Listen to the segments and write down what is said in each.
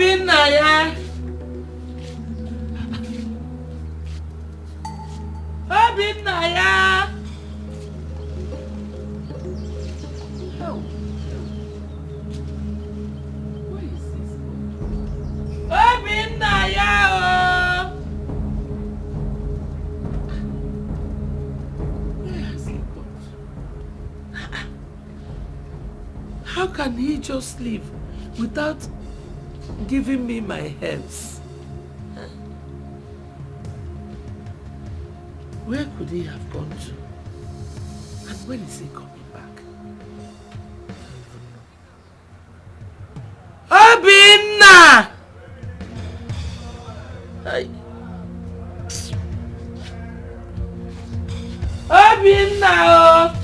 Obinaya. Obinaya. Oh. What is this? Obinaya. Where has he gone? How can he just leave without giving me my herbs? Where could he have gone to? And when is he coming back? Obinna! Obinna!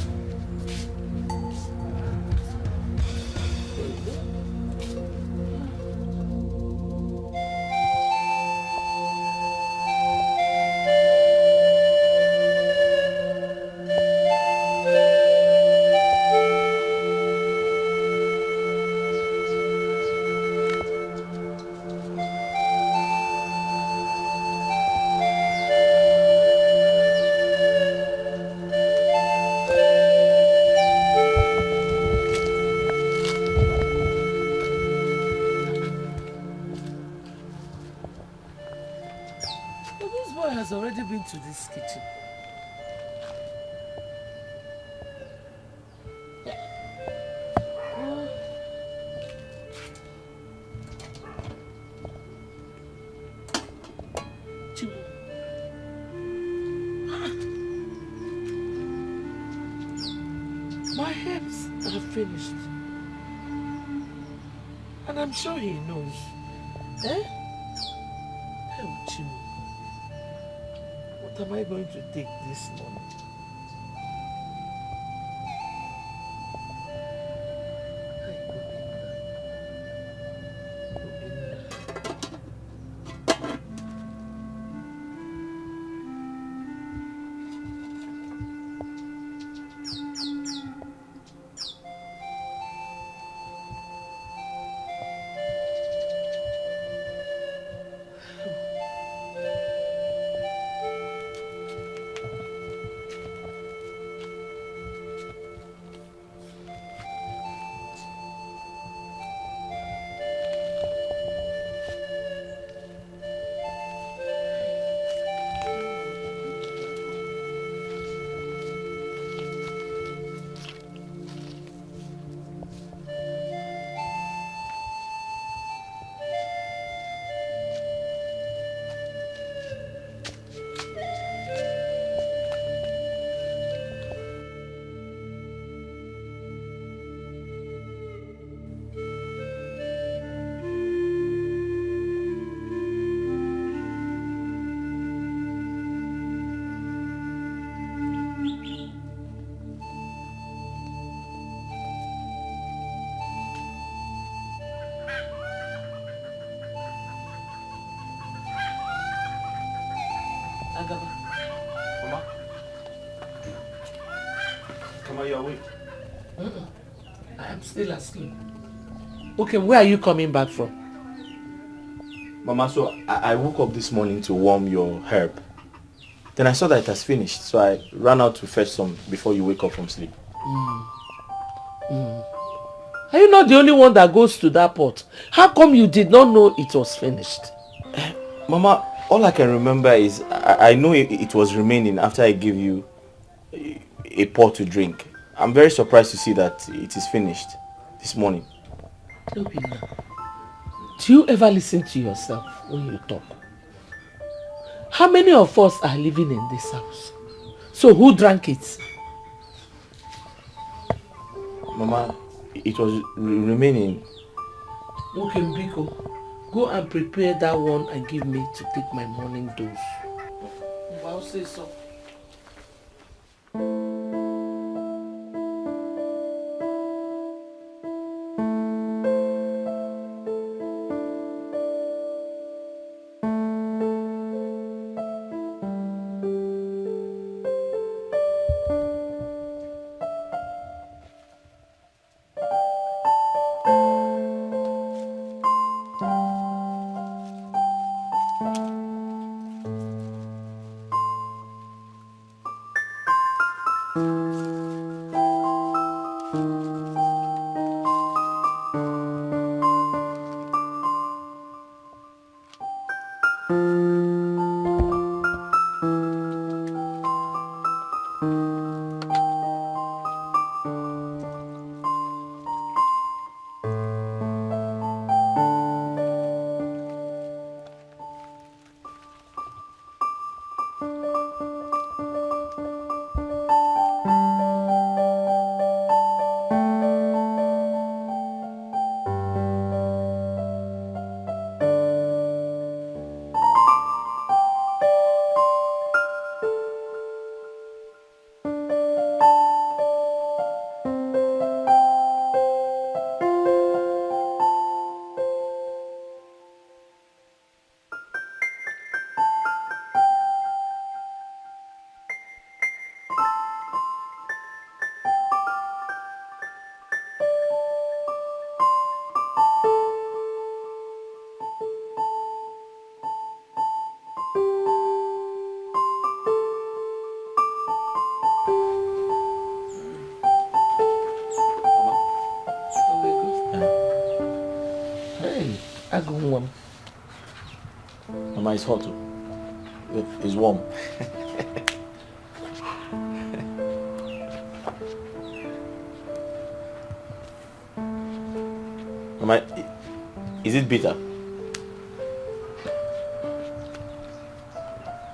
This boy has already been to this kitchen. My herbs are finished. And I'm sure he knows. Eh? Oh, Chimu. What am I going to take this morning? Mama? Mama, you're awake? I am still asleep. Okay, where are you coming back from? Mama, so I woke up this morning to warm your herb. Then I saw that it has finished, so I ran out to fetch some before you wake up from sleep. Are you not the only one that goes to that pot? How come you did not know it was finished? Mama, all I can remember is I know it was remaining after I gave you a pot to drink. I'm very surprised to see that it is finished this morning. Obinna, do you ever listen to yourself when you talk? How many of us are living in this house? So who drank it? Mama, it was remaining. Okay, Mbiko, go and prepare that one and give me to take my morning dose. I'll say so. Hey, I go one. Mama, it's hot. It's warm. Mama, is it bitter?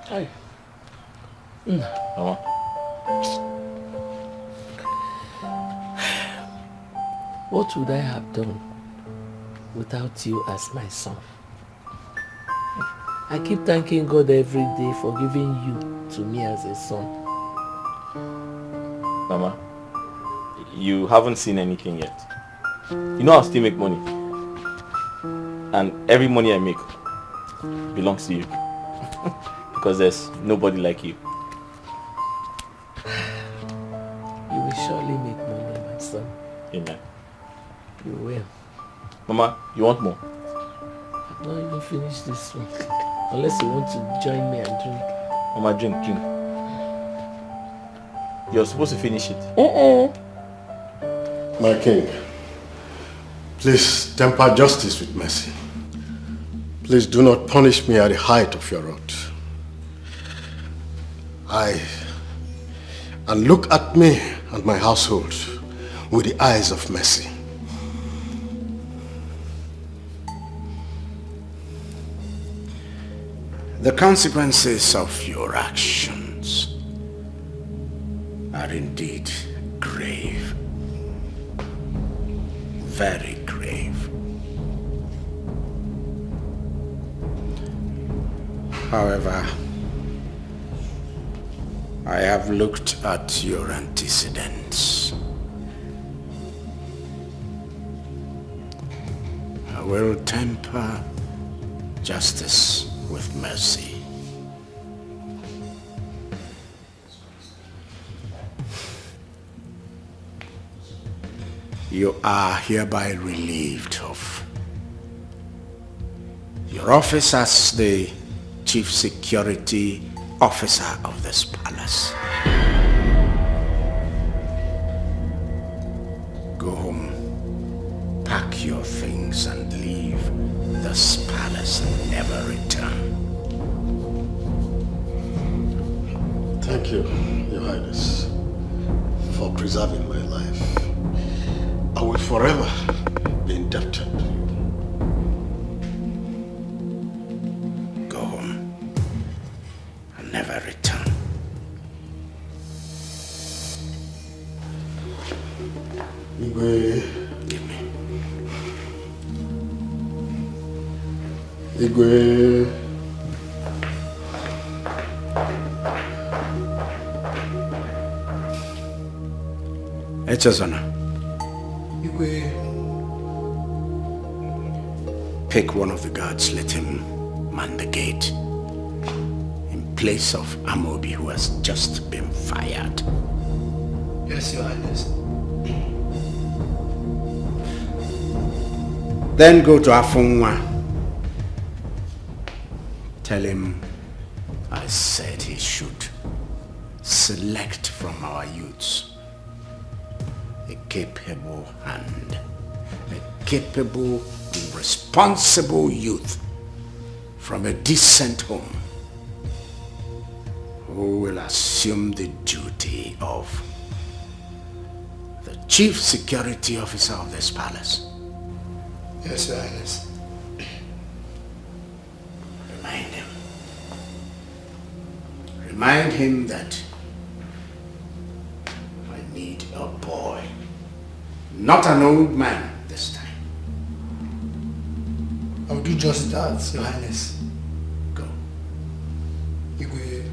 Hey. Mama. What would I have done without you as my son? I keep thanking God every day for giving you to me as a son. Mama, you haven't seen anything yet. You know I'll still make money. And every money I make belongs to you. Because there's nobody like you. You will surely make money, my son. Amen. You will. Mama, you want more? I've not even finished this one. Unless you want to join me and drink. Mama, drink. You're supposed to finish it. My king, please temper justice with mercy. Please do not punish me at the height of your wrath. And look at me and my household with the eyes of mercy. The consequences of your actions are indeed grave. Very grave. However, I have looked at your antecedents. I will temper justice with mercy. You are hereby relieved of your office as the Chief Security Officer of this palace. Go home, pack your things and leave this palace and never return. Thank you, Your Highness, for preserving my life. I will forever be indebted to you. Go home and never return. Igwe. Give me. Igwe. Echezona. Igwe. Pick one of the guards, let him man the gate in place of Amobi, who has just been fired. Yes, Your Highness. Then go to Afunwa. Tell him I said he should select from our youths a capable hand, a capable, responsible youth from a decent home who will assume the duty of the Chief Security Officer of this palace. Yes, Your Highness. Remind him. Remind him that I need a boy, not an old man this time. I'll do just that, Your Highness. Go. Igwe.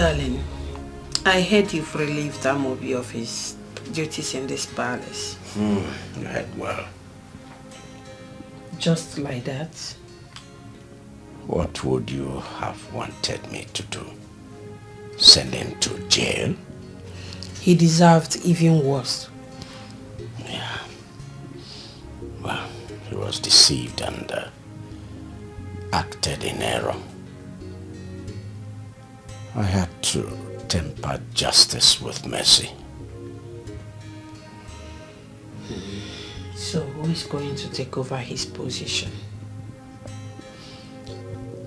Darling, I heard you've relieved Amobi of his duties in this palace. You heard well. Just like that? What would you have wanted me to do? Send him to jail? He deserved even worse. Yeah. Well, he was deceived and acted in error. I had to temper justice with mercy. So who is going to take over his position?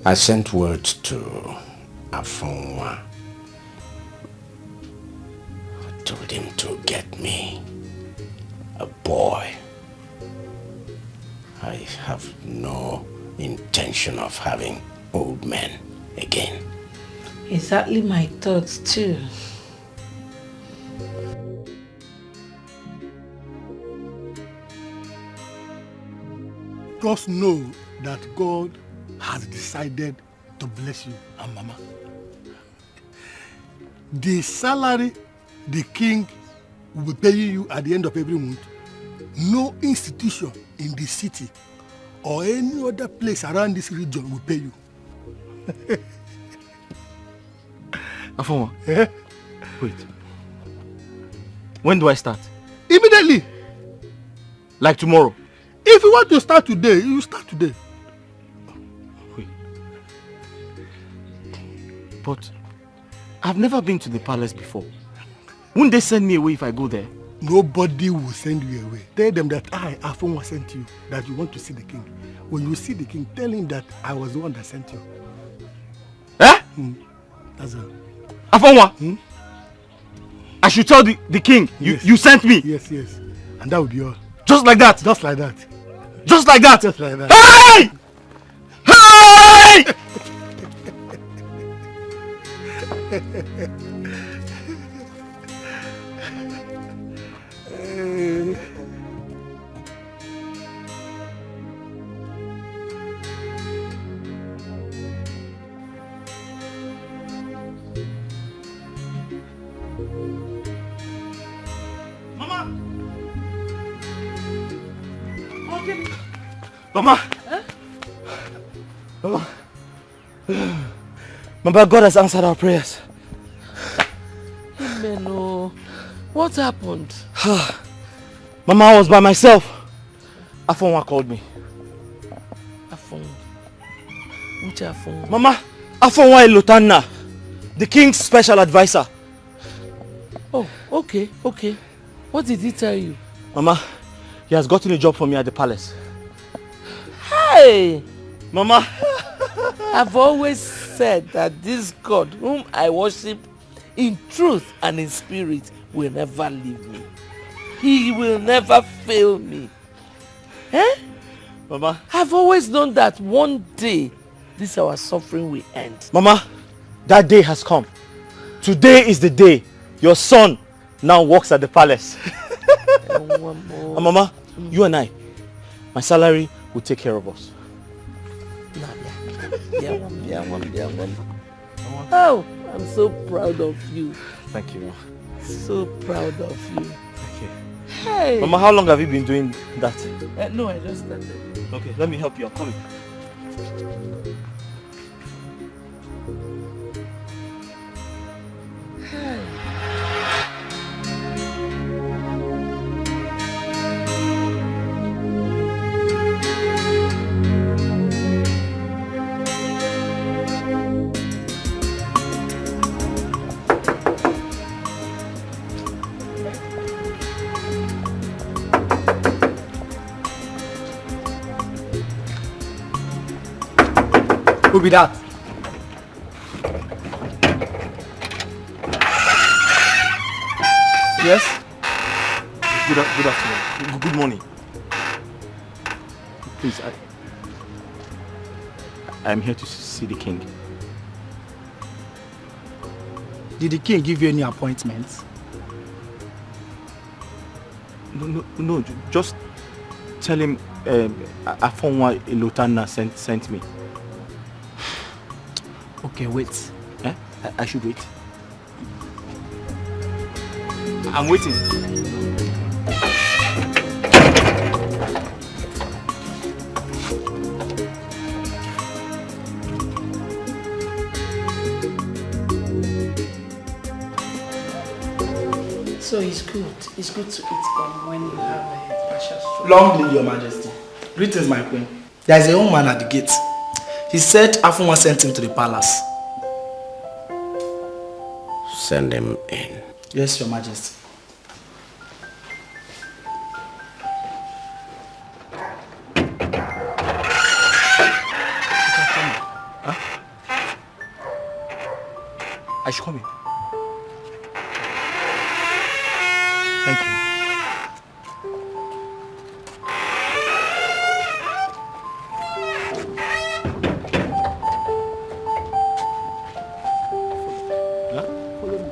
I sent word to Afonwa. I told him to get me a boy. I have no intention of having old men again. Exactly my thoughts too. Just know that God has decided to bless you and Mama. The salary the king will be paying you at the end of every month, no institution in the city or any other place around this region will pay you. Afonwa, wait. When do I start? Immediately. Like tomorrow? If you want to start today, you start today. Wait. But I've never been to the palace before. Won't they send me away if I go there? Nobody will send you away. Tell them that I, Afonwa, sent you, that you want to see the king. When you see the king, tell him that I was the one that sent you. Eh? That's all. Afonwa? I should tell the king Yes. you sent me? Yes, yes. And that would be all. Just like that? Just like that. Just like that? Just like that. Hey! Hey! Mama! Huh? Mama! Mama, God has answered our prayers. Amen. Oh, what happened? Mama, I was by myself. Afonwa called me. Afonwa? Which Afonwa? Mama, Afonwa Ilotana, the king's special advisor. Oh, okay, okay. What did he tell you? Mama, he has gotten a job for me at the palace. Hey! Mama! I've always said that this God whom I worship in truth and in spirit will never leave me. He will never fail me. Eh? Mama. I've always known that one day this our suffering will end. Mama, that day has come. Today is the day your son now works at the palace. And Mama, you and I, my salary will take care of us. Oh, I'm so proud of you. Thank you, Mama. So proud of you. Thank you. Hey. Mama, how long have you been doing that? No, I just started. Okay, let me help you. I'm coming. Who be that? Yes? Good afternoon. Good morning. Please, I'm here to see the king. Did the king give you any appointments? No, just tell him Afonwa Ilotana sent me. Okay, wait. I should wait. I'm waiting. So it's good. It's good to eat bomb when you have a partial stroke. Long live your majesty. Greetings, my queen. There is a young man at the gate. He said Afunwa sent him to the palace. Send him in. Yes, your majesty. I should come in. Thank you. Huh? Follow me.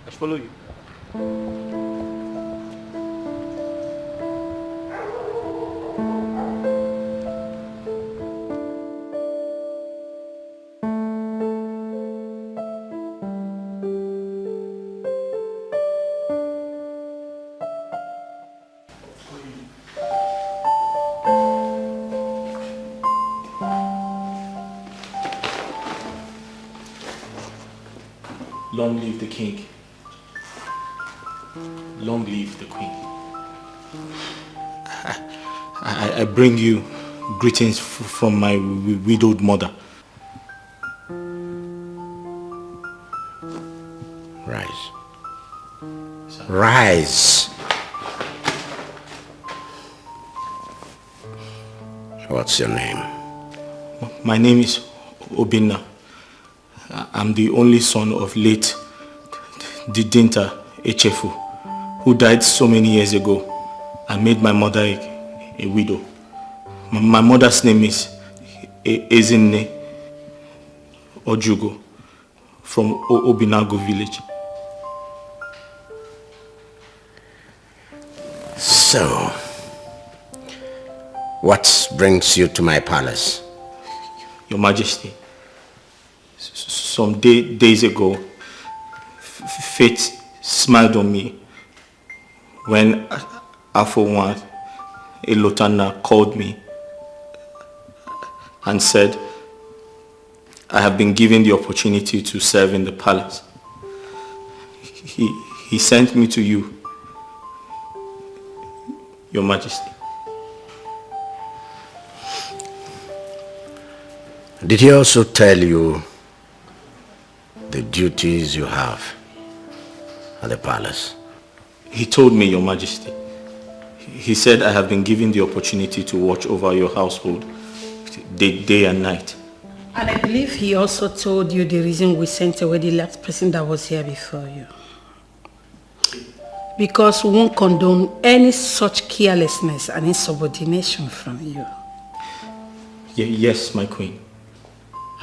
I should follow you. Long live the king. Long live the queen. I bring you greetings from my widowed mother. Rise. Rise. What's your name? My name is Obinna. I'm the only son of late Didinta Echefu, who died so many years ago and made my mother a widow. My mother's name is Ezinne Ojugo from Obinago village. So, what brings you to my palace? Your Majesty, some days ago, fate smiled on me when Afo1, a Lotana, called me and said, I have been given the opportunity to serve in the palace. He sent me to you, Your Majesty. Did he also tell you the duties you have at the palace? He told me, Your Majesty. He said I have been given the opportunity to watch over your household day and night. And I believe he also told you the reason we sent away the last person that was here before you. Because we won't condone any such carelessness and insubordination from you. Yes, my queen.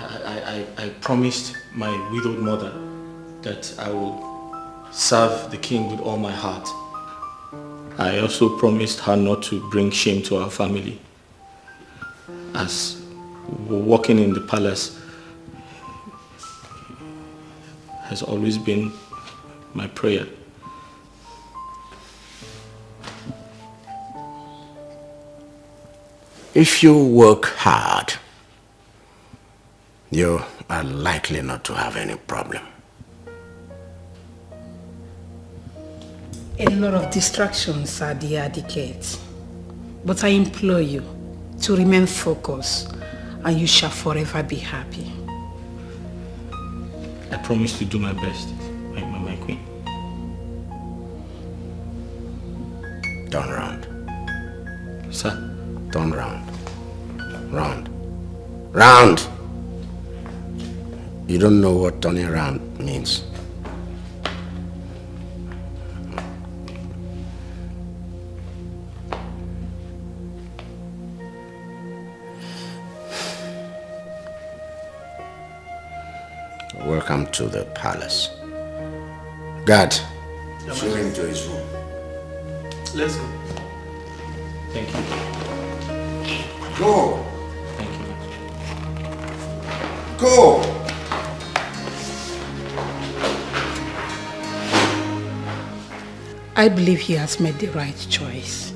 I promised my widowed mother that I will serve the king with all my heart. I also promised her not to bring shame to our family. As walking in the palace has always been my prayer. If you work hard, you are likely not to have any problem. A lot of distractions are the etiquette. But I implore you to remain focused and you shall forever be happy. I promise to do my best, my queen. Turn round. Sir? Turn round. Round. Round! You don't know what turning around means. Welcome to the palace. Guard, show him to his room. Let's go. Thank you. Go! Thank you. Go! I believe he has made the right choice.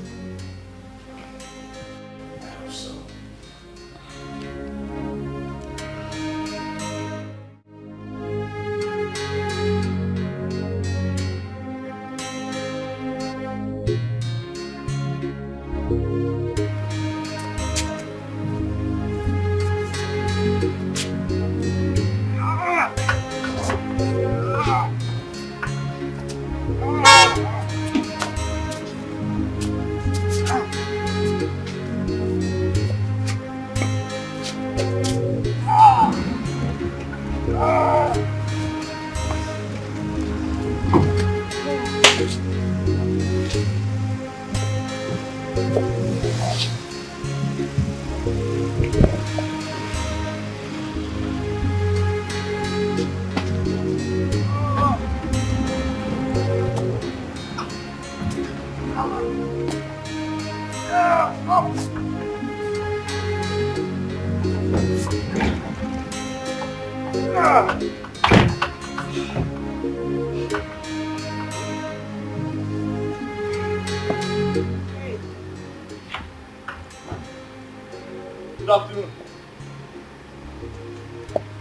Good afternoon.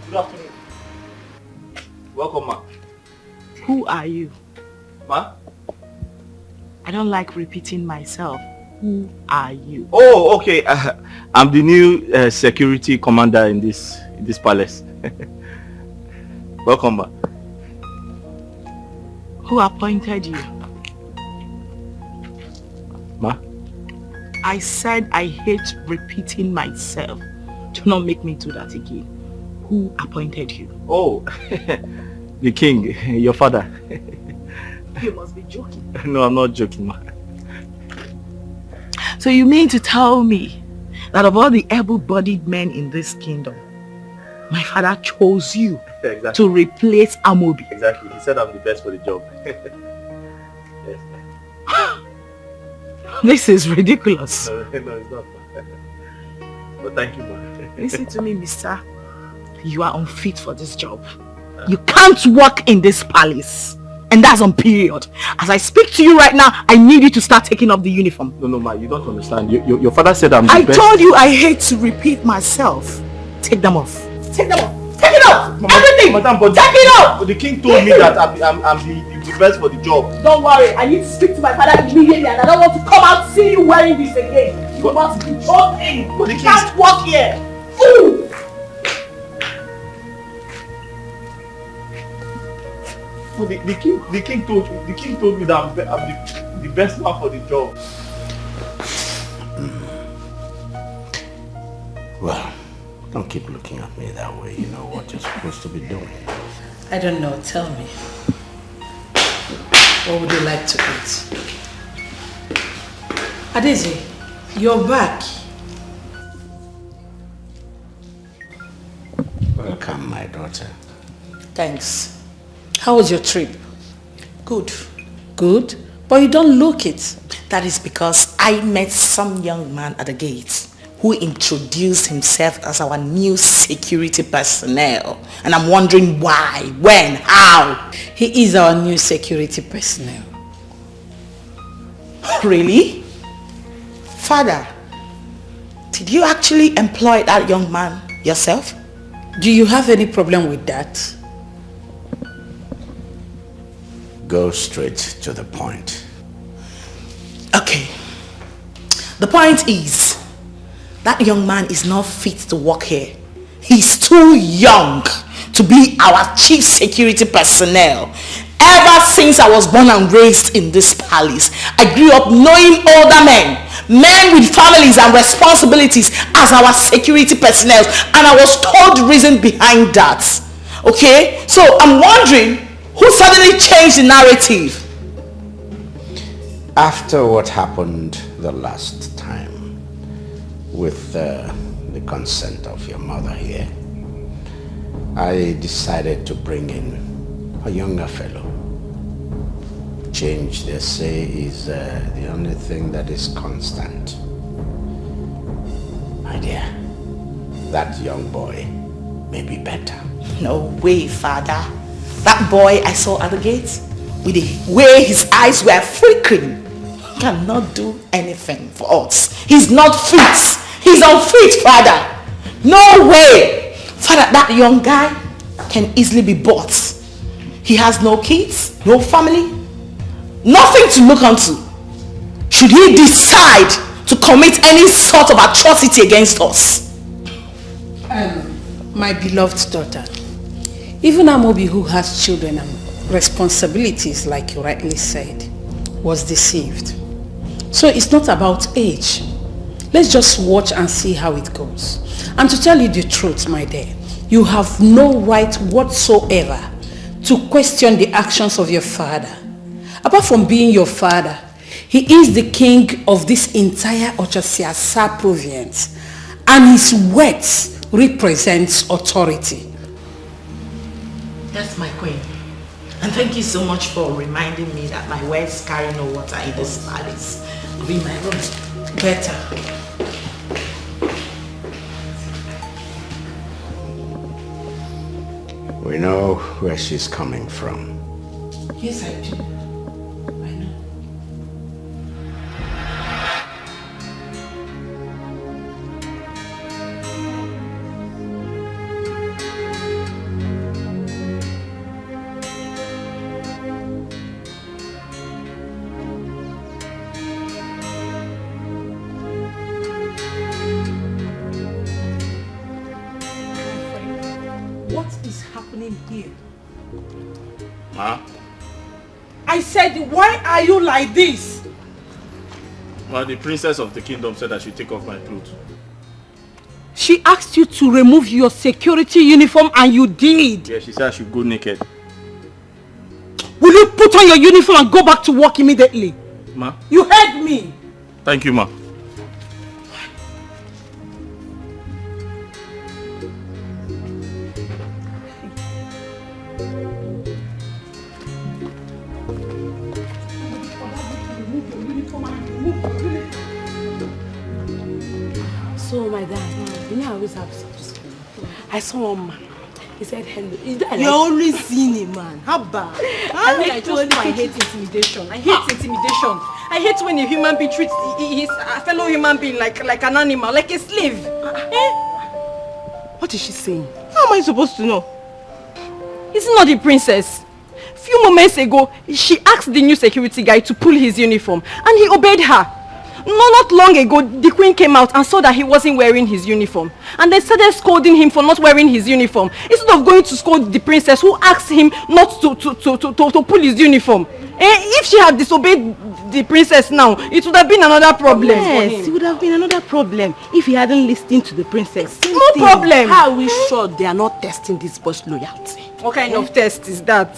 Good afternoon. Welcome, ma. Who are you? Ma? I don't like repeating myself. Who are you? Oh, okay. I'm the new security commander in this palace. Welcome, ma. Who appointed you? Ma? I said I hate repeating myself. Do not make me do that again. Who appointed you? Oh, the king, your father. You must be joking. No, I'm not joking, ma. So you mean to tell me that of all the able-bodied men in this kingdom, my father chose you Exactly. to replace Amobi? Exactly. He said I'm the best for the job. Yes. This is ridiculous. No, it's not. But thank you, ma. Listen to me, mister. You are unfit for this job. You can't work in this palace. And that's on period. As I speak to you right now, I need you to start taking off the uniform. No, ma, you don't understand. Your father said I'm the I best. told you I hate to repeat myself. Take them off. Take them off. Take it off. Mama, Everything. Madam, but take it off. But the king told me that I'm the best for the job. Don't worry. I need to speak to my father immediately and I don't want to come out and see you wearing this again. You must be joking. But the You king... can't walk here. Ooh. So the king told me that I'm the best man for the job. Well, don't keep looking at me that way. You know what you're supposed to be doing. I don't know. Tell me. What would you like to eat? Adeze, you're back. Welcome, my daughter. Thanks. How was your trip? Good. Good? But you don't look it. That is because I met some young man at the gate who introduced himself as our new security personnel. And I'm wondering why, when, how. He is our new security personnel. Really? Father, did you actually employ that young man yourself? Do you have any problem with that? Go straight to the point. Okay. The point is, that young man is not fit to work here. He's too young to be our chief security personnel. Ever since I was born and raised in this palace, I grew up knowing older men with families and responsibilities as our security personnel, and I was told the reason behind that. Okay? So I'm wondering, who suddenly changed the narrative? After what happened the last time, with the consent of your mother here, I decided to bring in a younger fellow. Change, they say, is the only thing that is constant. My dear, that young boy may be better. No way, Father. That boy I saw at the gate with the way his eyes were flickering, cannot do anything for us. He's not fit. He's unfit, Father. No way. Father, that young guy can easily be bought. He has no kids, no family, nothing to look onto. Should he decide to commit any sort of atrocity against us? My beloved daughter, even Amobi, who has children and responsibilities, like you rightly said, was deceived. So it's not about age. Let's just watch and see how it goes. And to tell you the truth, my dear, you have no right whatsoever to question the actions of your father. Apart from being your father, he is the king of this entire Ochasiasa province, and his words represents authority. That's my queen. And thank you so much for reminding me that my words carry no water in this palace. Be my room. Better. We know where she's coming from. Yes, I do. I know. What is happening here? Ma? I said, why are you like this? Well, the princess of the kingdom said I should take off my clothes. She asked you to remove your security uniform and you did. Yeah, she said I should go naked. Will you put on your uniform and go back to work immediately? Ma? You heard me. Thank you, ma. So my dad, you know I always have stuff to school. I saw one man. He said hello. You're always seeing a man. How bad? I hate intimidation. I hate intimidation. I hate when a human being treats his fellow human being like an animal, like a slave. What is she saying? How am I supposed to know? Is it not the princess? A few moments ago, she asked the new security guy to pull his uniform and he obeyed her. Not long ago, the queen came out and saw that he wasn't wearing his uniform. And they started scolding him for not wearing his uniform. Instead of going to scold the princess who asked him not to pull his uniform. If she had disobeyed the princess now, it would have been another problem for him. Yes, it would have been another problem if he hadn't listened to the princess. No problem. How are we sure they are not testing this boy's loyalty? What kind of test is that?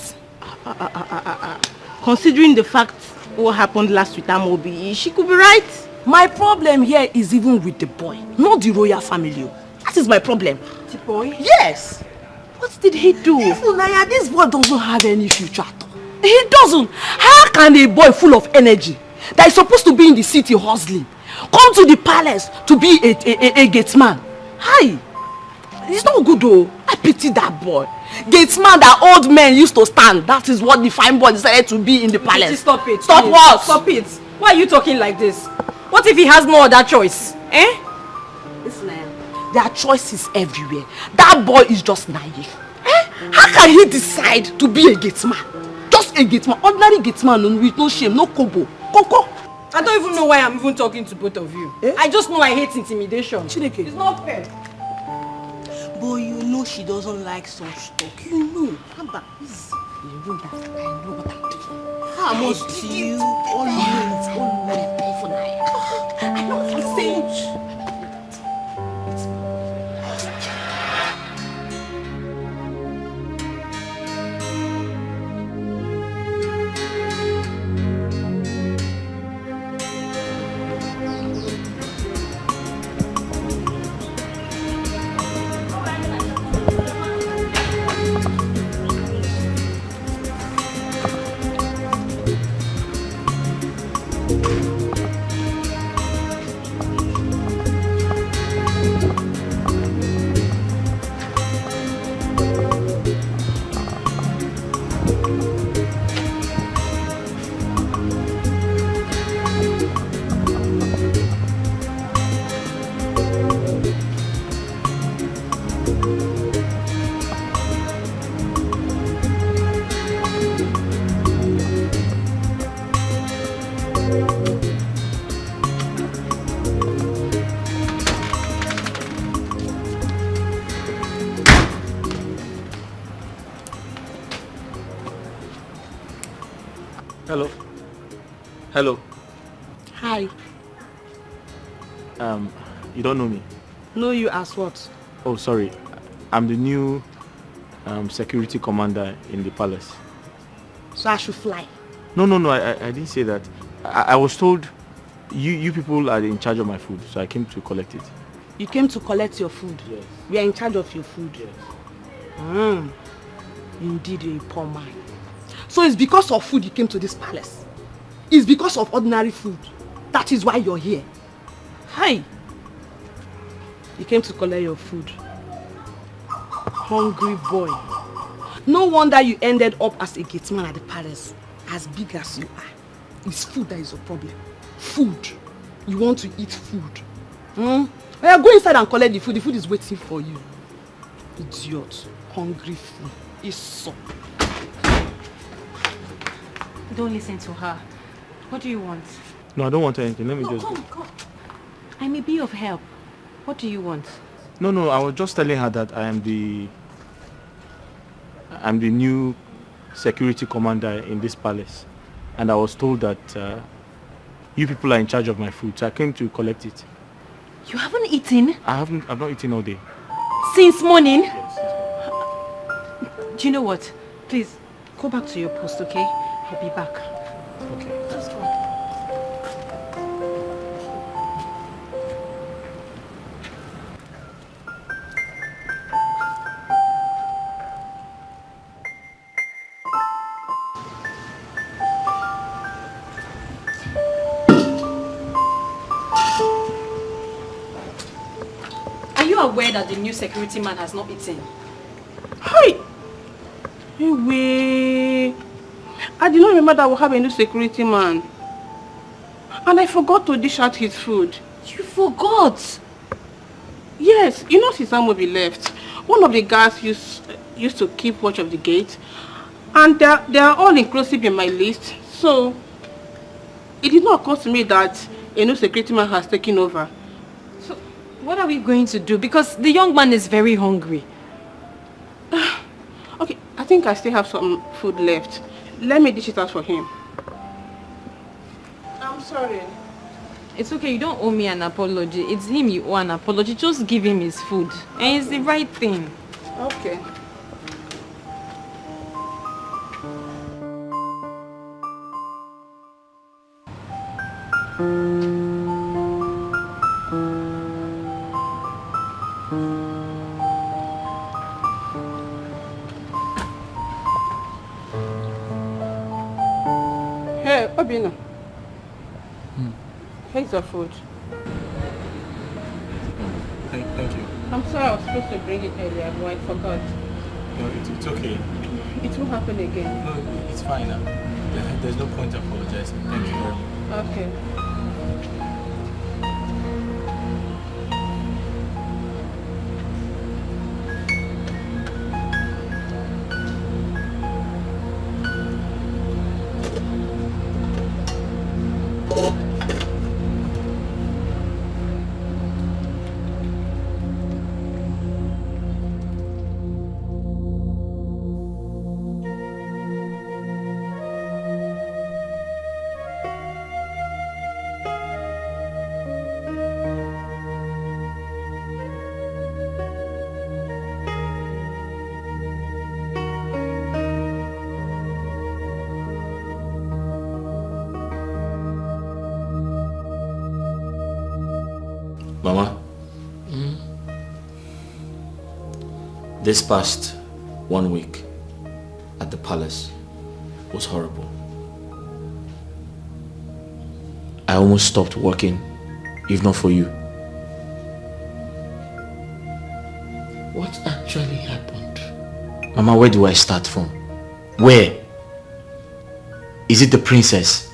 Considering the fact what happened last with Amobi, she could be right. My problem here is even with the boy, not the royal family. That is my problem. The boy? Yes. What did he do? Naya, this boy doesn't have any future at all. He doesn't. How can a boy full of energy that is supposed to be in the city hustling come to the palace to be a gatesman? Hi. It's not good though. I pity that boy. Gatesman that old men used to stand. That is what the fine boy decided to be in the palace. Stop it. Stop what? Stop it. Why are you talking like this? What if he has no other choice? Listen, their choice is everywhere. That boy is just naive. How can he decide to be a gatesman? Just a gatesman. Ordinary gatesman with no shame, no kobo. Koko. I don't even know why I'm even talking to both of you. I just know I hate intimidation. Chineke. It's not fair. But you know she doesn't like such talk. You know. How about this? You know that I know what I'm doing. How much do you always pay for Naya? I know what I'm saying. Hello. Hello. Hi. You don't know me? Know you as what? Oh, sorry. I'm the new security commander in the palace. So I should fly? No, I didn't say that. I was told you people are in charge of my food, so I came to collect it. You came to collect your food? Yes. We are in charge of your food? Yes. Indeed, you're a poor man. So it's because of food you came to this palace? It's because of ordinary food? That is why you're here? Hi! You came to collect your food. Hungry boy. No wonder you ended up as a gate man at the palace. As big as you are. It's food that is your problem. Food. You want to eat food. Well, go inside and collect the food. The food is waiting for you. Idiot. Hungry food. It's so. Don't listen to her. What do you want? No, I don't want anything. Let me just go. Come. I may be of help. What do you want? No, I was just telling her that I'm the new security commander in this palace, and I was told that you people are in charge of my food, so I came to collect it. You haven't eaten? I've not eaten all day. Since morning? Yes. Do you know what? Please, go back to your post, okay? I'll be back. Okay. Let's go. Are you aware that the new security man has not eaten? Hi! Anyway, I did not remember that we have a new security man. And I forgot to dish out his food. You forgot? Yes, you know since Amobi left, one of the guards used to keep watch of the gate. And they are all inclusive in my list. So, it did not occur to me that a new security man has taken over. So, what are we going to do? Because the young man is very hungry. Okay, I think I still have some food left. Let me dish it out for him. I'm sorry. It's okay, you don't owe me an apology. It's him you owe an apology. Just give him his food. And it's the right thing. Okay. Hey, Obina. Here's your food. Thank you. I'm sorry, I was supposed to bring it earlier, but I forgot. No, it's okay. It will happen again. No, it's fine now. There's no point apologizing. Thank you very much. Okay. Mama, this past 1 week at the palace was horrible. I almost stopped working, if not for you. What actually happened? Mama, where do I start from? Where? Is it the princess?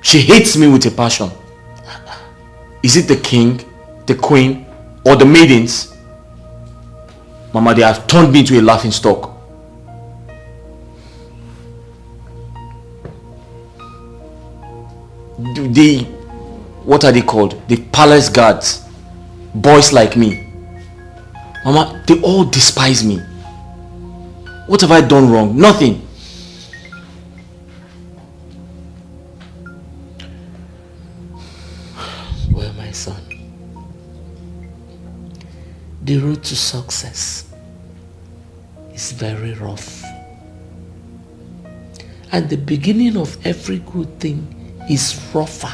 She hates me with a passion. Is it the king, the queen, or the maidens? Mama, they have turned me into a laughing stock. What are they called? The palace guards. Boys like me. Mama, they all despise me. What have I done wrong? Nothing. My son, the road to success is very rough. And the beginning of every good thing is rougher.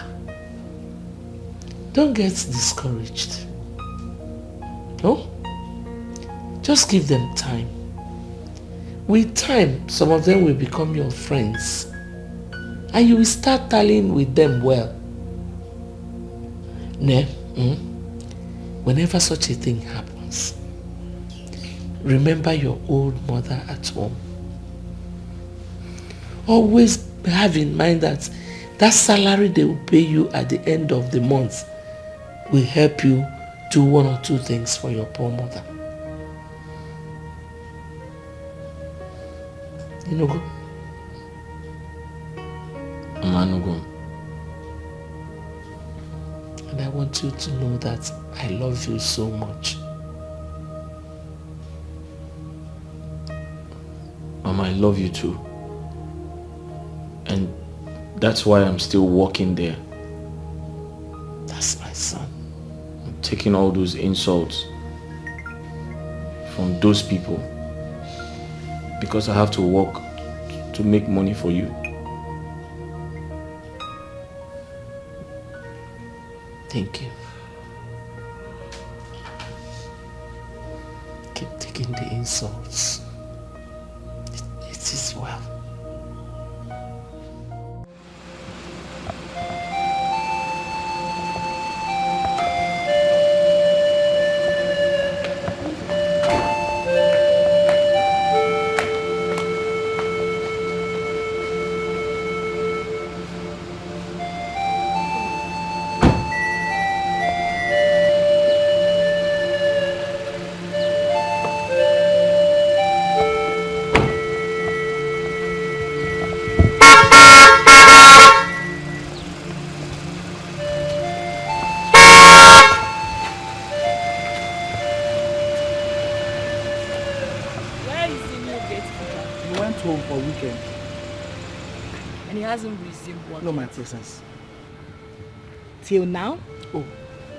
Don't get discouraged. No? Just give them time. With time, some of them will become your friends. And you will start tallying with them well. Whenever such a thing happens, remember your old mother at home. Always have in mind that that salary they will pay you at the end of the month will help you do one or two things for your poor mother. You know, go. Amanugo. And I want you to know that I love you so much. Mama, I love you too. And that's why I'm still working there. That's my son. I'm taking all those insults from those people because I have to work to make money for you. Thank you. Keep taking the insults. It is well. No, my presence. Till now? Oh,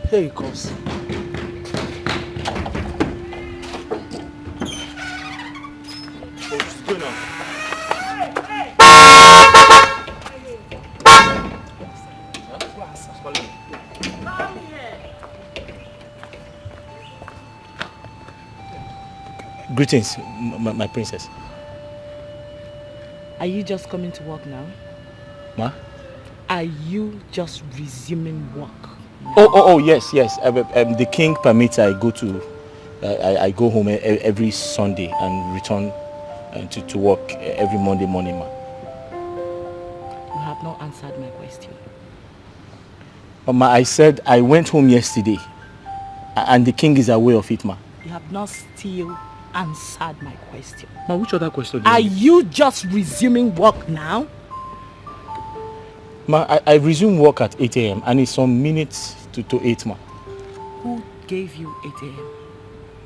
here he comes. What's going on? Greetings, my princess. Are you just coming to work now? Ma? Are you just resuming work? Oh, yes. The king permits I go to, I go home every Sunday and return to work every Monday morning, ma. You have not answered my question. Ma, I said I went home yesterday, and the king is aware of it, ma. You have not still answered my question. Ma, which other question? Are you just resuming work now? Ma, I resume work at 8 a.m. and it's some minutes to 8, ma. Who gave you 8 a.m.?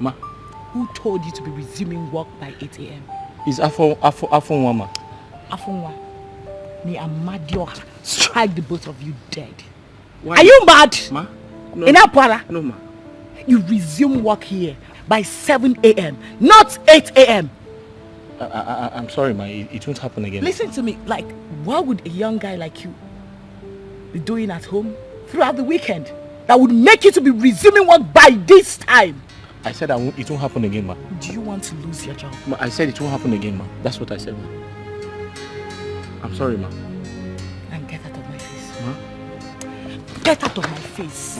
Ma? Who told you to be resuming work by 8 a.m.? It's Afonwa, ma. Afonwa, may Amadioha strike the both of you dead. Why? Are you mad? Ma? No. In Apara? No, ma. You resume work here by 7 a.m., not 8 a.m. I'm sorry, ma. It won't happen again. Listen to me. Like, what would a young guy like you be doing at home throughout the weekend that would make you to be resuming work by this time? I said it won't happen again, ma. Do you want to lose your job? Ma, I said it won't happen again, ma. That's what I said, ma. I'm sorry, ma. And get out of my face. Ma? Get out of my face.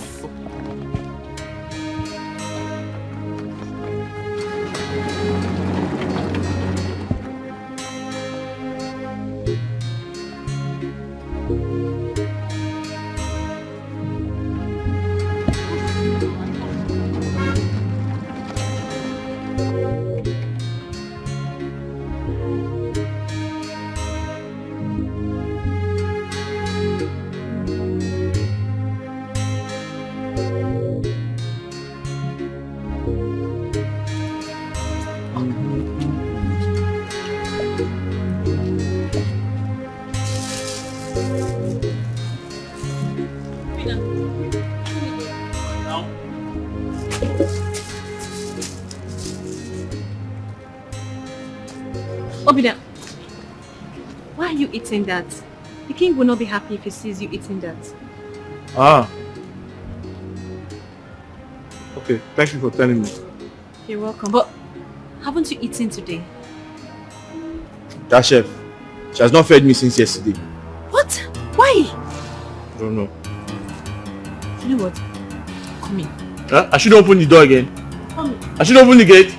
Obida, why are you eating that? The king will not be happy if he sees you eating that. Ah. Okay, thank you for telling me. You're welcome. But haven't you eaten today? That chef, she has not fed me since yesterday. What? Why? I don't know. You know what? Come in. Huh? I should open the door again. Come in. I should open the gate.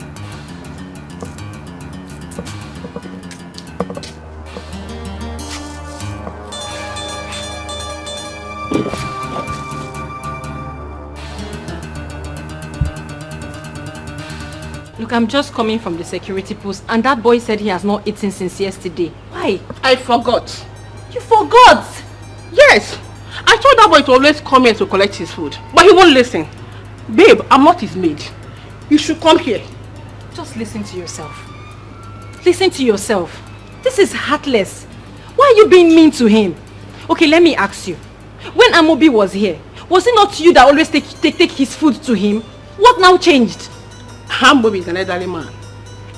Look, I'm just coming from the security post and that boy said he has not eaten since yesterday. Why? I forgot. You forgot? Yes. I told that boy to always come here to collect his food. But he won't listen. Babe, I'm not his maid. You should come here. Just listen to yourself. Listen to yourself. This is heartless. Why are you being mean to him? Okay, let me ask you. When Amobi was here, was it not you that always take his food to him? What now changed? Amobi is an elderly man.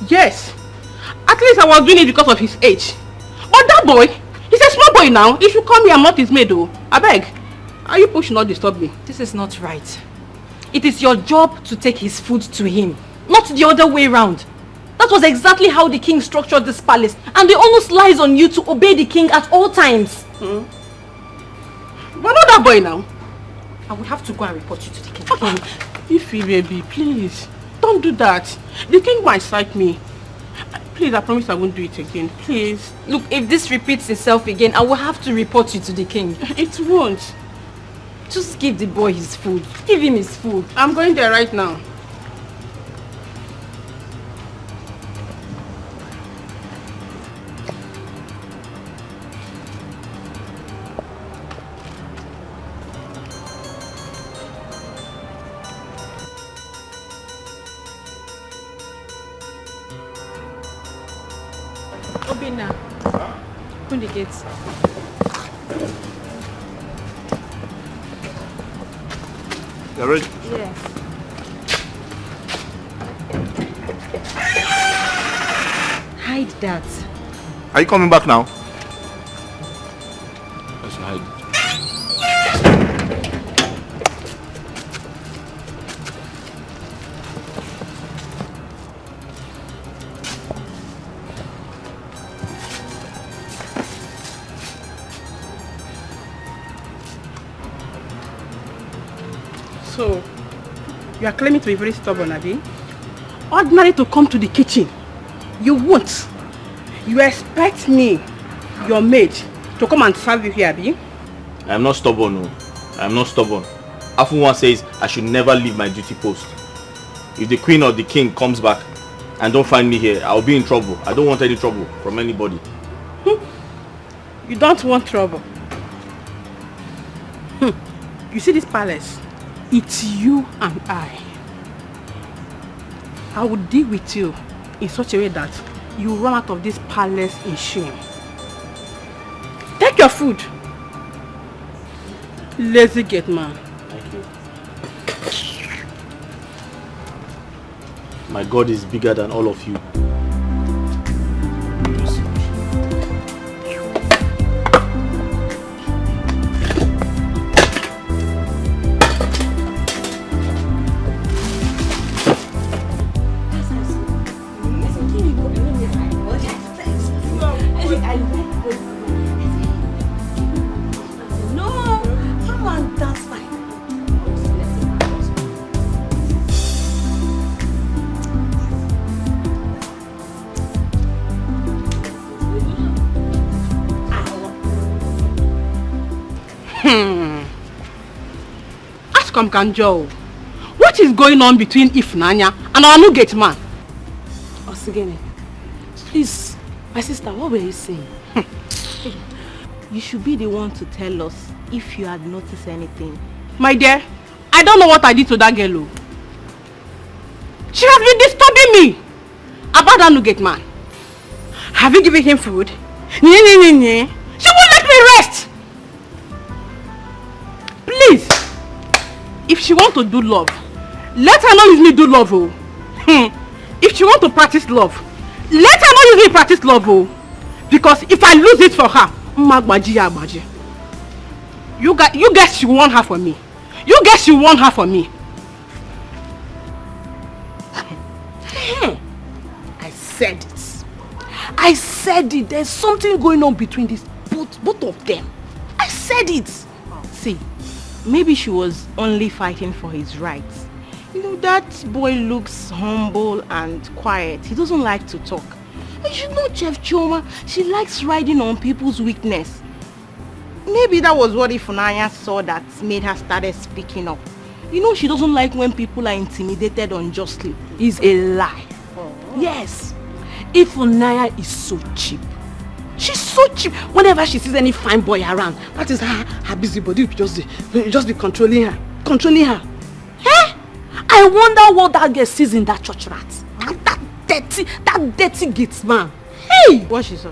Yes. At least I was doing it because of his age. But that boy, he's a small boy now. He should come here. I'm not his maid though. I beg. Are you pushing not disturb me? This is not right. It is your job to take his food to him, not the other way around. That was exactly how the king structured this palace, and the onus lies on you to obey the king at all times. But not that boy now. I will have to go and report you to the king. Ify, baby, please. Don't do that. The king might cite me. Please, I promise I won't do it again. Please. Look, if this repeats itself again, I will have to report you to the king. It won't. Just give the boy his food. Give him his food. I'm going there right now. Obina, open the gates. You're ready? Yes. Hide that. Are you coming back now? Let's hide. So, you are claiming to be very stubborn, Abi? Ordinary to come to the kitchen. You won't. You expect me, your maid, to come and serve you here, Abi? I am not stubborn, no. I am not stubborn. Afunwa says I should never leave my duty post. If the queen or the king comes back and don't find me here, I'll be in trouble. I don't want any trouble from anybody. You don't want trouble. You see this palace? It's you and I. I will deal with you in such a way that you run out of this palace in shame. Take your food. Lazy gate man. Thank you. My God is bigger than all of you. Kanjo, what is going on between Ifnanya and our new gate man? Osigene, please, my sister, what were you saying? You should be the one to tell us if you had noticed anything. My dear, I don't know what I did to that girl. She has been disturbing me about that new gate man. Have you given him food? She won't let me rest. Please. If she wants to do love, let her not use me do love. If she wants to practice love, let her not use me practice love, oh. Because if I lose it for her, you guys you want her for me. You guys you want her for me. I said it. I said it. There's something going on between these both of them. I said it. See, maybe she was only fighting for his rights. You know, that boy looks humble and quiet. He doesn't like to talk. And you know, Chef Choma, she likes riding on people's weakness. Maybe that was what Ifunanya saw that made her started speaking up. You know, she doesn't like when people are intimidated unjustly. It's a lie. Yes. Ifunanya is so cheap. She's so cheap. Whenever she sees any fine boy around, that is her busy body will just be controlling her. Controlling her. Eh? I wonder what that girl sees in that church rat. That dirty gate man. Hey! What she saw?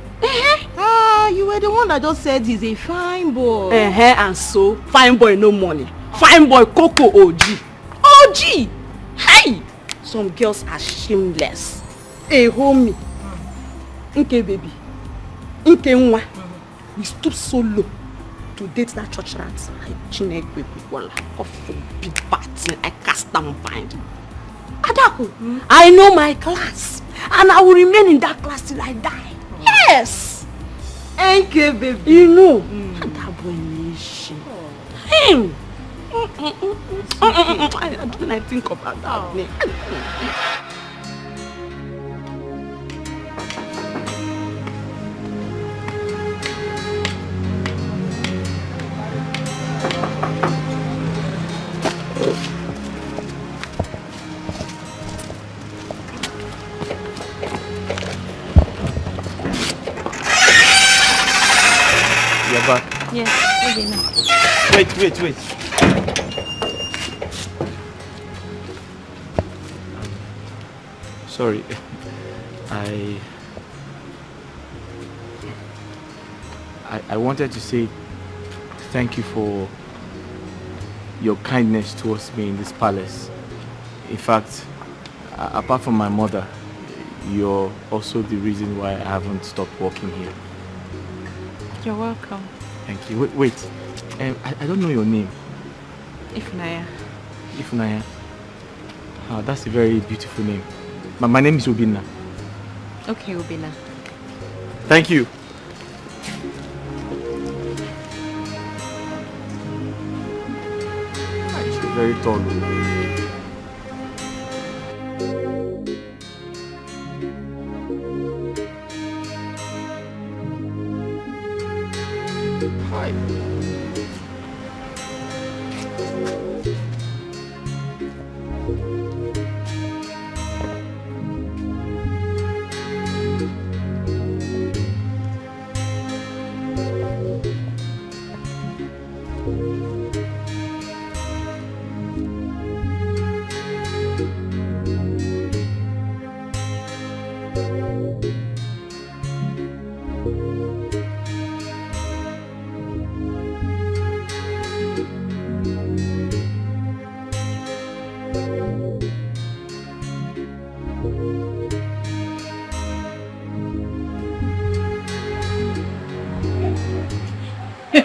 You were the one that just said he's a fine boy. And so, fine boy no money. Fine boy Coco OG. OG! Hey! Some girls are shameless. Hey, homie. Okay, baby. Okay, nwa. We stoop so low to date that church rat. God forbid bad. I cast them bind. Adaku, I know my class. And I will remain in that class till I die. Yes! Okay, baby. You know. That boy nation. Him. I think about that. You're back. Yes, okay now. Wait. Sorry. I wanted to say thank you for your kindness towards me in this palace. In fact, apart from my mother, you're also the reason why I haven't stopped working here. You're welcome. Thank you. Wait. I don't know your name. Ifunanya. Ifunanya. Oh, that's a very beautiful name. My name is Obina. Okay, Obina. Thank you. She's very tall. Hi.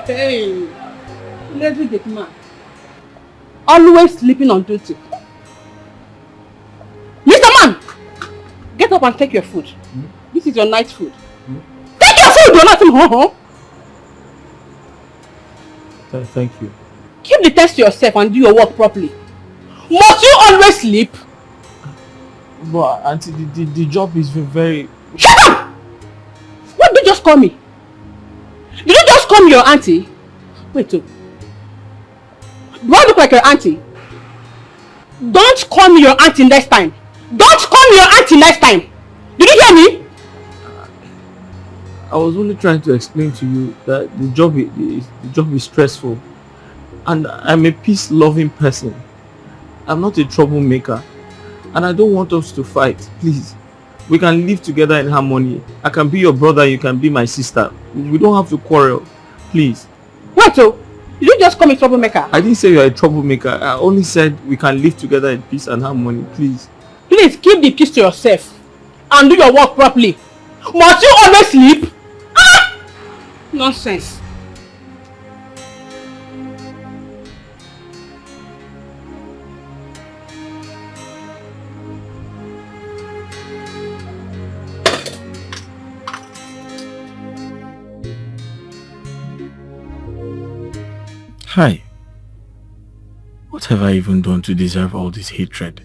Hey, lazy gate man. Always sleeping on duty. Mr. Man, get up and take your food. This is your night food. Take your food, you're not Thank you. Keep the test to yourself and do your work properly. Must you always sleep? But auntie, the job is very... Shut up! What did you just call me? Did you just call me your auntie? Wait, do I look like your auntie? Don't call me your auntie next time. Don't call me your auntie next time. Did you hear me? I was only trying to explain to you that the job is stressful, and I'm a peace-loving person. I'm not a troublemaker, and I don't want us to fight. Please, we can live together in harmony. I can be your brother, you can be my sister. We don't have to quarrel. Please. What? So, did you just call me troublemaker? I didn't say you're a troublemaker. I only said we can live together in peace and harmony. Please. Please keep the peace to yourself. and do your work properly. Must you always sleep? Ah! Nonsense. Hi. What have I even done to deserve all this hatred?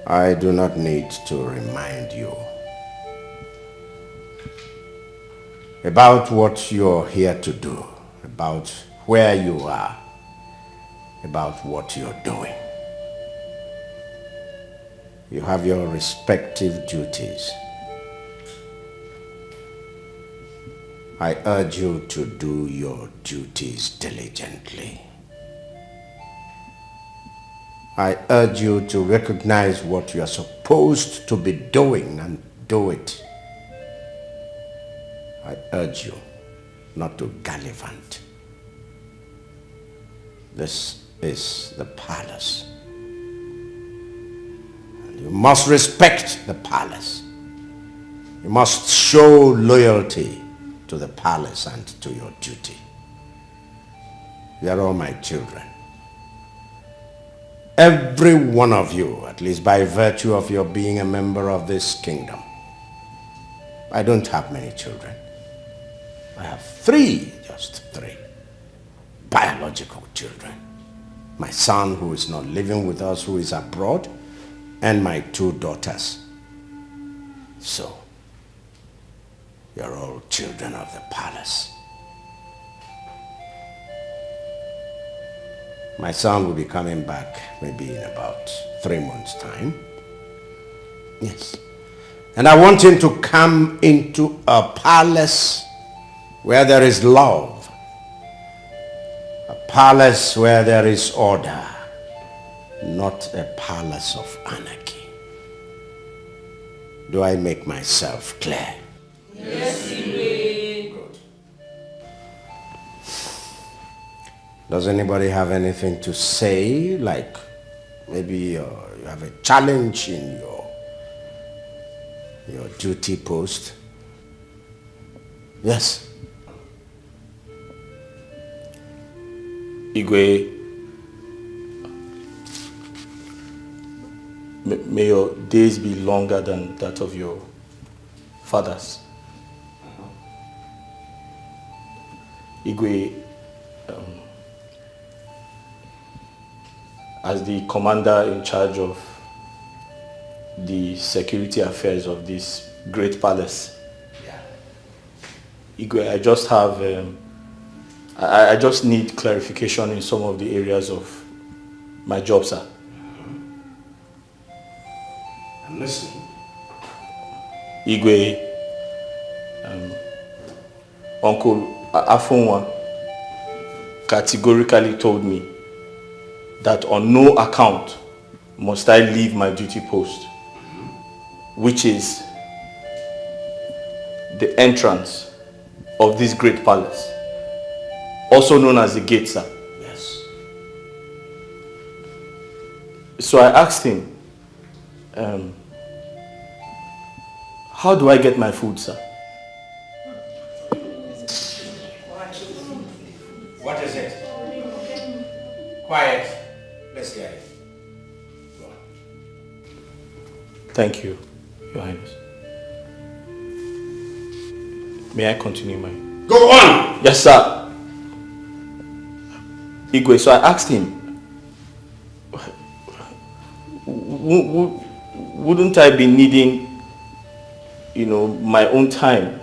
I do not need to remind you about what you're here to do, about where you are, about what you're doing. You have your respective duties. I urge you to do your duties diligently. I urge you to recognize what you are supposed to be doing and do it. I urge you not to gallivant. This is the palace. And you must respect the palace. You must show loyalty to the palace and to your duty. You are all my children. Every one of you, at least by virtue of your being a member of this kingdom. I don't have many children. I have just three biological children. My son, who is not living with us, who is abroad, and my 2 daughters. So, you're all children of the palace. My son will be coming back maybe in about 3 months' time. Yes. And I want him to come into a palace where there is love. A palace where there is order. Not a palace of anarchy. Do I make myself clear? Yes, you will. Good. Does anybody have anything to say? Like maybe you have a challenge in your duty post? Yes. Igwe, may your days be longer than that of your fathers. Igwe, as the commander in charge of the security affairs of this great palace, Igwe, I just have, I just need clarification in some of the areas of my job, sir. I'm listening. Igwe, Uncle Afonwa categorically told me that on no account must I leave my duty post, which is the entrance of this great palace, also known as the gate, sir. Yes. So I asked him, how do I get my food, sir? What is it? Quiet. Let's get it. Go on. Thank you, Your Highness. May I continue my... Go on! Yes, sir. Igwe, so I asked him, wouldn't I be needing, my own time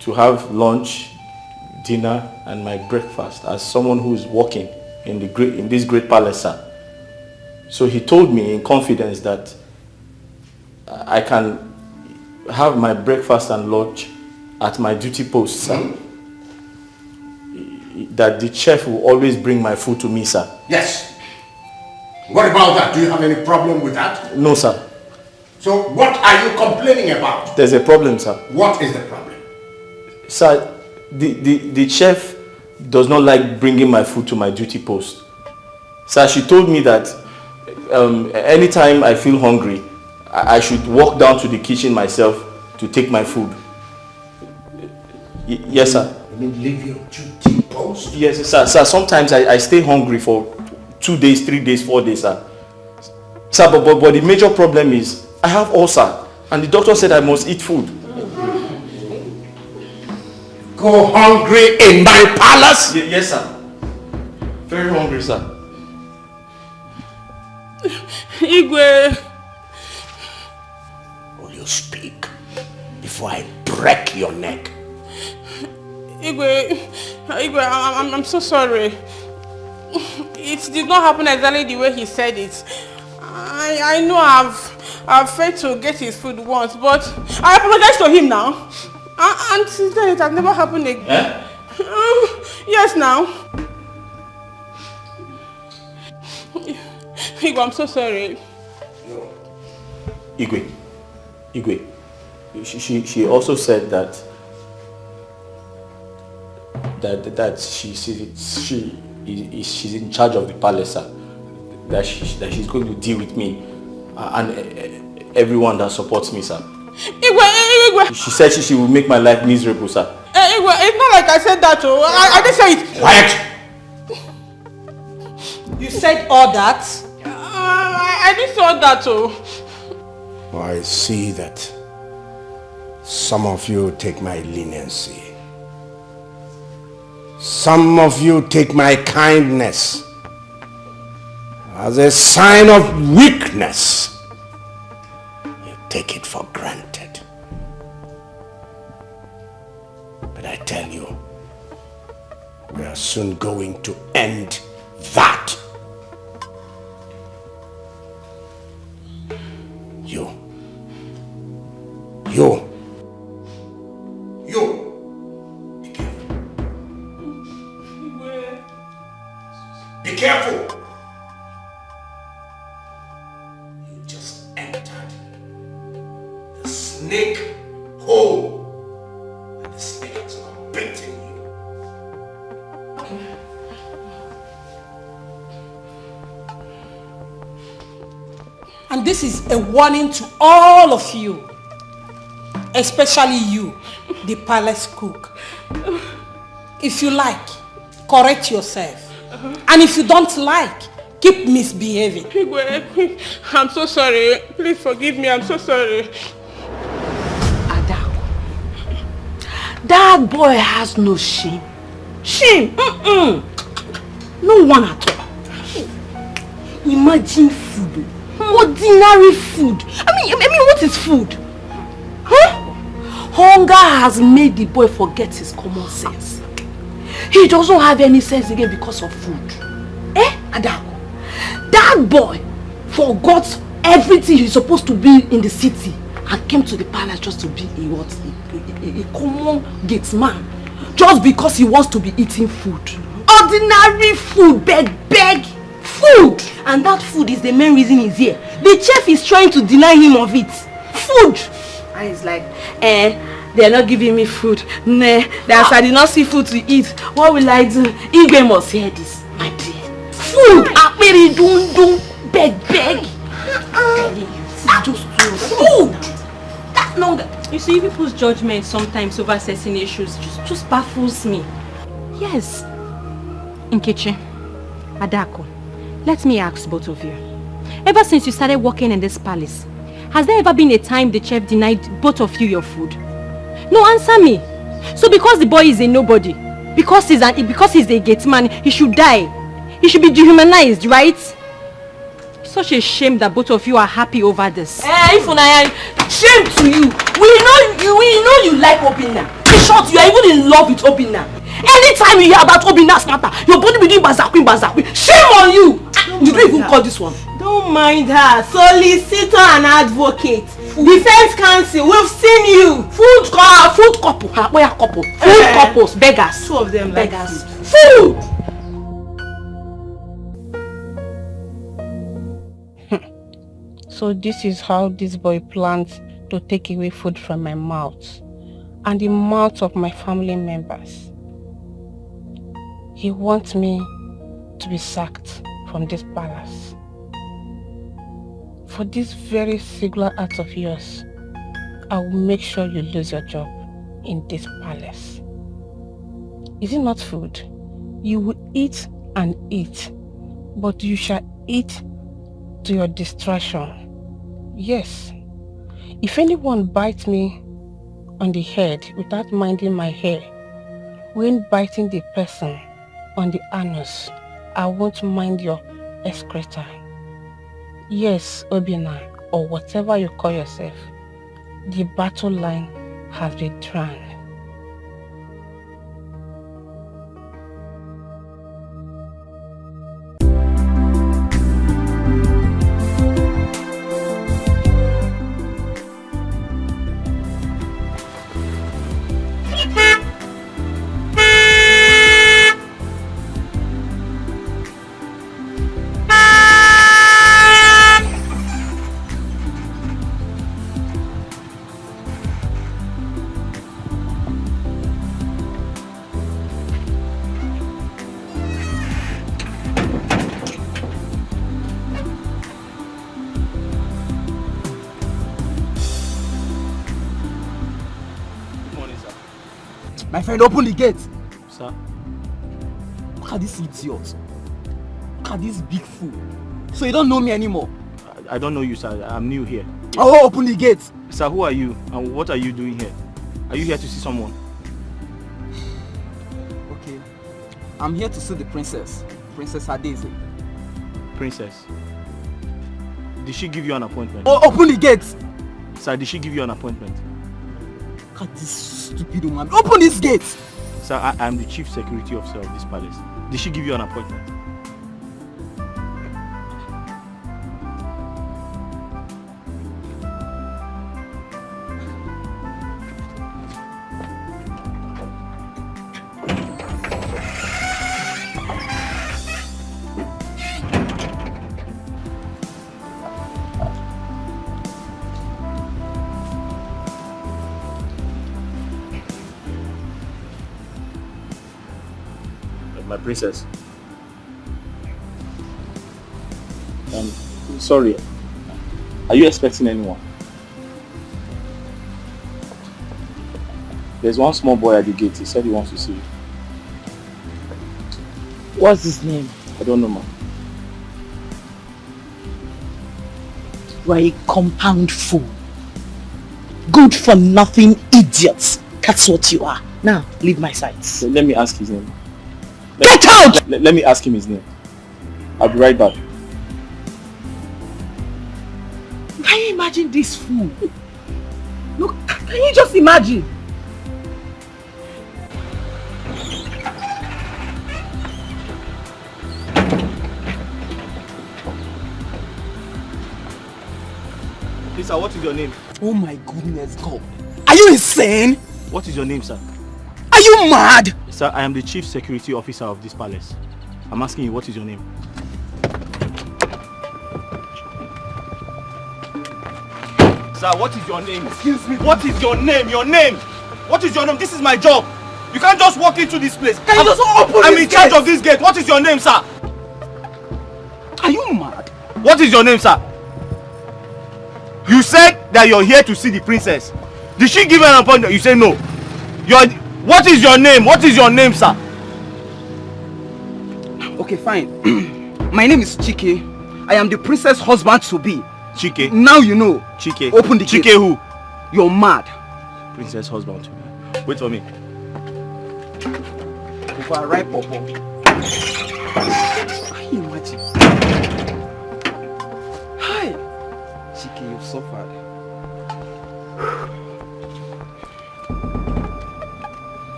to have lunch, dinner, and my breakfast as someone who is working in this great palace, sir? So he told me in confidence that I can have my breakfast and lunch at my duty post, sir. That the chef will always bring my food to me, sir. Yes. What about that? Do you have any problem with that? No, sir. So what are you complaining about? There's a problem, sir. What is the problem? Sir, the chef does not like bringing my food to my duty post. Sir, she told me that anytime I feel hungry, I should walk down to the kitchen myself to take my food. Yes, sir. You mean leave your duty post? Yes, sir. Sir, sometimes I stay hungry for 2 days, 3 days, 4 days, sir. Sir, but the major problem is I have ulcer, and the doctor said I must eat food. Go hungry in my palace? Yes, sir. Very hungry, sir. Igwe. Will you speak before I break your neck? Igwe, I'm so sorry. It did not happen exactly the way he said it. I know I've failed to get his food once, but I apologize to him now. And since then it has never happened again. Eh? Yes, now. Igwe, I'm so sorry. Igwe. She also said that she's in charge of the palace, sir. That she's going to deal with me and everyone that supports me, sir. Igwe. She said she will make my life miserable, sir. Igwe, it's not like I said that, oh. I didn't say it. Quiet! You said all that? I didn't say all that, oh. I see that some of you take my leniency. Some of you take my kindness as a sign of weakness. You take it for granted. But I tell you, we are soon going to end that. You. Be careful. You just entered the snake hole, and the snake has now bitten you. And this is a warning to all of you, especially you, the palace cook. If you like, correct yourself. And if you don't like, keep misbehaving. Igwe, I'm so sorry. Please forgive me. I'm so sorry. Adako, that boy has no shame. Shame? No one at all. Imagine food. Ordinary food. I mean, what is food? Huh? Hunger has made the boy forget his common sense. He doesn't have any sense again because of food. Adako? That boy forgot everything he's supposed to be in the city and came to the palace just to be a common gate man. Just because he wants to be eating food. Ordinary food, beg food. And that food is the main reason he's here. The chef is trying to deny him of it. Food. And he's like, they are not giving me food. Nah, that I did not see food to eat. What will I do? Igwe must hear this, my dear. Food! Aperi dun beg. Just food! That longer. You see, people's judgment sometimes over certain issues just baffles me. Yes. Nkechi, Adako, let me ask both of you. Ever since you started working in this palace, has there ever been a time the chef denied both of you your food? No, answer me. So because the boy is a nobody, because he's a gate man, he should die. He should be dehumanized, right? Such a shame that both of you are happy over this. Shame to you. We know you like Obinna. In short, you are even in love with Obinna. Anytime you hear about Obinna's matter, your body be doing bazakwi. Shame on you. Did you even call this one? Don't mind her. Solicitor and advocate. Defense counsel, we've seen you. Food couple. Where are couple? Food couples, beggars. Two of them beggars. Like food. So this is how this boy plans to take away food from my mouth. and the mouth of my family members. He wants me to be sacked from this palace. For this very singular act of yours, I will make sure you lose your job in this palace. Is it not food? You will eat and eat, but you shall eat to your distraction. Yes. If anyone bites me on the head without minding my hair, when biting the person on the anus, I won't mind your excreta. Yes, Obina, or whatever you call yourself, the battle line has been drawn. My friend, open the gate. Sir? Look at this idiot. Look at this big fool. So you don't know me anymore? I don't know you, sir. I'm new here. Oh, open the gate. Sir, who are you? And what are you doing here? Are you here to see someone? Okay. I'm here to see the princess. Princess Adeze. Princess? Did she give you an appointment? Oh, open the gate. Sir, did she give you an appointment? Look at this stupid woman. Open this gate. Sir, I am the chief security officer of this palace. Did she give you an appointment? My princess. Sorry. Are you expecting anyone? There's one small boy at the gate. He said he wants to see you. What's his name? I don't know, ma'am. You are a compound fool. Good for nothing idiots. That's what you are. Now, leave my sight. Let me ask his name. Get out! Let me ask him his name. I'll be right back. Can you imagine this fool? Look, can you just imagine? Sir, what is your name? Oh my goodness, God. Are you insane? What is your name, sir? Are you mad? Sir, I am the chief security officer of this palace. I'm asking you, what is your name? Sir, what is your name? Excuse me. What is your name? Your name? What is your name? This is my job. You can't just walk into this place. Can you just open I'm this in charge gate? of this gate. What is your name, sir? Are you mad? What is your name, sir? You said that you're here to see the princess. Did she give you an appointment? You say no. What is your name? What is your name, sir? Okay, fine. My name is Chike. I am the princess husband to be. Chike? Now you know. Chike. Open the gate. Chike who? You're mad. Princess husband to be. Wait for me. Over right, Popo. Can you imagine? Hi. Chike, you've suffered.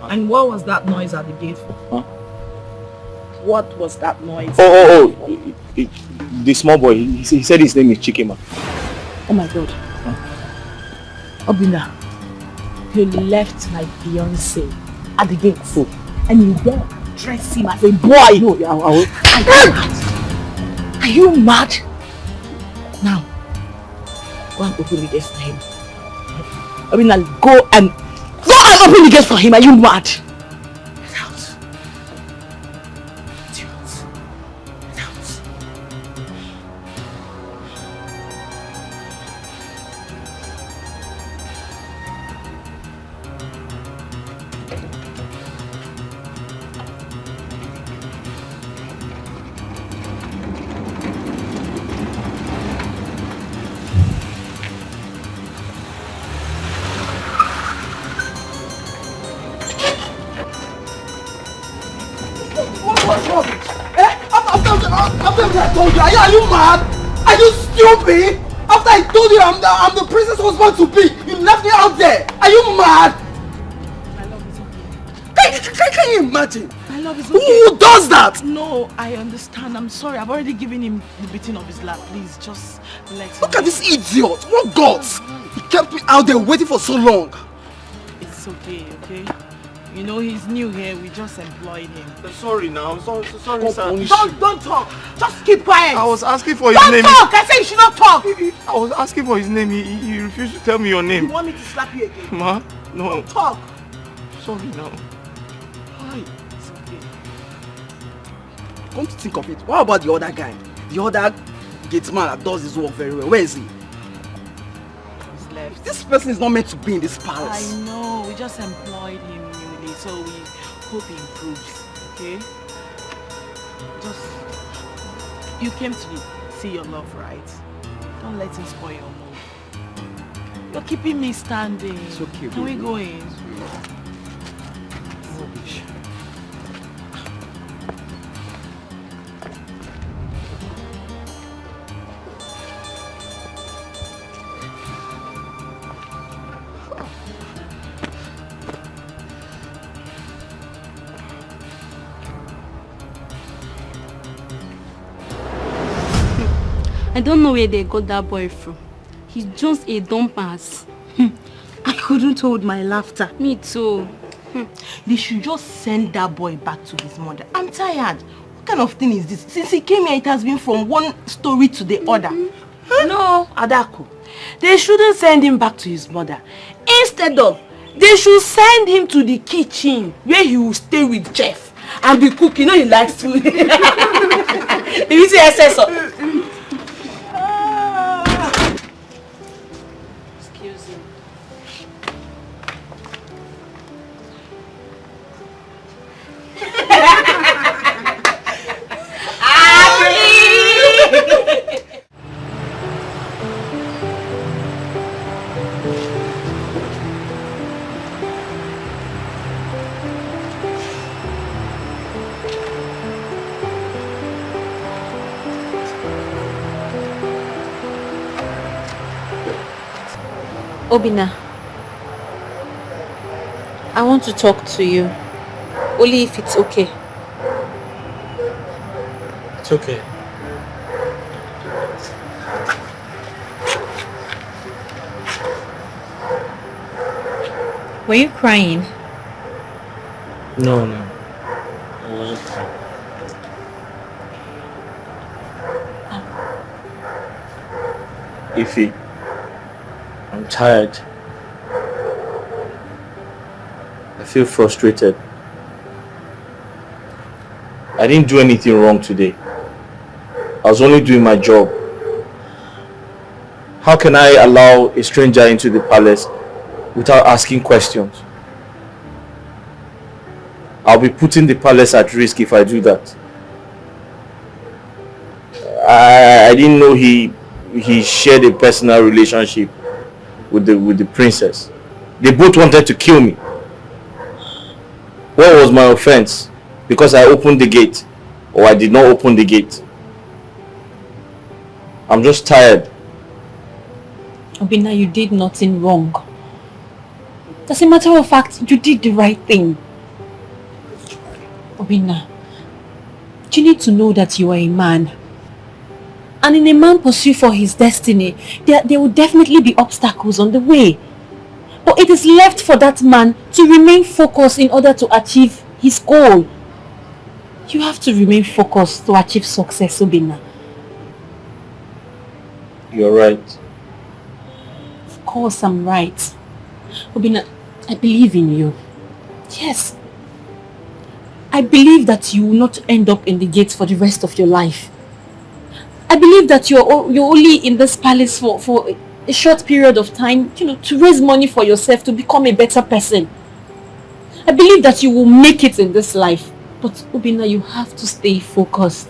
And what was that noise at the gate for? Huh? What was that noise? The small boy. He said his name is Chikema. Oh my God. Obina, you left my fiancé at the gates. And you dare dress him as a boy. No, I will. Are you mad? Now, go and open the gate for him. I mean, go and open the gate for him. Are you mad? Get out. Get out. What's wrong? After I told you, are you mad? Are you stupid? After I told you I'm the princess husband to be, you left me out there. Are you mad? My love is okay. Can you imagine? My love is okay. Who does that? No, I understand. I'm sorry. I've already given him the beating of his lap. Please, just let him. Look at this idiot. What guts? He kept me out there waiting for so long. It's okay, okay? You know, he's new here. We just employed him. Sorry now. Sorry, sir. Don't talk. Just keep quiet. I was asking for his Don't name. talk. I said you should not talk. I was asking for his name. He refused to tell me your name. You want me to slap you again? Ma? No. Don't talk. Sorry now. Why? It's okay. Come to think of it, what about the other guy? The other gate man that does his work very well. Where is he? He's left. This person is not meant to be in this palace. I know. We just employed him newly, so we hope he improves. Okay? Just you came to see your love, right? Don't let him spoil your mood. You're keeping me standing. It's okay. Can we go in? Rubbish. I don't know where they got that boy from. He's just a dumbass. I couldn't hold my laughter. Me too. They should just send that boy back to his mother. I'm tired. What kind of thing is this? Since he came here, it has been from one story to the other. Huh? No, Adako. They shouldn't send him back to his mother. Instead of, they should send him to the kitchen where he will stay with Jeff and be cooking. You know he likes food. If you see SS. Excuse me. Obina, I want to talk to you, only if it's okay. It's okay. Were you crying? No. I wasn't crying. Ify, I'm tired. I feel frustrated. I didn't do anything wrong today. I was only doing my job. How can I allow a stranger into the palace without asking questions? I'll be putting the palace at risk if I do that. I didn't know he shared a personal relationship with the princess. They both wanted to kill me. What was my offense? Because I opened the gate, or I did not open the gate? I'm just tired. Obina, you did nothing wrong. As a matter of fact, you did the right thing. Obina, you need to know that you are a man. And in a man pursuit for his destiny, there will definitely be obstacles on the way. But it is left for that man to remain focused in order to achieve his goal. You have to remain focused to achieve success, Obinna. You're right. Of course I'm right. Obinna, I believe in you. Yes. I believe that you will not end up in the gates for the rest of your life. I believe that you're only in this palace for a short period of time, to raise money for yourself, to become a better person. I believe that you will make it in this life. But Obinna, you have to stay focused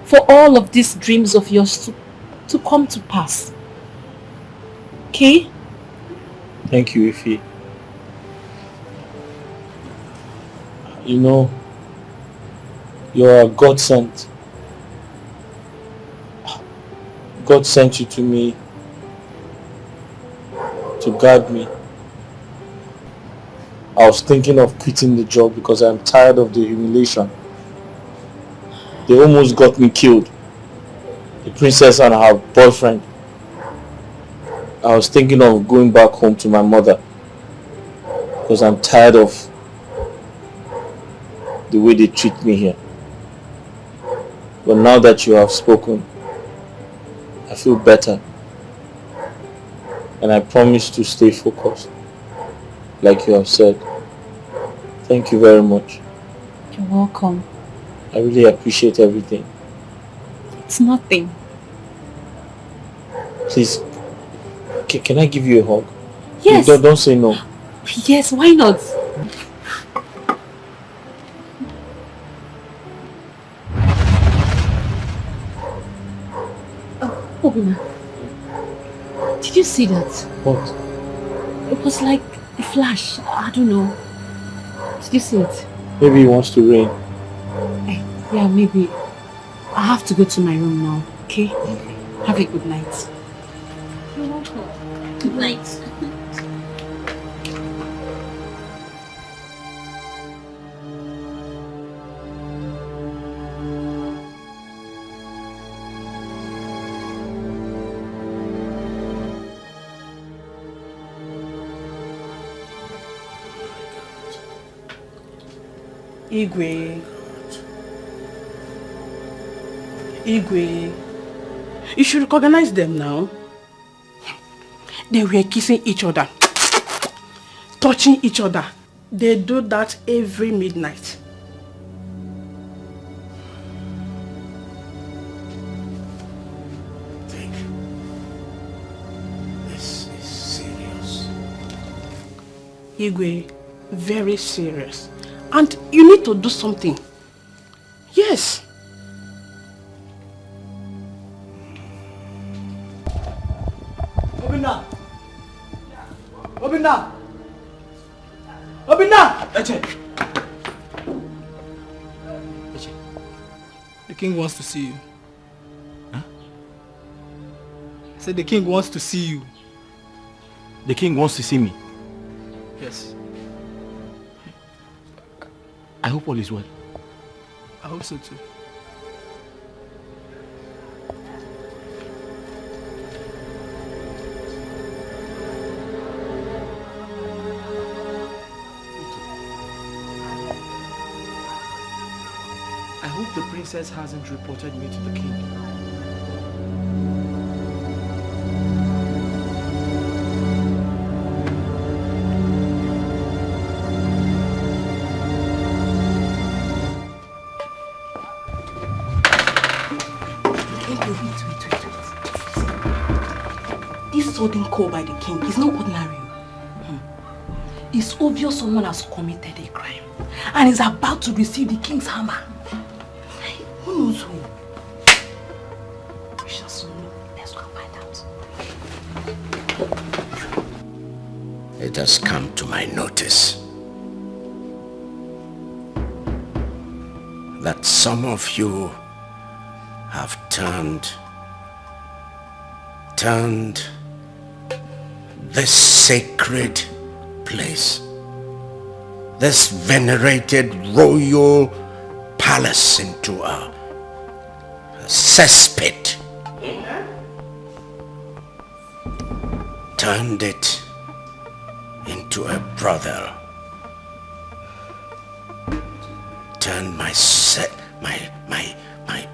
for all of these dreams of yours to come to pass. Okay? Thank you, Ify. You know, you're a God sent. God sent you to me to guide me. I was thinking of quitting the job because I'm tired of the humiliation. They almost got me killed. The princess and her boyfriend. I was thinking of going back home to my mother because I'm tired of the way they treat me here. But now that you have spoken, I feel better. And I promise to stay focused, like you have said. Thank you very much. You're welcome. I really appreciate everything. It's nothing. Please, can I give you a hug? Yes. Don't say no. Yes, why not? Oh, Obinna. Did you see that? What? It was like a flash. I don't know. Did you see it? Maybe he wants to rain. Yeah, maybe. I have to go to my room now, okay? Have a good night. You're welcome. Good night. Igwe, you should recognize them now. They were kissing each other, touching each other. They do that every midnight. This is serious. Igwe, very serious. And you need to do something. Yes. Obinna! Obinna! Obinna! Eche! Eche. The king wants to see you. Huh? I said the king wants to see you. The king wants to see me. Yes. I hope all is well. I hope so too. I hope the princess hasn't reported me to the king. This sudden call by the king is not ordinary. It's obvious someone has committed a crime and is about to receive the king's hammer. Who knows who? We shall soon know. Let's go and find out. It has come to my notice that some of you have turned this sacred place, this venerated royal palace into a cesspit. Turned it into a brothel. Turned my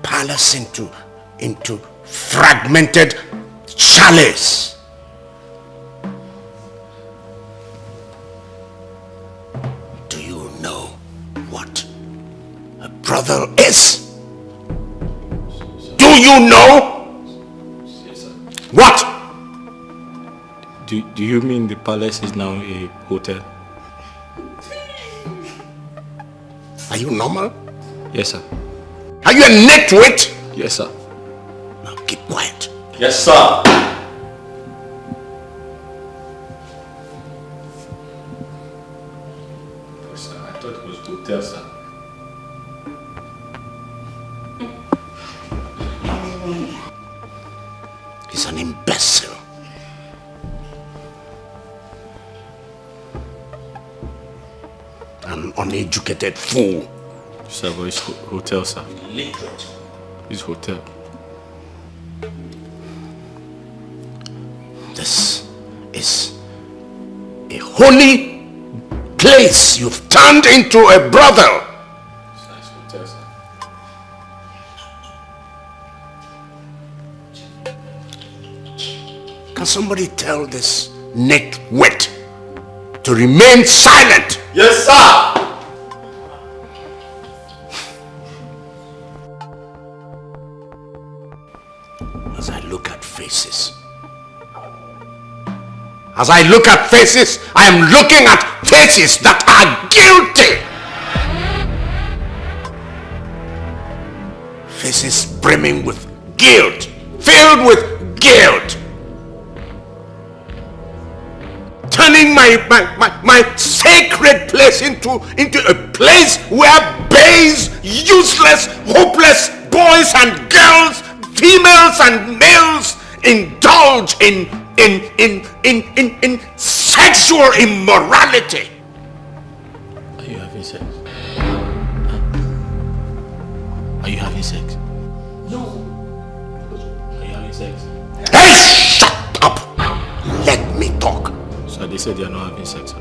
palace into fragmented chalice. Do you know what a brothel is? Do you know? What? Do you mean the palace is now a hotel? Are you normal? Yes, sir. Are you a nitwit? Yes, sir. Now keep quiet. Yes, sir. Yes, sir. I thought it was hotel, sir. He's an imbecile. An uneducated fool. Sir, but it's hotel, sir. Illiterate. It's hotel. This is a holy place you've turned into a brothel. Sir, it's hotel, sir. Can somebody tell this nitwit to remain silent? Yes, sir. As I look at faces, I am looking at faces that are guilty. Faces brimming with guilt, filled with guilt. Turning my sacred place into a place where babes, useless, hopeless boys and girls, females and males indulge in sexual immorality. Are you having sex? Are you having sex? No. Are you having sex? Hey, shut up! Let me talk. So they said they are not having sex, sir.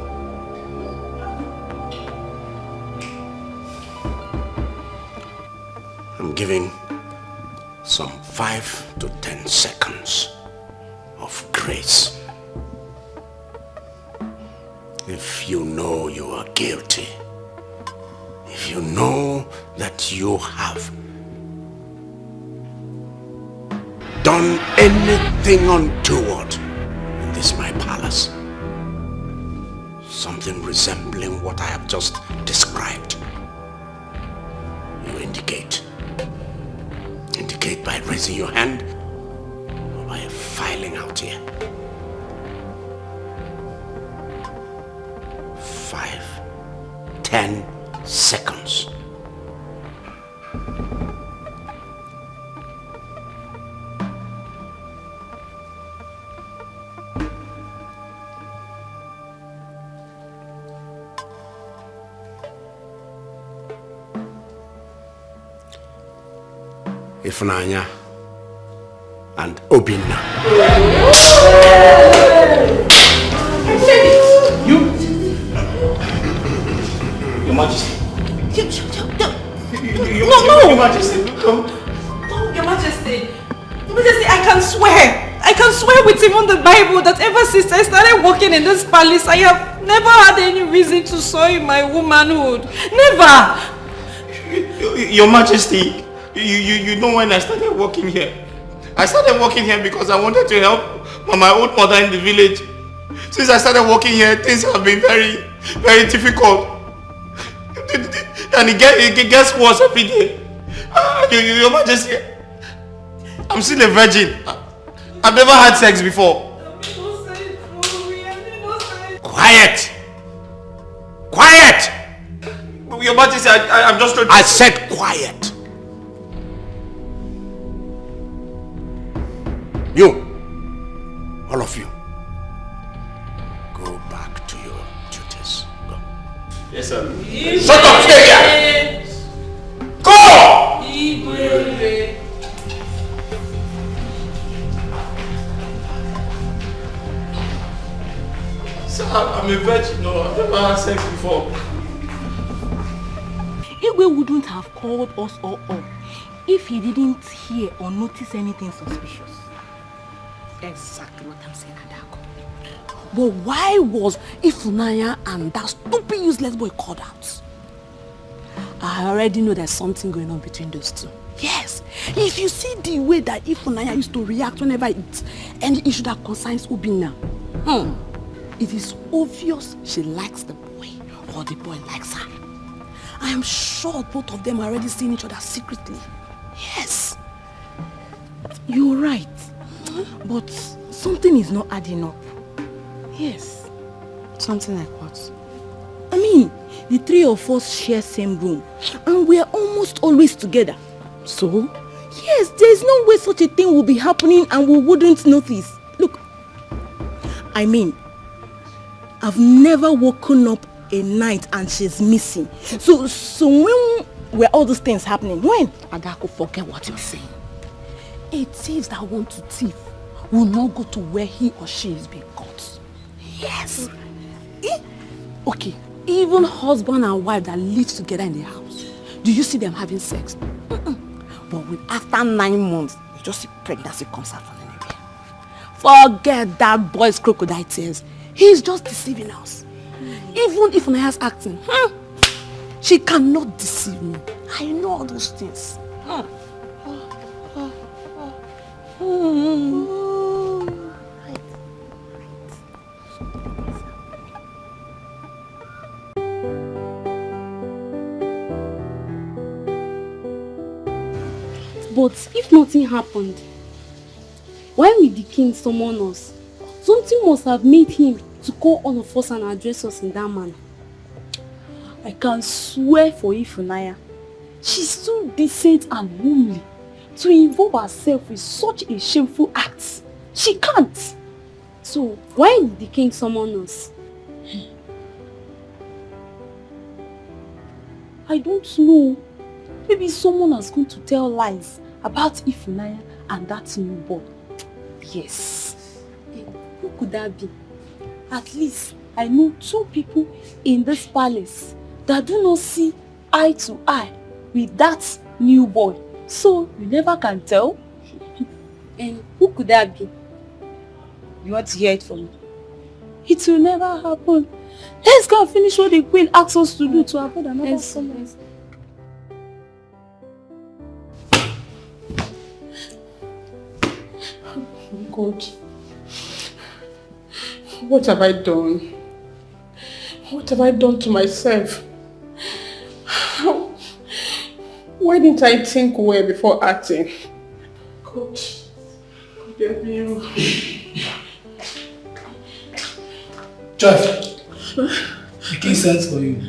I'm giving some 5 to 10 seconds of grace. If you know you are guilty, if you know that you have done anything untoward in this my palace, something resembling what I have just described, you indicate by raising your hand or by filing out here. 5, 10 seconds. Ifnanya and Obinna. Your Majesty. No. Your Majesty. No, Your Majesty. Your Majesty, I can swear with even the Bible that ever since I started working in this palace, I have never had any reason to soil my womanhood. Never. Your Majesty, you know when I started working here? I started working here because I wanted to help my old mother in the village. Since I started working here, things have been very, very difficult. And it gets worse every day. Your Majesty, I'm still a virgin. I've never had sex before. Quiet! Your Majesty, I'm just trying to... I said quiet. You, all of you, go back to your duties. Go. Yes, sir. Shut up, stay here! Go! Sir, I'm a virgin. No, I've never had sex before. Igwe wouldn't have called us all up if he didn't hear or notice anything suspicious. Exactly what I'm saying, Adako. But why was Ifunanya and that stupid useless boy called out? I already know there's something going on between those two. Yes, if you see the way that Ifunanya used to react whenever it's any issue that concerns Ubina, it is obvious she likes the boy or the boy likes her. I am sure both of them are already seeing each other secretly. Yes. You're right. But something is not adding up. Yes. Something like what? I mean, the three of us share same room and we are almost always together. So? Yes, there's no way such a thing will be happening and we wouldn't notice. Look, I mean, I've never woken up a night and she's missing. So when were all those things happening? When? Adako, forget what you're saying. A thief that wants to thief will not go to where he or she is being caught. Yes. Okay, even husband and wife that live together in the house, do you see them having sex? But after 9 months, you just see pregnancy comes out from anywhere. Forget that boy's crocodile tears. He's just deceiving us. Even if Naya's acting, she cannot deceive me. I know all those things. But if nothing happened, why will the king summon us? Something must have made him to call all of us and address us in that manner. I can swear for Ifunanya, she's too decent and womanly to involve herself with such a shameful act. She can't. So, why did the king summon us? I don't know. Maybe someone is going to tell lies about Ifunanya and that new boy. Yes. Who could that be? At least I know 2 people in this palace that do not see eye to eye with that new boy. So you never can tell. And who could that be? You want to hear it from me? It will never happen. Let's go and finish what the queen asked us to do to avoid another summons. God, what have I done? What have I done to myself? Why didn't I think well before acting? God, forgive me. Joy, the king sends for you.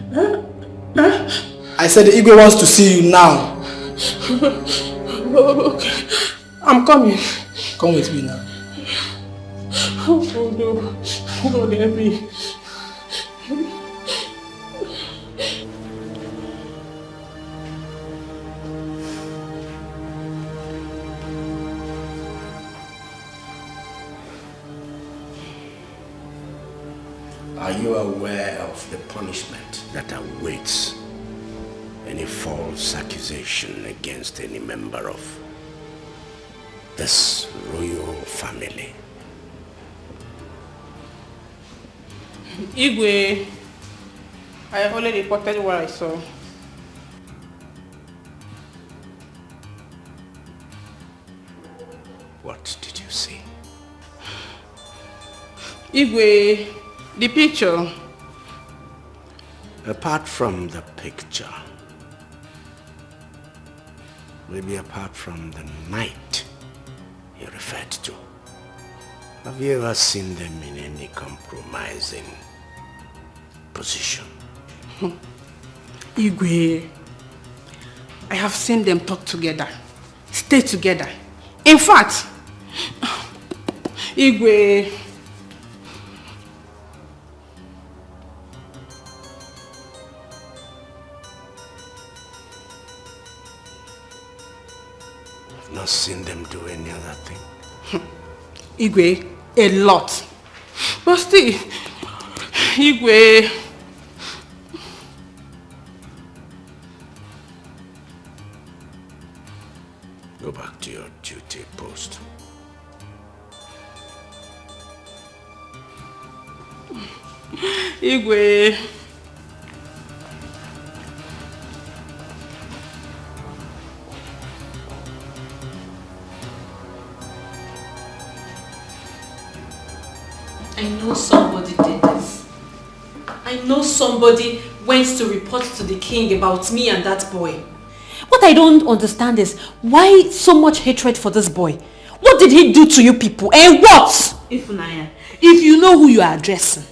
I said the Igwe wants to see you now. Okay. I'm coming. Come with me now. Oh no, God help me. Are you aware of the punishment that awaits any false accusation against any member of this royal family? Igwe, I have already reported what I saw. What did you see? Igwe, the picture. Apart from the picture, maybe apart from the night you referred to, have you ever seen them in any compromising position? Igwe, I have seen them talk together, stay together. In fact, Igwe, I've not seen them do any other thing. Igwe, a lot. But still, Igwe. Go back to your duty post. Igwe. I know somebody did this. I know somebody went to report to the king about me and that boy. What I don't understand is why so much hatred for this boy? What did he do to you people? And what? Ifunanya, if you know who you are addressing,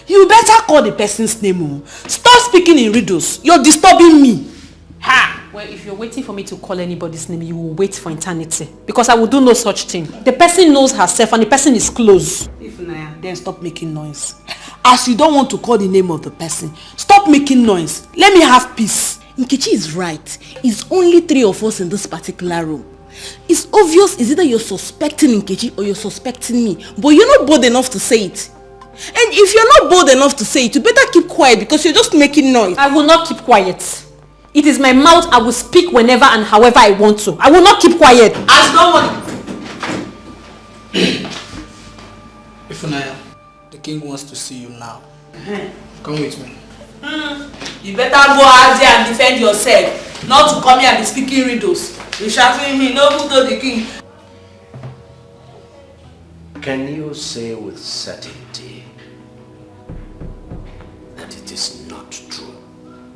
you better call the person's name. Stop speaking in riddles. You're disturbing me. Ha! Well, if you're waiting for me to call anybody's name, you will wait for eternity. Because I will do no such thing. The person knows herself and the person is close. Ifunanya, then stop making noise. As you don't want to call the name of the person, stop making noise. Let me have peace. Nkechi is right. It's only 3 of us in this particular room. It's obvious it's either you're suspecting Nkechi or you're suspecting me. But you're not bold enough to say it. And if you're not bold enough to say it, you better keep quiet because you're just making noise. I will not keep quiet. It is my mouth. I will speak whenever and however I want to. I will not keep quiet. As no one... Ifunanya, the king wants to see you now. Come with me. You better go out there and defend yourself. Not to come here and be speaking riddles. You're shouting me, no who told the king. Can you say with certainty that it is not true?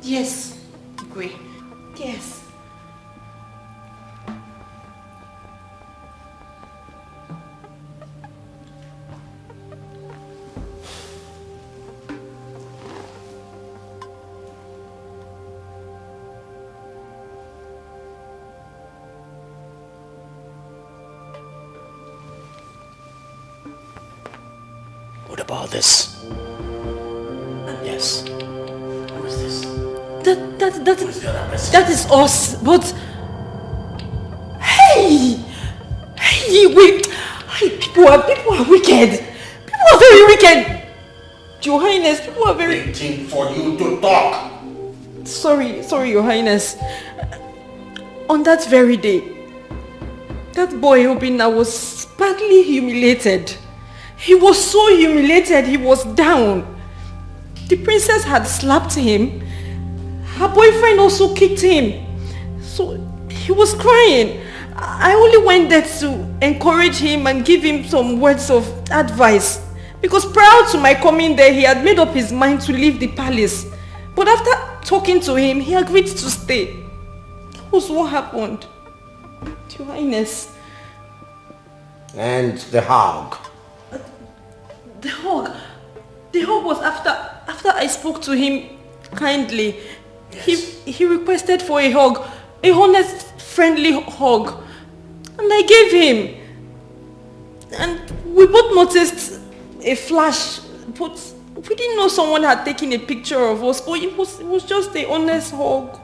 Yes, Igwe. Yes. What about this? Yes. Who is this? That is us. But hey, wait. Hey, people are wicked. People are very wicked. Your Highness, people are very... Waiting for you to talk. Sorry, Your Highness. On that very day, that boy Obinna was badly humiliated. He was so humiliated, he was down. The princess had slapped him. Her boyfriend also kicked him. So he was crying. I only went there to encourage him and give him some words of advice. Because prior to my coming there, he had made up his mind to leave the palace. But after talking to him, he agreed to stay. That was what happened. Your Highness. And the hog? The hug was after I spoke to him kindly. Yes. He requested for a hug, a honest, friendly hug, and I gave him. And we both noticed a flash, but we didn't know someone had taken a picture of us. But it was just a honest hug.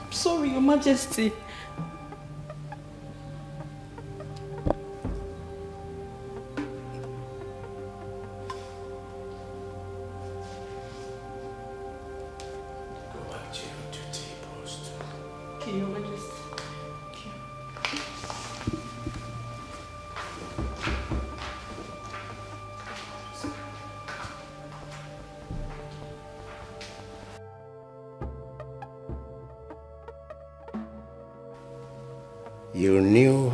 I'm sorry, Your Majesty. Your Majesty. You knew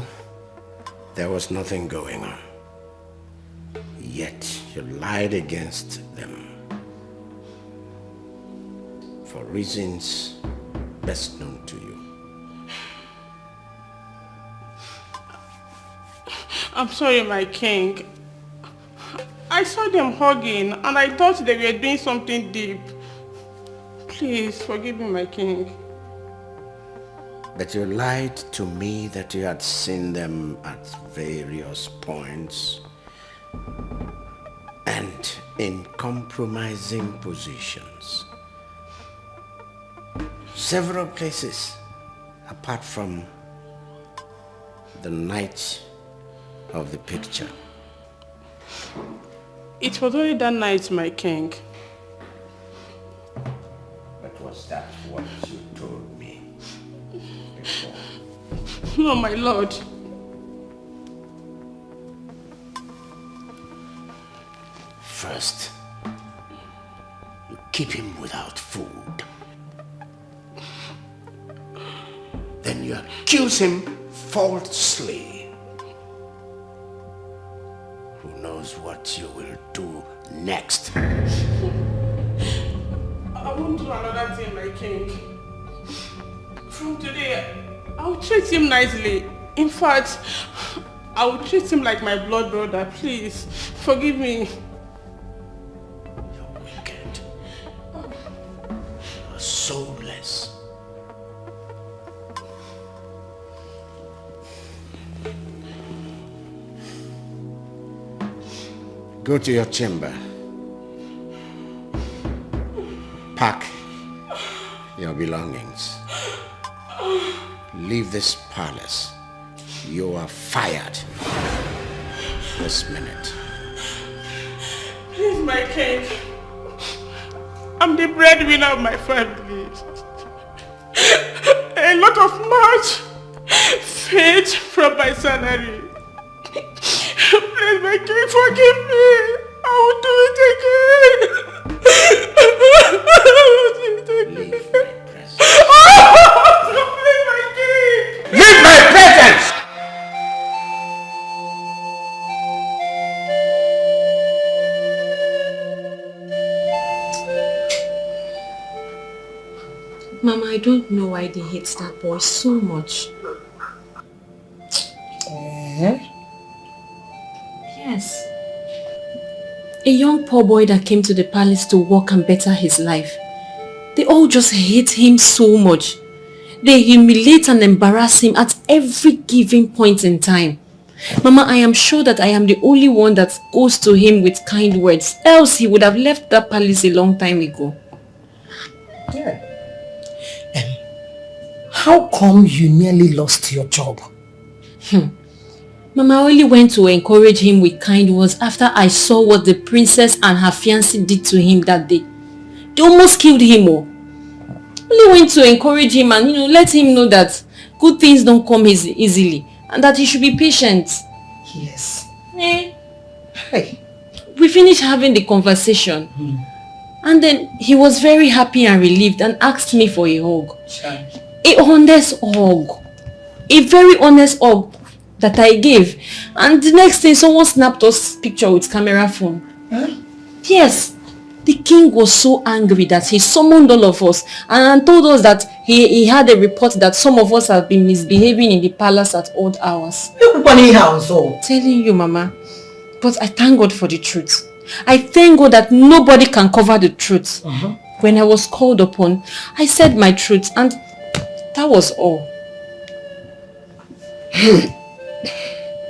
there was nothing going on, yet you lied against them for reasons best known to you. I'm sorry, my king. I saw them hugging and I thought they were doing something deep. Please forgive me, my king. But you lied to me that you had seen them at various points and in compromising positions. Several places apart from the night of the picture. It was only that night, my king. that what you told me before? No, my lord. First, you keep him without food. Then you accuse him falsely. Who knows what you will do next? I won't do another thing, my king. From today, I'll treat him nicely. In fact, I will treat him like my blood brother. Please, forgive me. You're wicked. You're soulless. Go to your chamber. Pack your belongings. Leave this palace. You are fired this minute. Please, my king. I'm the breadwinner of my family. A lot of much fed from my salary. Please, my king, forgive me. I will do it again. Leave my presence. Please, my king. Leave my presence! Mama, I don't know why they hate that boy so much. Yes. A young poor boy that came to the palace to work and better his life. They all just hate him so much. They humiliate and embarrass him at every given point in time. Mama, I am sure that I am the only one that goes to him with kind words. Else he would have left that palace a long time ago. Yeah. How come you nearly lost your job? Mama, I only went to encourage him with kind words after I saw what the princess and her fiancé did to him that day. They almost killed him. Only went to encourage him and let him know that good things don't come easily and that he should be patient. Yes. Hey. We finished having the conversation and then he was very happy and relieved and asked me for a hug. A honest hug. A very honest hug that I gave. And the next thing, someone snapped us picture with camera phone. Yes. The king was so angry that he summoned all of us and told us that he had a report that some of us have been misbehaving in the palace at odd hours. Telling you, Mama. But I thank God for the truth. I thank God that nobody can cover the truth. When I was called upon, I said my truth and that was all.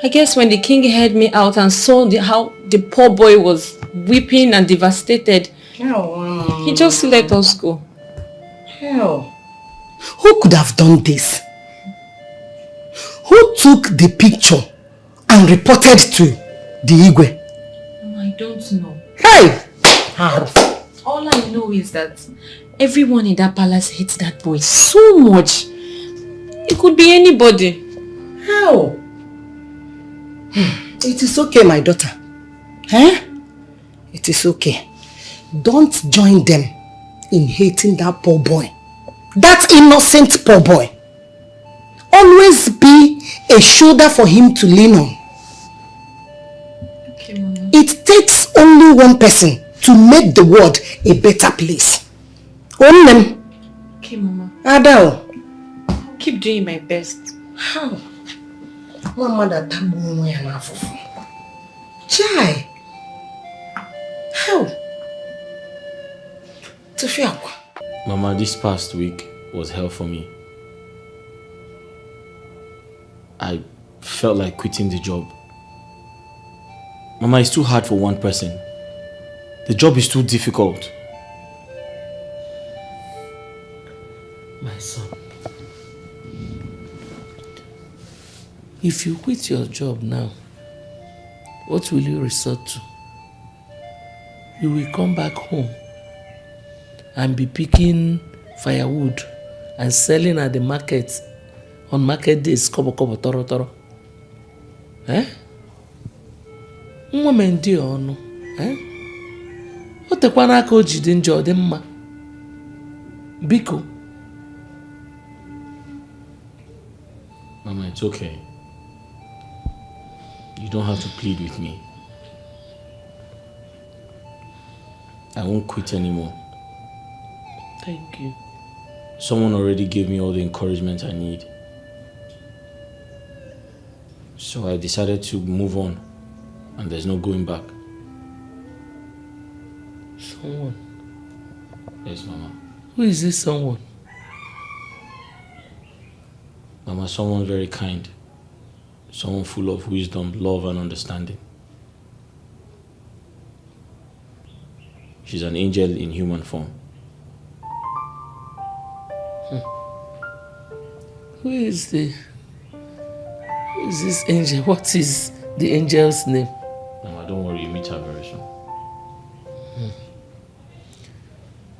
I guess when the king heard me out and saw how the poor boy was weeping and devastated, he just let us go. Hell. Who could have done this? Who took the picture and reported to the Igwe? I don't know. Hey! All I know is that everyone in that palace hates that boy so much. It could be anybody. How? It is okay, my daughter. It is okay. Don't join them in hating that poor boy. That innocent poor boy. Always be a shoulder for him to lean on. Okay, Mama. It takes only one person to make the world a better place. Only. Okay, Mama. Adao. I'll keep doing my best. How? Mama that Chai. How? Mama, this past week was hell for me. I felt like quitting the job. Mama, it's too hard for one person. The job is too difficult. My son, if you quit your job now, what will you resort to? You will come back home and be picking firewood and selling at the market on market days kobo toro toro. Nwa m ndị ọnụ. O tekwana aka o jide njọ dị mma. Biko. Mama, it's okay. You don't have to plead with me. I won't quit anymore. Thank you. Someone already gave me all the encouragement I need. So I decided to move on, and there's no going back. Someone? Yes, Mama. Who is this someone? Mama, someone very kind. Someone full of wisdom, love, and understanding. She's an angel in human form. Who is this angel? What is the angel's name? Mama, don't worry, you meet her very soon.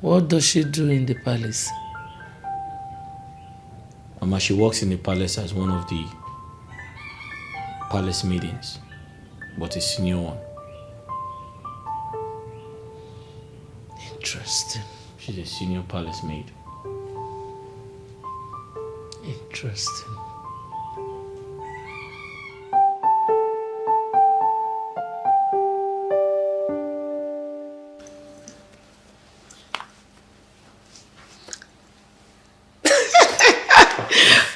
What does she do in the palace? Mama, she works in the palace as one of the palace maidens, but a senior one. Interesting. She's a senior palace maid. Interesting.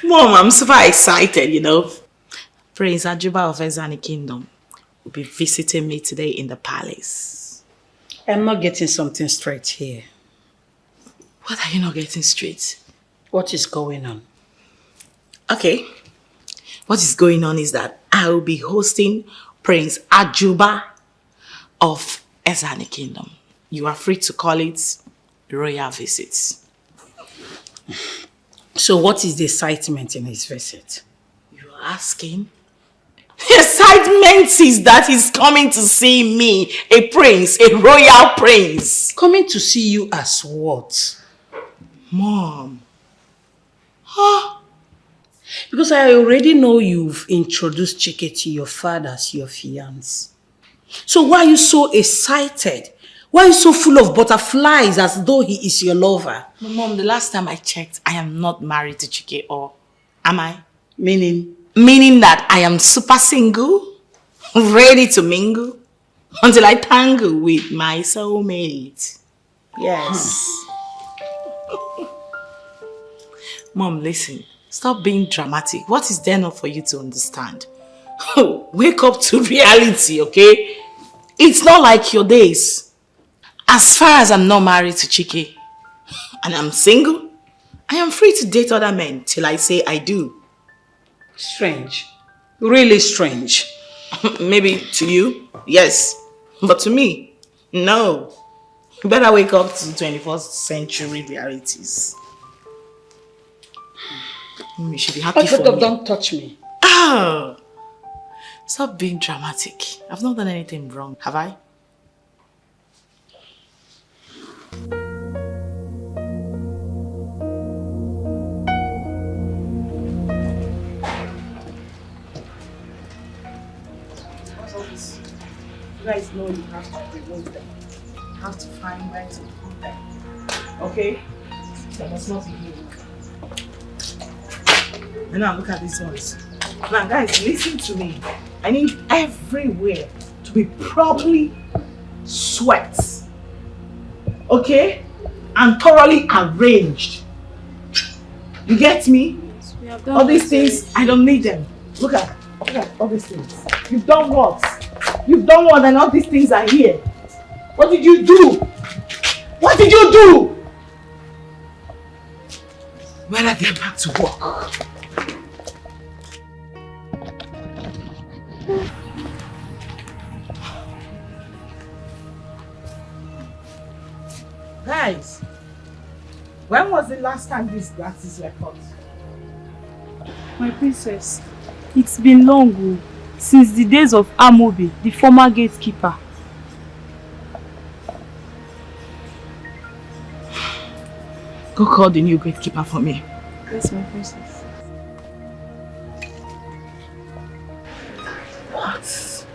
Mom, I'm super excited, you know. Prince Ajuba of Ezani Kingdom will be visiting me today in the palace. I'm not getting something straight here. What are you not getting straight? What is going on? Okay. What is going on is that I will be hosting Prince Ajuba of Ezani Kingdom. You are free to call it royal visits. So what is the excitement in his visit? You are asking? The excitement is that he's coming to see me, a prince, a royal prince. Coming to see you as what? Mom. Huh? Because I already know you've introduced Chike to your father as your fiancé. So why are you so excited? Why are you so full of butterflies as though he is your lover? Mom, the last time I checked, I am not married to Chike, or am I? Meaning? Meaning that I am super single, ready to mingle, until I tangle with my soulmate. Yes. Mom, listen. Stop being dramatic. What is there not for you to understand? Wake up to reality, okay? It's not like your days. As far as I'm not married to Chike, and I'm single, I am free to date other men till I say I do. Strange. Really strange. Maybe to you, yes. But to me, no. You better wake up to 21st century realities. You should be happy for me. Don't touch me. Oh, stop being dramatic. I've not done anything wrong, have I? You guys know you have to remove them. You have to find where to put them. Okay? That must not be here. And now look at these ones. Now guys, listen to me. I need everywhere to be properly swept. Okay? And thoroughly arranged. You get me? Yes, all these things, I don't need them. Look at all these things. You've done what? You've done what and all these things are here. What did you do? What did you do? When I get back to work. Guys, when was the last time these glasses were cut? My princess, it's been long, since the days of Amobi, the former gatekeeper. Go call the new gatekeeper for me. Yes, my princess. What?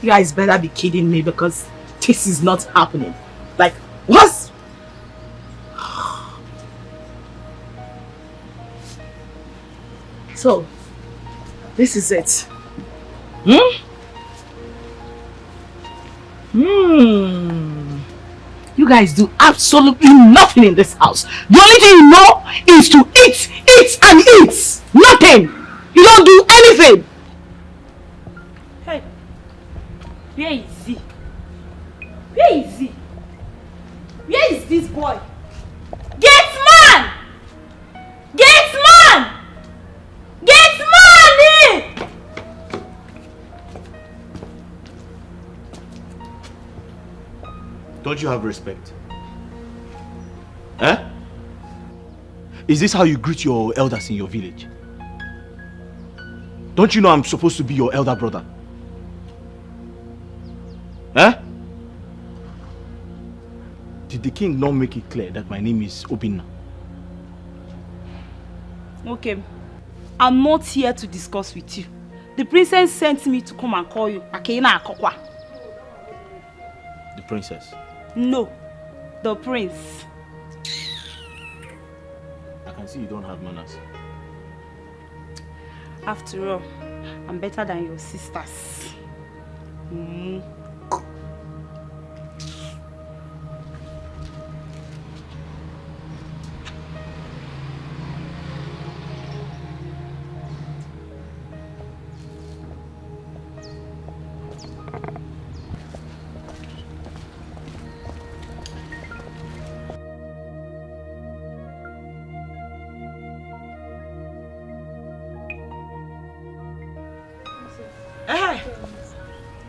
You guys better be kidding me because this is not happening. Like, what? So, this is it. You guys do absolutely nothing in this house. The only thing you know is to eat, eat, and eat. Nothing. You don't do anything. Hey, where is he? Where is he? Where is this boy? Get man! Get man! Get money! Don't you have respect? Eh? Is this how you greet your elders in your village? Don't you know I'm supposed to be your elder brother? Eh? Did the king not make it clear that my name is Obinna? Okay, I'm not here to discuss with you. The princess sent me to come and call you. Akena Akokwa. The princess? No, the prince. I can see you don't have manners. After all, I'm better than your sisters.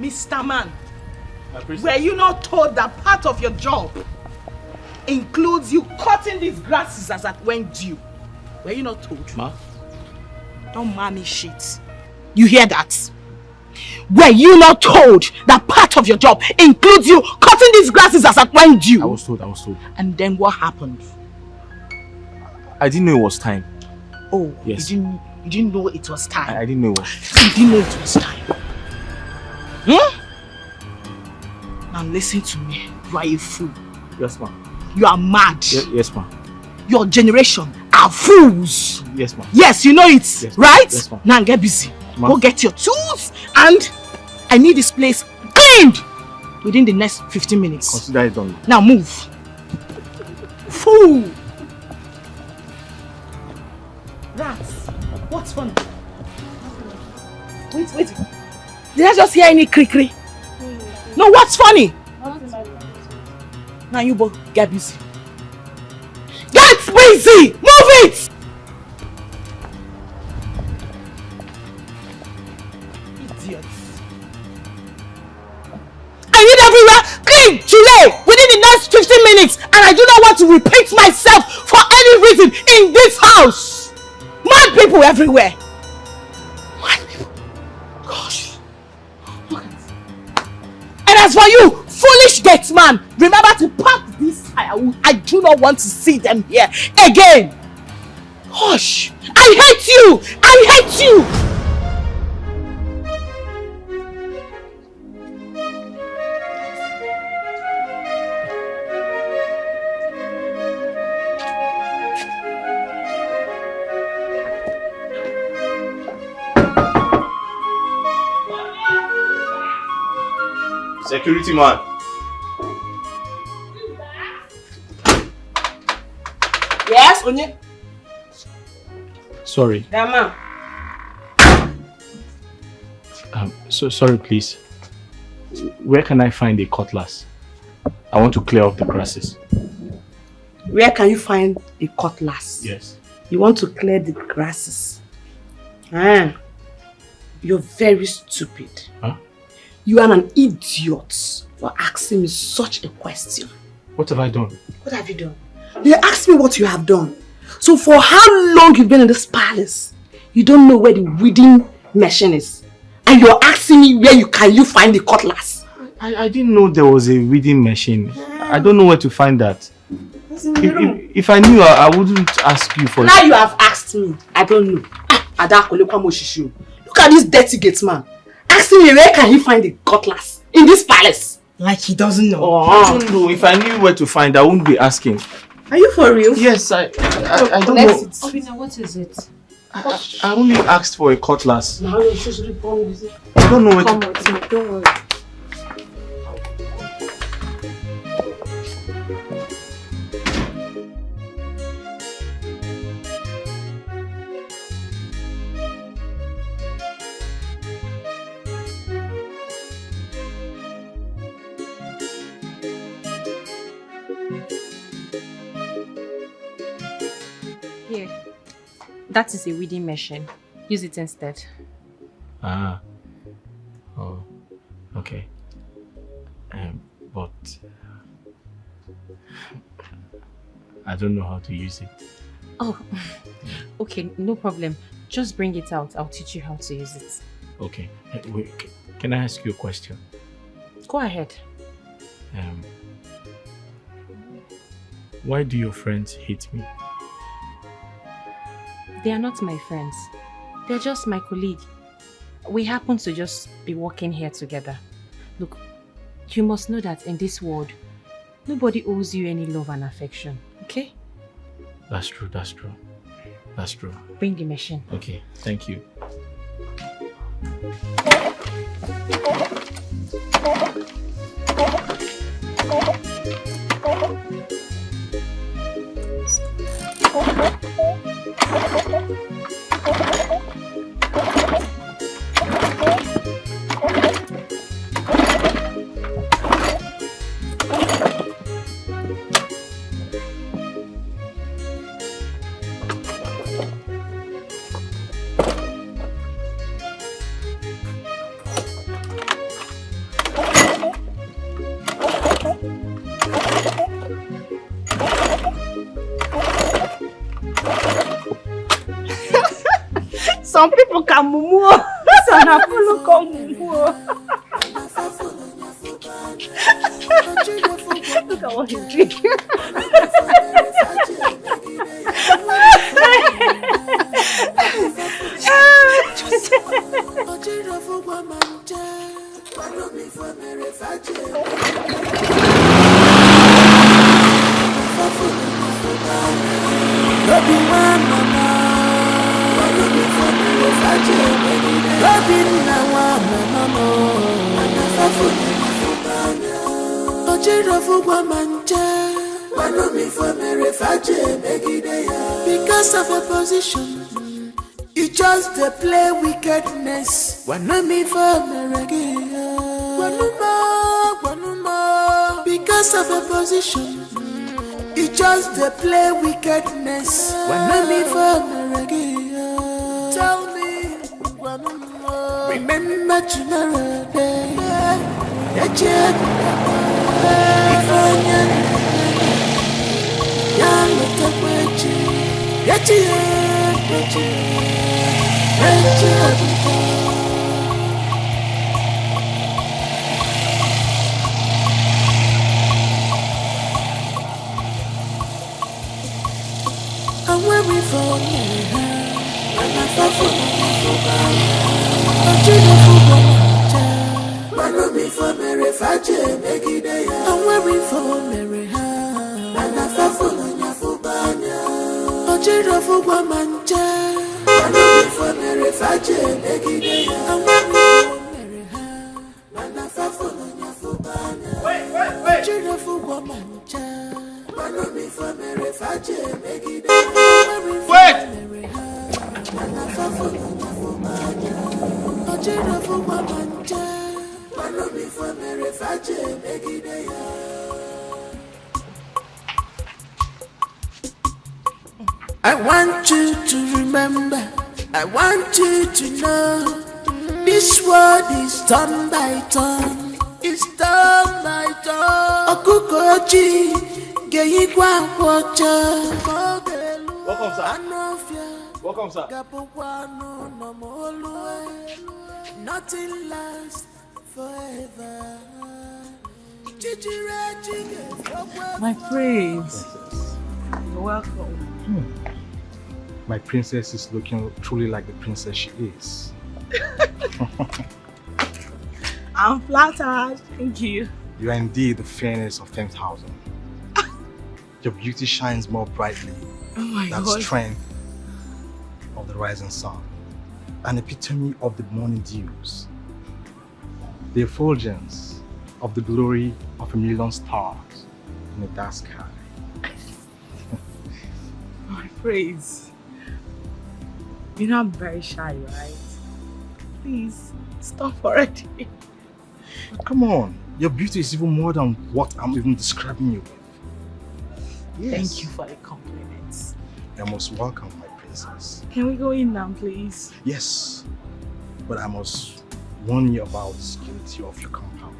Mr. Man, were you not told that part of your job includes you cutting these grasses as at when due? Were you not told? Ma? Don't mommy shit. You hear that? Were you not told that part of your job includes you cutting these grasses as at when due? I was told. And then what happened? I didn't know it was time. Oh, yes. You didn't know it was time? I didn't know it was. You didn't know it was time? Now listen to me. You are a fool. Yes, ma'am. You are mad. Yes, ma'am. Your generation are fools. Yes, ma'am. Yes, you know it, yes, right? Yes, ma'am. Now get busy. Go get your tools and I need this place cleaned within the next 15 minutes. Consider it done. Now move. Fool. Rats. What's funny? Wait. Did I just hear any cri-cri? No, what's funny? Now you both get busy. Get busy! Move it! Idiots. I need everywhere clean today within the next 15 minutes and I do not want to repeat myself for any reason in this house. Mad people everywhere. Mad people. Gosh. And as for you, foolish gate man, remember to pack this firewood. I do not want to see them here again. Gosh, I hate you! I hate you! Security man. Yes, Onye. Sorry. Dama. So sorry, please. Where can I find a cutlass? I want to clear off the grasses. Where can you find a cutlass? Yes. You want to clear the grasses? Ah, you're very stupid. Huh? You are an idiot for asking me such a question. What have I done? What have you done? You asked me what you have done. So for how long you've been in this palace, you don't know where the weeding machine is. And you're asking me where you find the cutlass. I didn't know there was a weeding machine. I don't know where to find that. If I knew, I wouldn't ask you for Now it. you have asked me. I don't know. Look at this dirty gate man. Asking me where can he find the cutlass in this palace? Like he doesn't know. Oh, I don't know. If I knew where to find, I wouldn't be asking. Are you for real? Yes, I don't know. Obina, what is it? I only asked for a cutlass. Now you should report me. I don't know where Come to... with me, don't worry. Here, that is a weeding machine. Use it instead. Ah. Oh, okay. But I don't know how to use it. Oh, okay, no problem. Just bring it out. I'll teach you how to use it. Okay. Wait, can I ask you a question? Go ahead. Why do your friends hate me? They are not my friends. They're just my colleague. We happen to just be working here together. Look, you must know that in this world, nobody owes you any love and affection, okay? That's true, that's true. That's true. Bring the machine. Okay, thank you. Some people can mumu. Some people can mumu. Look at what he's drinking. Because of a position, you just play wickedness. Wanna me for reggae. Because of a position, you just play wickedness. Wanna me for reggae. Tell me, remember tomorrow day. That you, if I I'm weary for you. I'm weary for Mary Faje, make it day. I'm weary for Mary. I'm a faithful on your fubanya. Ojiro fubamanja. I'm weary for Mary Faje, make it day. I'm weary for Mary. I'm a faithful on your fubanya. Ojiro fubamanja. I'm weary for Mary Faje, make it day. Wait! I'm a faithful on your fubanya. Ojiro fubamanja. I want you to remember, I want you to know, this world is turn by turn, it's turn by turn. Okukochi, Geikwa Wacha. Welcome, sir. Welcome, sir. Nothing lasts forever. My prince. You're welcome. My princess is looking truly like the princess she is. I'm flattered. Thank you. You are indeed the fairness of 10,000. Your beauty shines more brightly Oh than God. strength of the rising sun, an epitome of the morning dews, the effulgence of the glory of a million stars in the dark sky. My praise. You know I'm very shy, right? Please, stop already. Come on, your beauty is even more than what I'm even describing you with. Yes. Thank you for the compliments. You're most welcome, my princess. Can we go in now, please? Yes, but I must warn you about the security of your compound.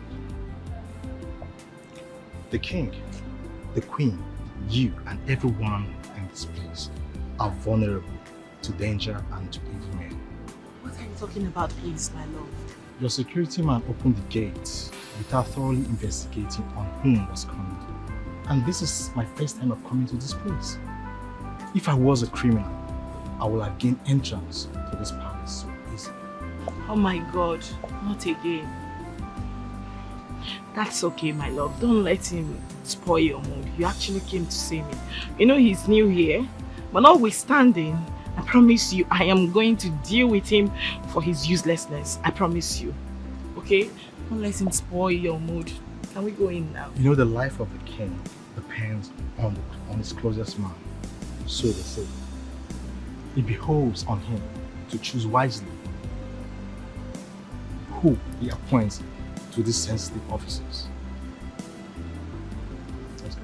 The king, the queen, you and everyone in this place are vulnerable to danger and to evil men. What are you talking about, please, my love? Your security man opened the gates without thoroughly investigating on whom was coming. And this is my first time of coming to this place. If I was a criminal, I would have gained entrance to this palace so easily. Oh my God, not again. That's okay, my love. Don't let him spoil your mood. You actually came to see me. You know he's new here, but notwithstanding, I promise you I am going to deal with him for his uselessness. I promise you. Okay? Don't let him spoil your mood. Can we go in now? You know the life of the king depends on his closest man. So they say. It behoves on him to choose wisely who he appoints to these sensitive offices. Let's go.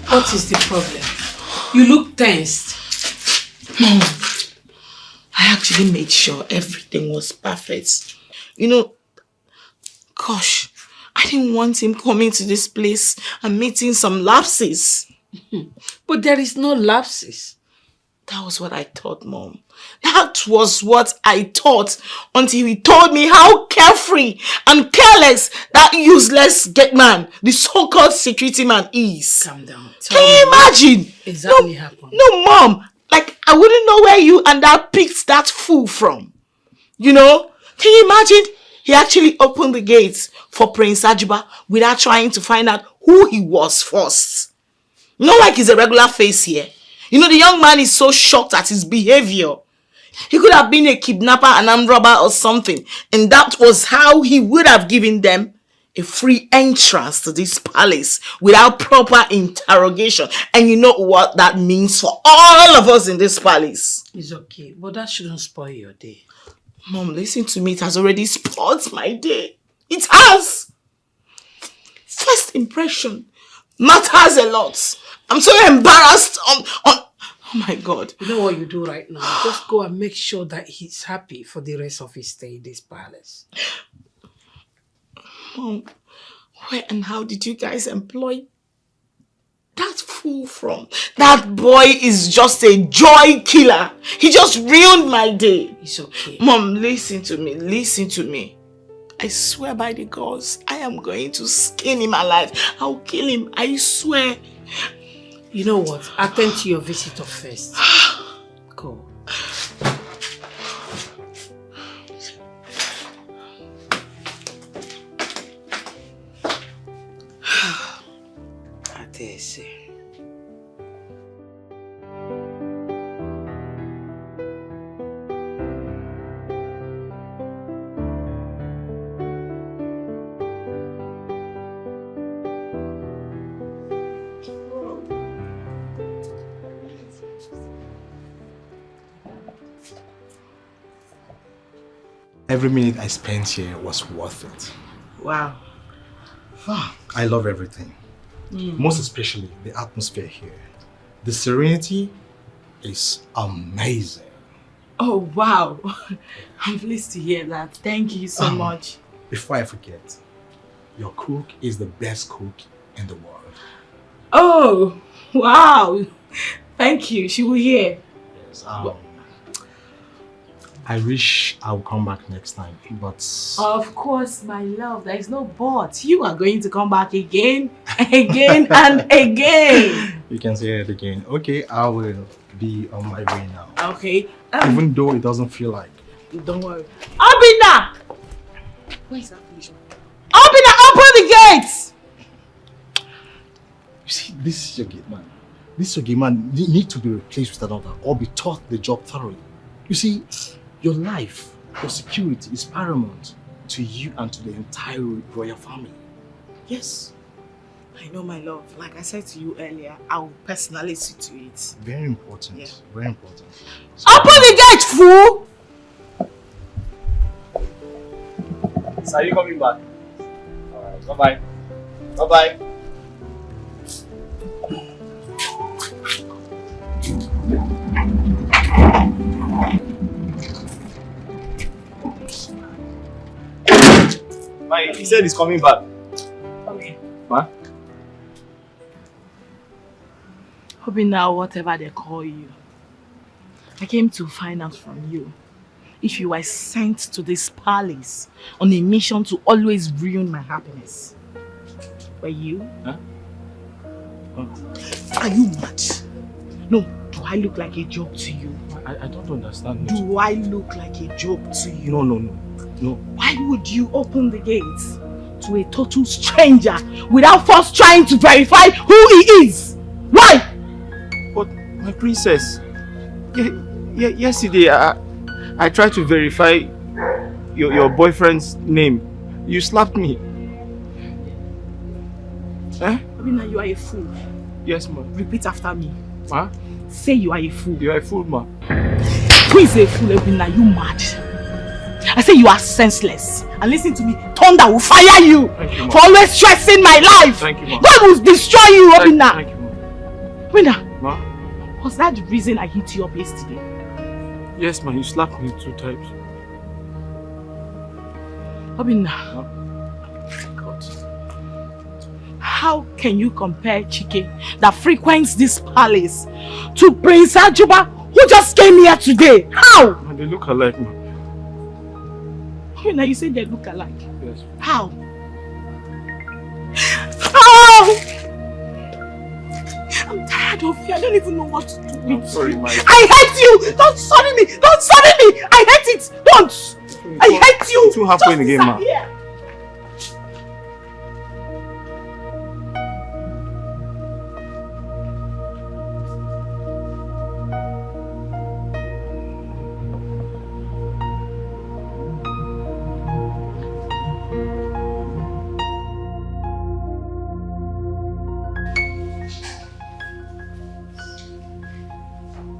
What is the problem? You look tensed. Mom, I actually made sure everything was perfect. You know, gosh, I didn't want him coming to this place and making some lapses. But there is no lapses. That was what I thought, Mom. That was what I thought until he told me how carefree and careless that useless man, the so-called security man, is. Calm down. Can you imagine? Exactly happened. No, Mom. Like, I wouldn't know where you and that picked that fool from. You know? Can you imagine? He actually opened the gates for Prince Ajiba without trying to find out who he was first. Not like he's a regular face here. You know, the young man is so shocked at his behavior. He could have been a kidnapper, an armed robber or something. And that was how he would have given them a free entrance to this palace without proper interrogation. And you know what that means for all of us in this palace. It's okay, but that shouldn't spoil your day. Mom, listen to me. It has already spoiled my day. It has. First impression matters a lot. I'm so embarrassed on oh my God. You know what you do right now? Just go and make sure that he's happy for the rest of his stay in this palace. Mom, where and how did you guys employ that fool from? That boy is just a joy killer. He just ruined my day. It's okay. Mom, listen to me. Listen to me. I swear by the gods, I am going to skin him alive. I'll kill him. I swear. You know what? Attend to your visitor first. Go. I dare say. Every minute I spent here was worth it. Wow. I love everything. Most especially the atmosphere here. The serenity is amazing. Oh, wow. I'm pleased to hear that. Thank you so much. Before I forget, Your cook is the best cook in the world. Oh, wow. Thank you. She will hear. Yes, I wish I would come back next time, but... Of course, my love. There is no but. You are going to come back again, again, and again. You can say it again. Okay, I will be on my way now. Okay. Even though it doesn't feel like. Don't worry. Obina! Where is that foolish man? Obina, open the gates! You see, this is your gate man. This your gate man need to be replaced with another or be taught the job thoroughly. You see, your life, your security is paramount to you and to the entire royal family. Yes. I know, my love. Like I said to you earlier, I will personally see to it. Very important. Yeah. Very important. So, open the gate, fool! So are you coming back? Alright, bye-bye. Bye-bye. Mike, he said he's coming back. Okay. What? Hoping now, whatever they call you, I came to find out from you if you were sent to this palace on a mission to always ruin my happiness. Were you? Huh? Oh. Are you mad? No, do I look like a joke to you? I don't understand. Do I look like a joke to you? No. Why would you open the gates to a total stranger without first trying to verify who he is? Why? But my princess, yesterday I tried to verify your boyfriend's name. You slapped me. Eh? Obina, you are a fool. Yes, ma. Repeat after me. Ma? Say you are a fool. You are a fool, ma. Who is a fool, Obina? You mad? I say you are senseless. And listen to me, thunder will fire you, for always stressing my life. Thank you, ma. God will destroy you, Obina. Thank you, ma. Obina, Ma? was that the reason I hit you up yesterday? Yes, ma. You slapped me 2 times. Obina. God. How can you compare Chike that frequents this palace to Prince Ajuba who just came here today? How? Ma, they look alike, ma. Now you say they look alike. Yes. How? Oh! I'm tired of you. I don't even know what to do with you. I'm sorry, my... I hate you! Don't sorry me! Don't sorry me! I hate it! Don't! I hate you! It won't happen again, ma.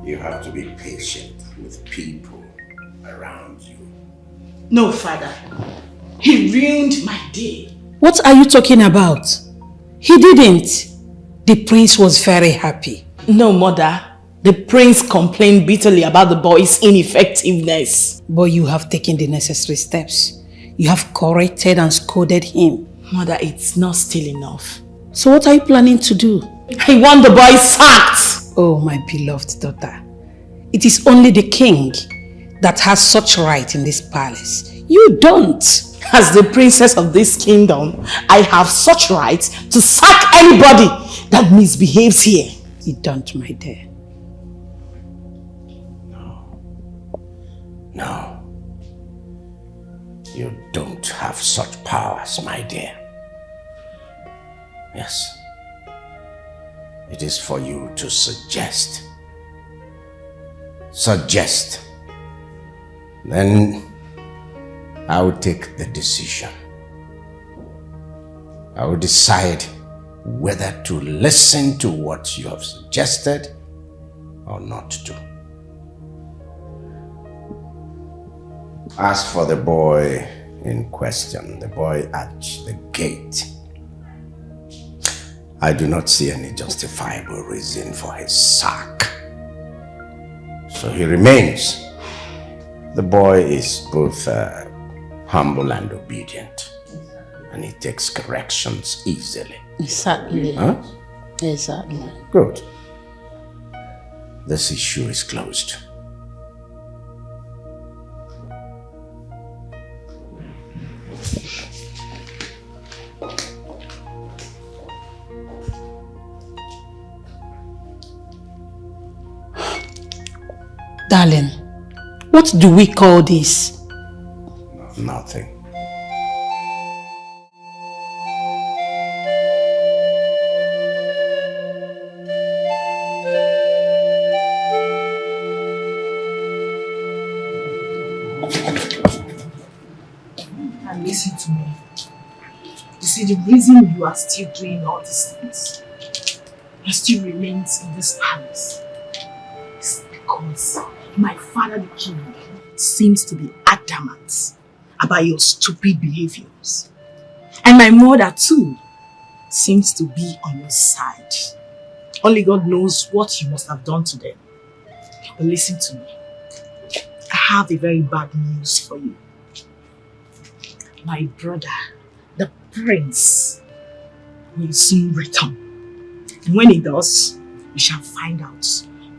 You have to be patient with people around you. No, father. He ruined my day. What are you talking about? He didn't. The prince was very happy. No, mother. The prince complained bitterly about the boy's ineffectiveness. But you have taken the necessary steps. You have corrected and scolded him. Mother, it's not still enough. So what are you planning to do? I want the boy sacked. Oh, my beloved daughter. It is only the king that has such right in this palace. You don't. As the princess of this kingdom, I have such right to sack anybody that misbehaves here. You don't, my dear. No. You don't have such powers, my dear. Yes. It is for you to suggest. Suggest. Then I will take the decision. I will decide whether to listen to what you have suggested or not to. As for the boy in question, the boy at the gate, I do not see any justifiable reason for his sack. So he remains. The boy is both humble and obedient. and he takes corrections easily. Exactly. Huh? Exactly. Good. This issue is closed. Darling, what do we call this? Nothing. And listen to me. You see, the reason you are still doing all these things, you still remains in this palace, is because my father the king seems to be adamant about your stupid behaviors. And my mother too seems to be on your side. Only God knows what you must have done to them. But listen to me. I have a very bad news for you. My brother, the prince, will soon return. And when he does, we shall find out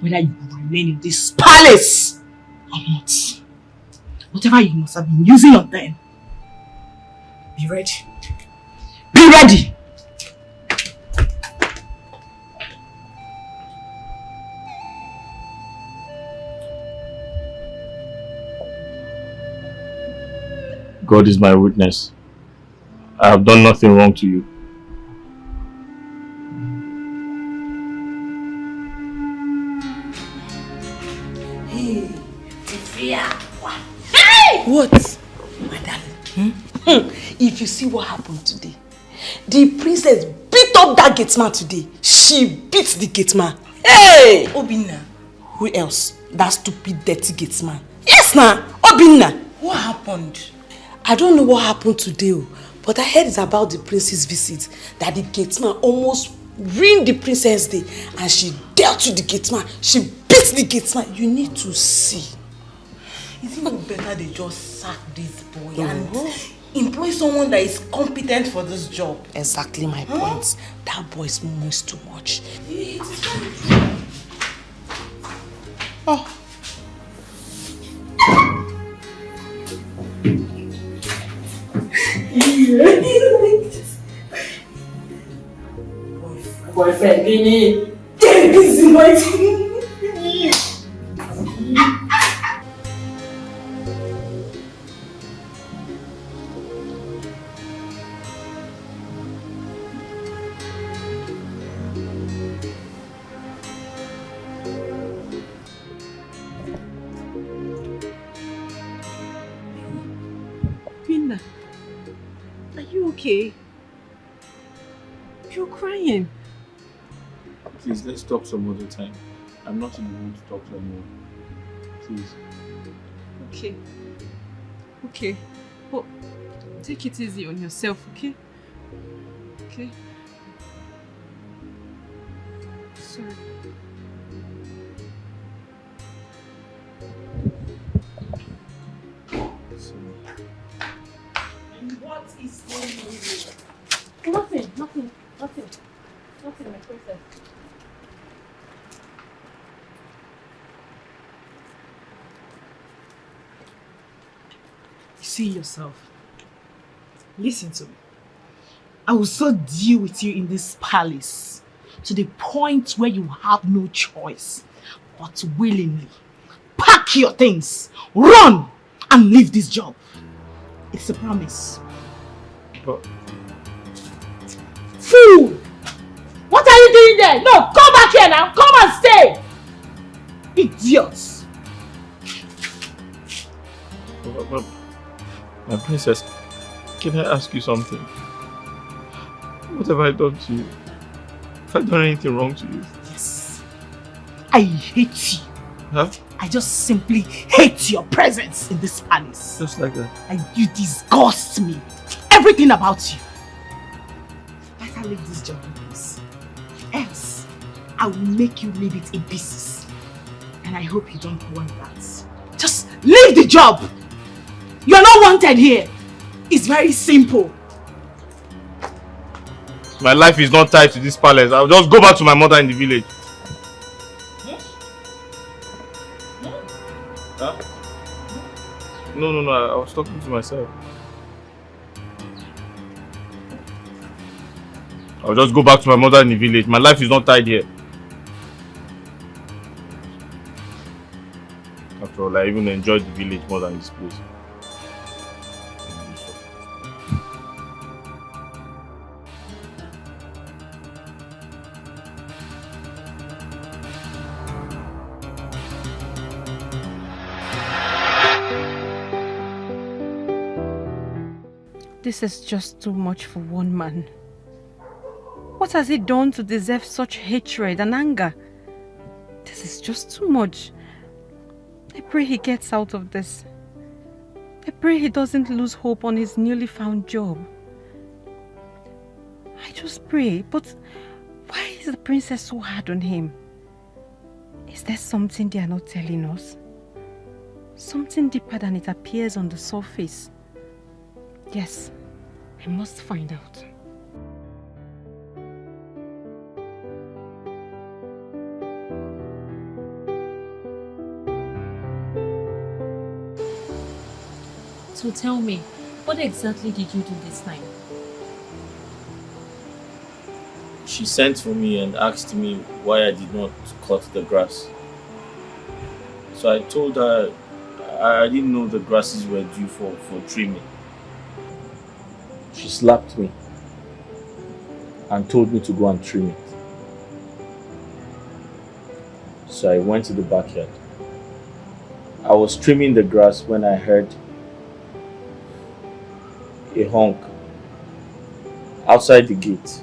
whether you will remain in this palace or not. Whatever you must have been using on them, be ready. Be ready! God is my witness. I have done nothing wrong to you. Hey, hey! What? My darling, if you see what happened today, the princess beat up that gate man today. She beat the gate man. Hey! Obinna. Who else? That stupid dirty gate man. Yes, na! Obinna. What happened? I don't know what happened today, but I heard it's about the prince's visit. That the gate man almost ruined the princess' day, and she dealt with the gate man. She beat the gate man. You need to see. Is it not better they just sack this boy and employ someone that is competent for this job? Exactly my point. That boy is almost too much. Oh. Boyfriend, Vinny. Get busy, my Pinna, are you okay? You're crying. Please, let's talk some other time. I'm not in the mood to talk to anyone. Please. Okay. Okay. But take it easy on yourself, okay? Okay? Sorry. What is going on? Nothing, nothing, nothing. Nothing, my princess. You see yourself. Listen to me. I will so deal with you in this palace to the point where you have no choice but to willingly pack your things, run, and leave this job. It's a promise. But Fool! What are you doing there? No, come back here now. Come and stay. Idiots. But my princess, can I ask you something? What have I done to you? Have I done anything wrong to you? Yes. I hate you. Huh? I just simply hate your presence in this palace. Just like that? And you disgust me. Everything about you. Better leave this job in peace. Else, I will make you leave it in pieces. And I hope you don't want that. Just leave the job. You're not wanted here. It's very simple. My life is not tied to this palace. I'll just go back to my mother in the village. Huh? No, I was talking to myself. I'll just go back to my mother in the village. My life is not tied here. After all, I even enjoyed the village more than this place. This is just too much for one man. What has he done to deserve such hatred and anger? This is just too much. I pray he gets out of this. I pray he doesn't lose hope on his newly found job. I just pray, but why is the princess so hard on him? Is there something they are not telling us? Something deeper than it appears on the surface? Yes, I must find out. So tell me, what exactly did you do this time? She sent for me and asked me why I did not cut the grass. So I told her I didn't know the grasses were due for trimming. She slapped me and told me to go and trim it. So I went to the backyard. I was trimming the grass when I heard a honk outside the gate.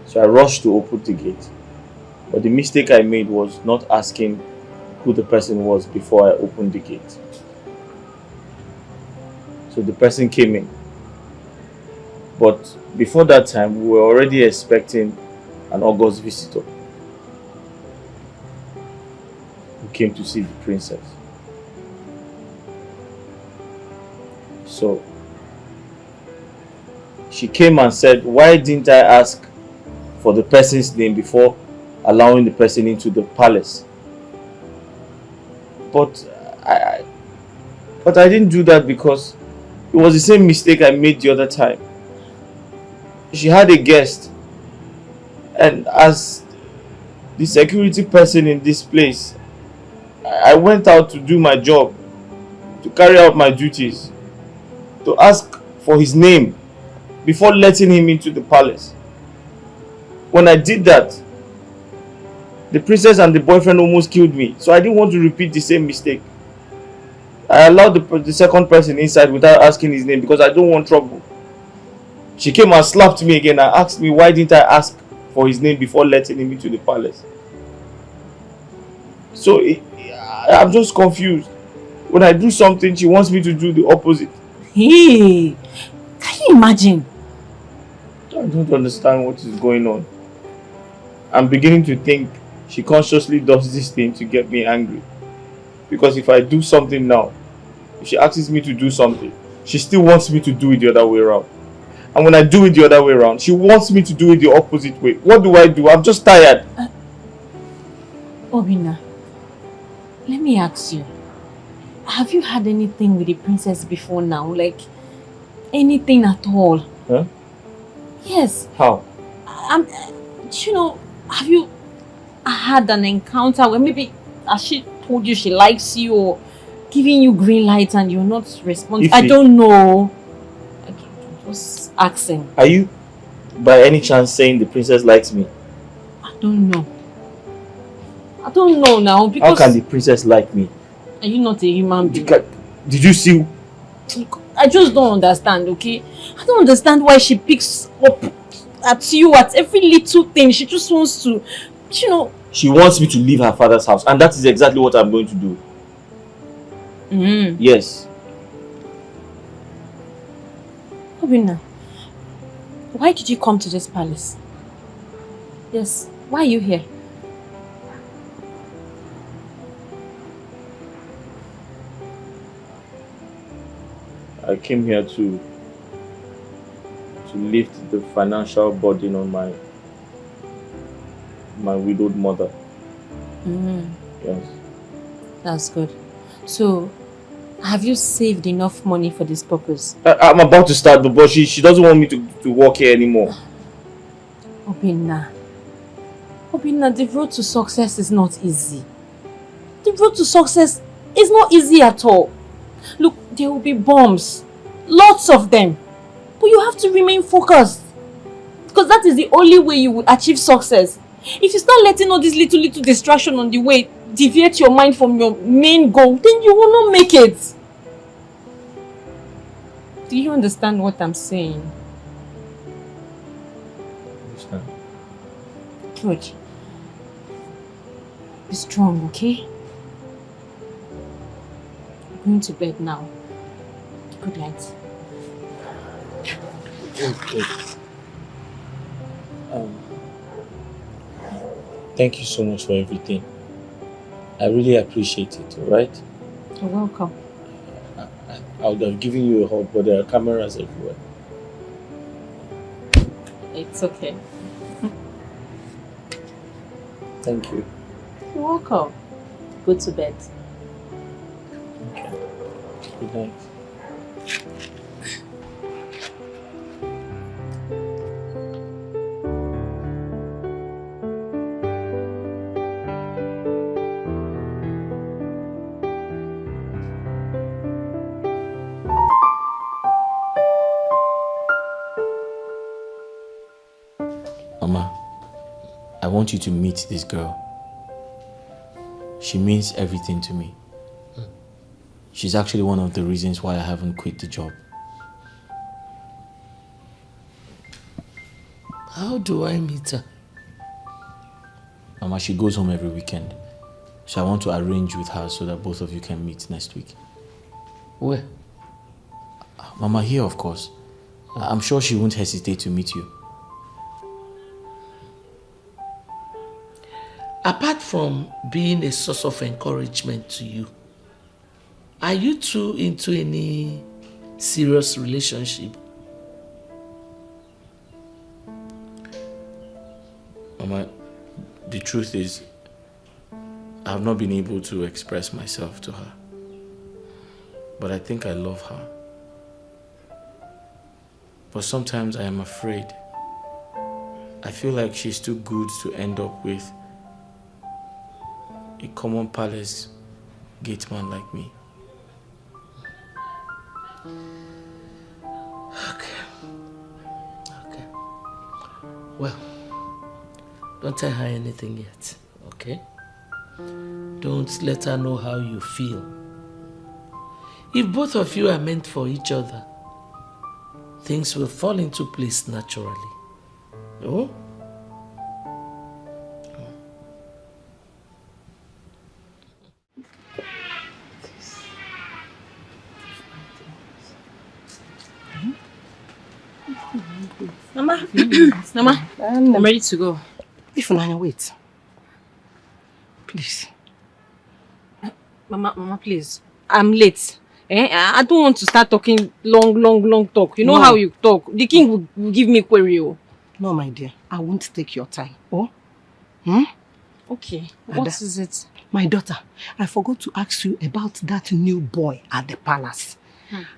So I rushed to open the gate. But the mistake I made was not asking who the person was before I opened the gate. So the person came in. But before that time, we were already expecting an August visitor who came to see the princess. So she came and said, why didn't I ask for the person's name before allowing the person into the palace? But I didn't do that because it was the same mistake I made the other time. She had a guest, and as the security person in this place, I went out to do my job, to carry out my duties, to ask for his name before letting him into the palace. When I did that, the princess and the boyfriend almost killed me, so I didn't want to repeat the same mistake. I allowed the second person inside without asking his name because I don't want trouble. She came and slapped me again and asked me why didn't I ask for his name before letting him into the palace. So I'm just confused. When I do something, she wants me to do the opposite. Hey, can you imagine? I don't understand what is going on. I'm beginning to think she consciously does this thing to get me angry. Because if I do something now, if she asks me to do something, she still wants me to do it the other way around. And when I do it the other way around, she wants me to do it the opposite way. What do? I'm just tired. Obina, let me ask you. Have you had anything with the princess before now? Like, anything at all? Huh? Yes. How? Have you had an encounter where maybe has she told you she likes you or giving you green light and you're not responding? I don't know. Just asking. Are you by any chance saying the princess likes me? I don't know. I don't know now because... How can the princess like me? Are you not a human being? Did you see? I just don't understand, okay? I don't understand why she picks up at you at every little thing. She just wants to, She wants me to leave her father's house, and that is exactly what I'm going to do. Yes. Obina, why did you come to this palace? Yes, why are you here? I came here to to lift the financial burden on my widowed mother. Yes. That's good. So, have you saved enough money for this purpose? I'm about to start, but she doesn't want me to work here anymore. Obinna, the road to success is not easy. The road to success is not easy at all. Look, there will be bombs. Lots of them. But you have to remain focused. Because that is the only way you will achieve success. If you start letting all these little distractions on the way deviate your mind from your main goal, then you will not make it. Do you understand what I'm saying? Understand. Good. Be strong, okay? I'm going to bed now. Good night. Okay. Thank you so much for everything. I really appreciate it, alright? You're welcome. I would have given you a hug, but there are cameras everywhere. It's okay. Thank you. You're welcome. Go to bed. Okay. Good night. Mama, I want you to meet this girl. She means everything to me. She's actually one of the reasons why I haven't quit the job. How do I meet her? Mama, she goes home every weekend. So I want to arrange with her so that both of you can meet next week. Where? Mama, here of course. I'm sure she won't hesitate to meet you. Apart from being a source of encouragement to you, are you two into any serious relationship? Mama, the truth is, I have not been able to express myself to her. But I think I love her. But sometimes I am afraid. I feel like she's too good to end up with a common palace gateman like me. Okay. Well, don't tell her anything yet, okay? Don't let her know how you feel. If both of you are meant for each other, things will fall into place naturally. Oh? Mama, Mama, I'm ready to go. Ifunanya, wait. Please. Mama, please. I'm late. I don't want to start talking long talk. You know how you talk. The king will give me query. No, my dear. I won't take your time. Oh? Okay. What is it? My daughter, I forgot to ask you about that new boy at the palace.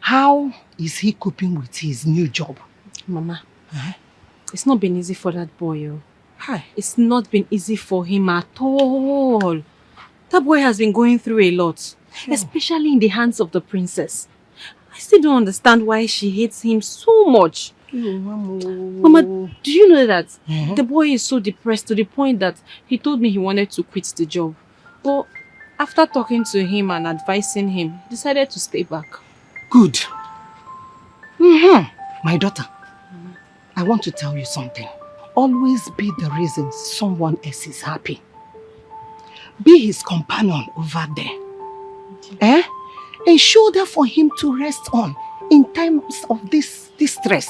How is he coping with his new job? Mama, it's not been easy for that boy. It's not been easy for him at all. That boy has been going through a lot, especially in the hands of the princess. I still don't understand why she hates him so much. Mama, do you know that the boy is so depressed to the point that he told me he wanted to quit the job. But after talking to him and advising him, he decided to stay back. Good. My daughter, I want to tell you something. Always be the reason someone else is happy. Be his companion over there. A shoulder for him to rest on in times of this stress.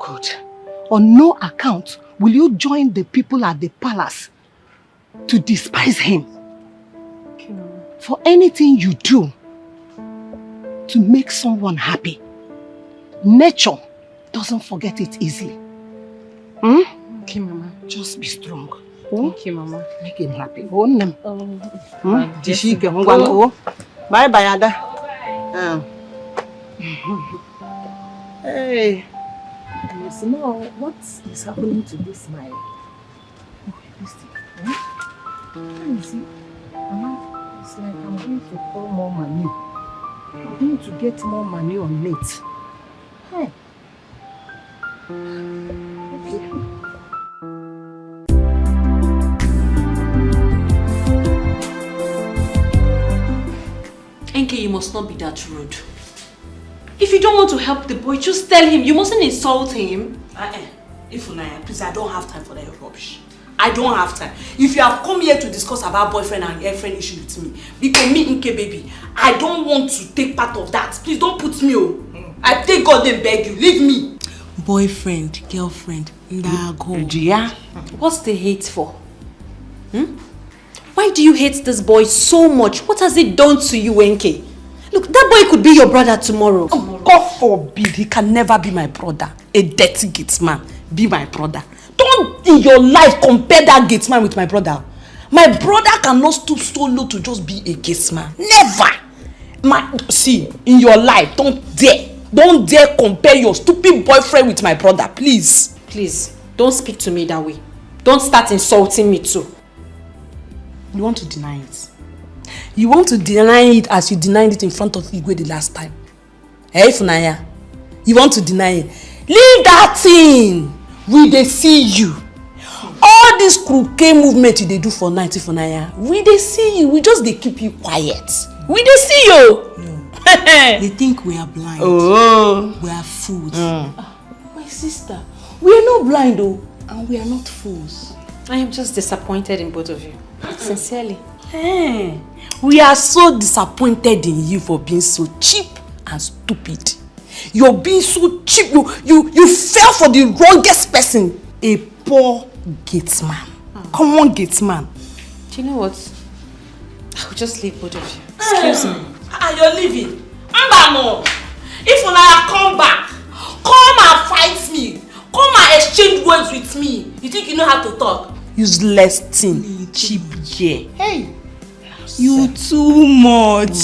Good. On no account will you join the people at the palace to despise him. For anything you do to make someone happy, nature doesn't forget it easily. Hmm? Okay, Mama. Just be strong. Thank you, Mama. Make him happy. Oh, no. Bye bye, Ada. Hey. You know what is happening to this my listen. You see, Mama, it's like I'm going to pour more money. I'm going to get more money on it. Hey. Okay. Enke, you must not be that rude. If you don't want to help the boy, just tell him. You mustn't insult him. Ifunanya, please, I don't have time for that rubbish. I don't have time. If you have come here to discuss about boyfriend and girlfriend issue with me, because me, Nke baby, I don't want to take part of that. Please don't put me on. I take God and beg you, leave me. Boyfriend, girlfriend, Ndago. What's the hate for? Why do you hate this boy so much? What has it done to you, Enke? Look, that boy could be your brother tomorrow. God forbid, he can never be my brother. A dirty gate man, be my brother. Don't in your life compare that gate man with my brother. My brother cannot stoop so low to just be a gate man. Never. See, in your life, don't dare compare your stupid boyfriend with my brother, please. Please, don't speak to me that way. Don't start insulting me too. You want to deny it? You want to deny it as you denied it in front of Igwe the last time? Hey, Funaya, you want to deny it? Leave that thing. We dey see you. All this crooked movement you dey do for night, Funaya. We dey see you. We just dey keep you quiet. We dey see you. No. They think we are blind. Oh. We are fools. My sister, we are not blind though, and we are not fools. I am just disappointed in both of you. Sincerely. Hey, we are so disappointed in you for being so cheap and stupid. You're being so cheap. You fell for the wrongest person. A poor gate man. Common gate man. Do you know what? I'll just leave both of you. Excuse me. You're leaving. Mbano. If Unaya come back, come and fight me. Come and exchange words with me. You think you know how to talk? Useless thing. Cheap yeah. Hey. You too much.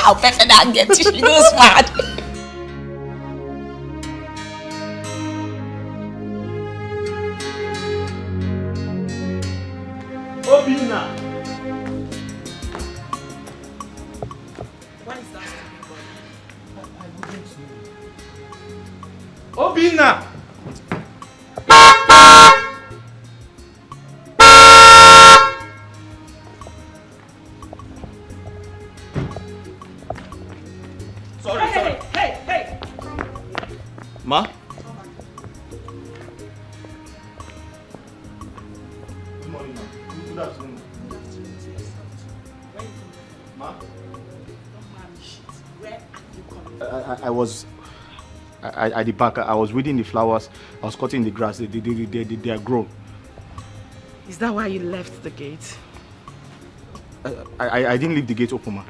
I'll better not get you. She goes mad. Obina. What is that? Obina. Sorry. Hey. Ma? Good morning, ma. Good afternoon. Ma? I was at the back. I was weeding the flowers. I was cutting the grass. They are grown. Is that why you left the gate? I didn't leave the gate open, ma.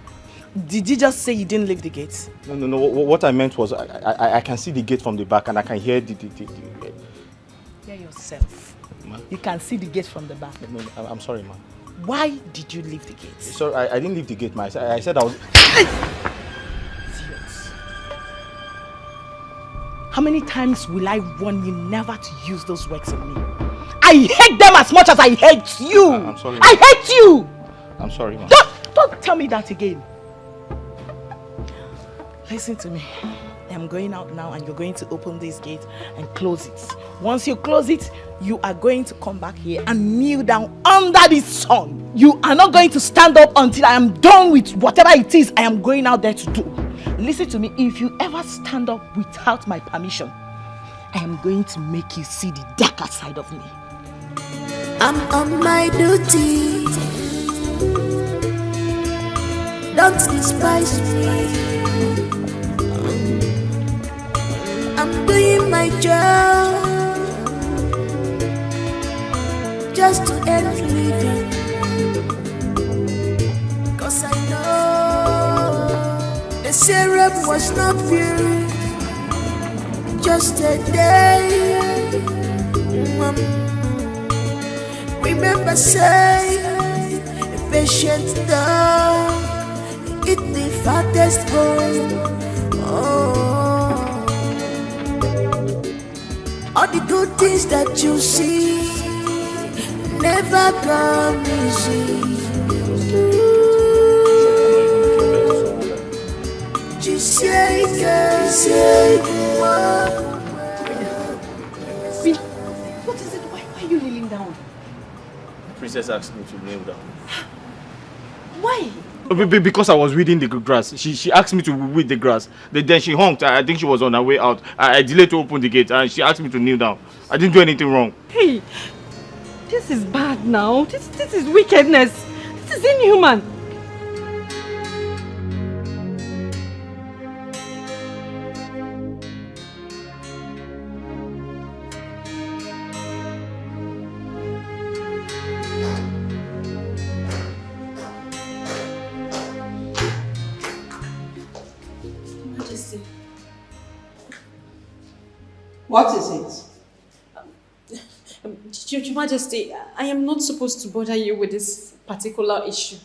Did you just say you didn't leave the gate? No. What I meant was I can see the gate from the back and I can hear the Hear yourself. Ma? You can see the gate from the back. No, I'm sorry, ma. Why did you leave the gate? Sorry, I didn't leave the gate, ma. I said I was... Idiots. How many times will I warn you never to use those words on me? I hate them as much as I hate you. I'm sorry, ma. I hate you. I'm sorry, ma. Don't tell me that again. Listen to me. I'm going out now and you're going to open this gate and close it. Once you close it, you are going to come back here and kneel down under this sun. You are not going to stand up until I am done with whatever it is I am going out there to do. Listen to me. If you ever stand up without my permission, I am going to make you see the darker side of me. I'm on my duty. Don't despise me. I'm doing my job just to earn a living. 'Cause I name was not built, just a day. Remember, say, a patient dog, eat the fattest bone. Oh, all the good things that you see never come easy. What is it? Why are you kneeling down? The princess asked me to kneel down. Why? Because I was weeding the grass. She asked me to weed the grass. Then she honked. I think she was on her way out. I delayed to open the gate and she asked me to kneel down. I didn't do anything wrong. Hey, this is bad now. This is wickedness. This is inhuman. What is it? Your Majesty, I am not supposed to bother you with this particular issue.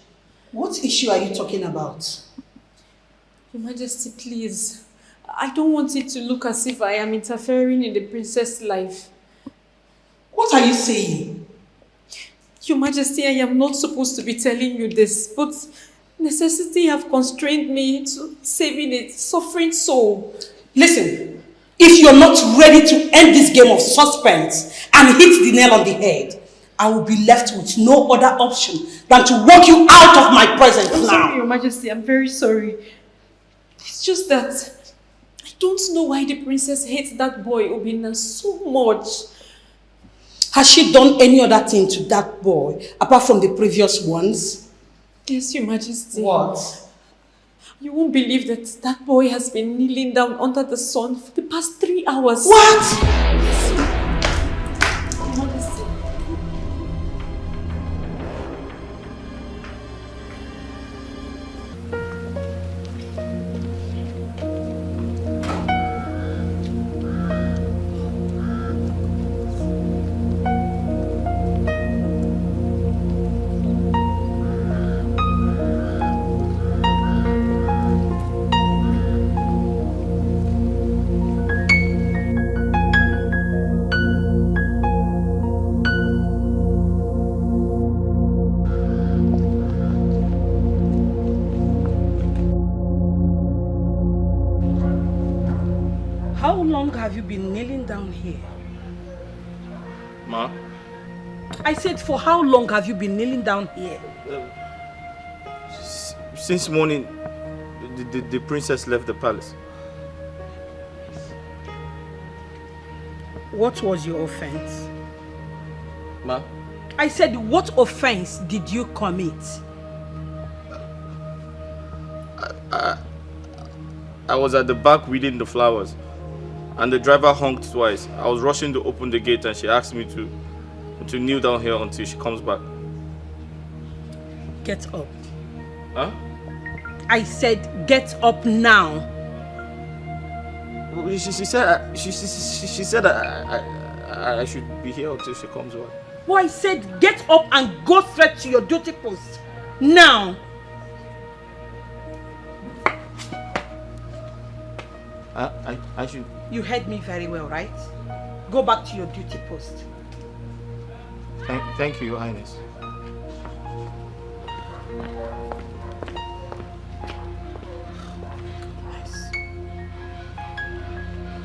What issue are you talking about? Your Majesty, please. I don't want it to look as if I am interfering in the princess' life. What are you saying? Your Majesty, I am not supposed to be telling you this, but necessity have constrained me to saving a suffering soul. Listen, if you're not ready to end this game of suspense and hit the nail on the head, I will be left with no other option than to walk you out of my presence now. Sorry, Your Majesty, I'm very sorry. It's just that I don't know why the princess hates that boy Obinna so much. Has she done any other thing to that boy apart from the previous ones? Yes, Your Majesty. What? You won't believe that that boy has been kneeling down under the sun for the past 3 hours. What? Yes, Your Majesty. How long have you been kneeling down here? Ma? I said, for how long have you been kneeling down here? Since morning, the princess left the palace. What was your offense? Ma? I said, what offense did you commit? I was at the back weeding the flowers and the driver honked twice. I was rushing to open the gate and she asked me to kneel down here until she comes back. Get up. Huh? I said, get up now. She said I should be here until she comes back. Well, I said, get up and go straight to your duty post. Now. I should... You heard me very well, right? Go back to your duty post. Thank you, Your Highness.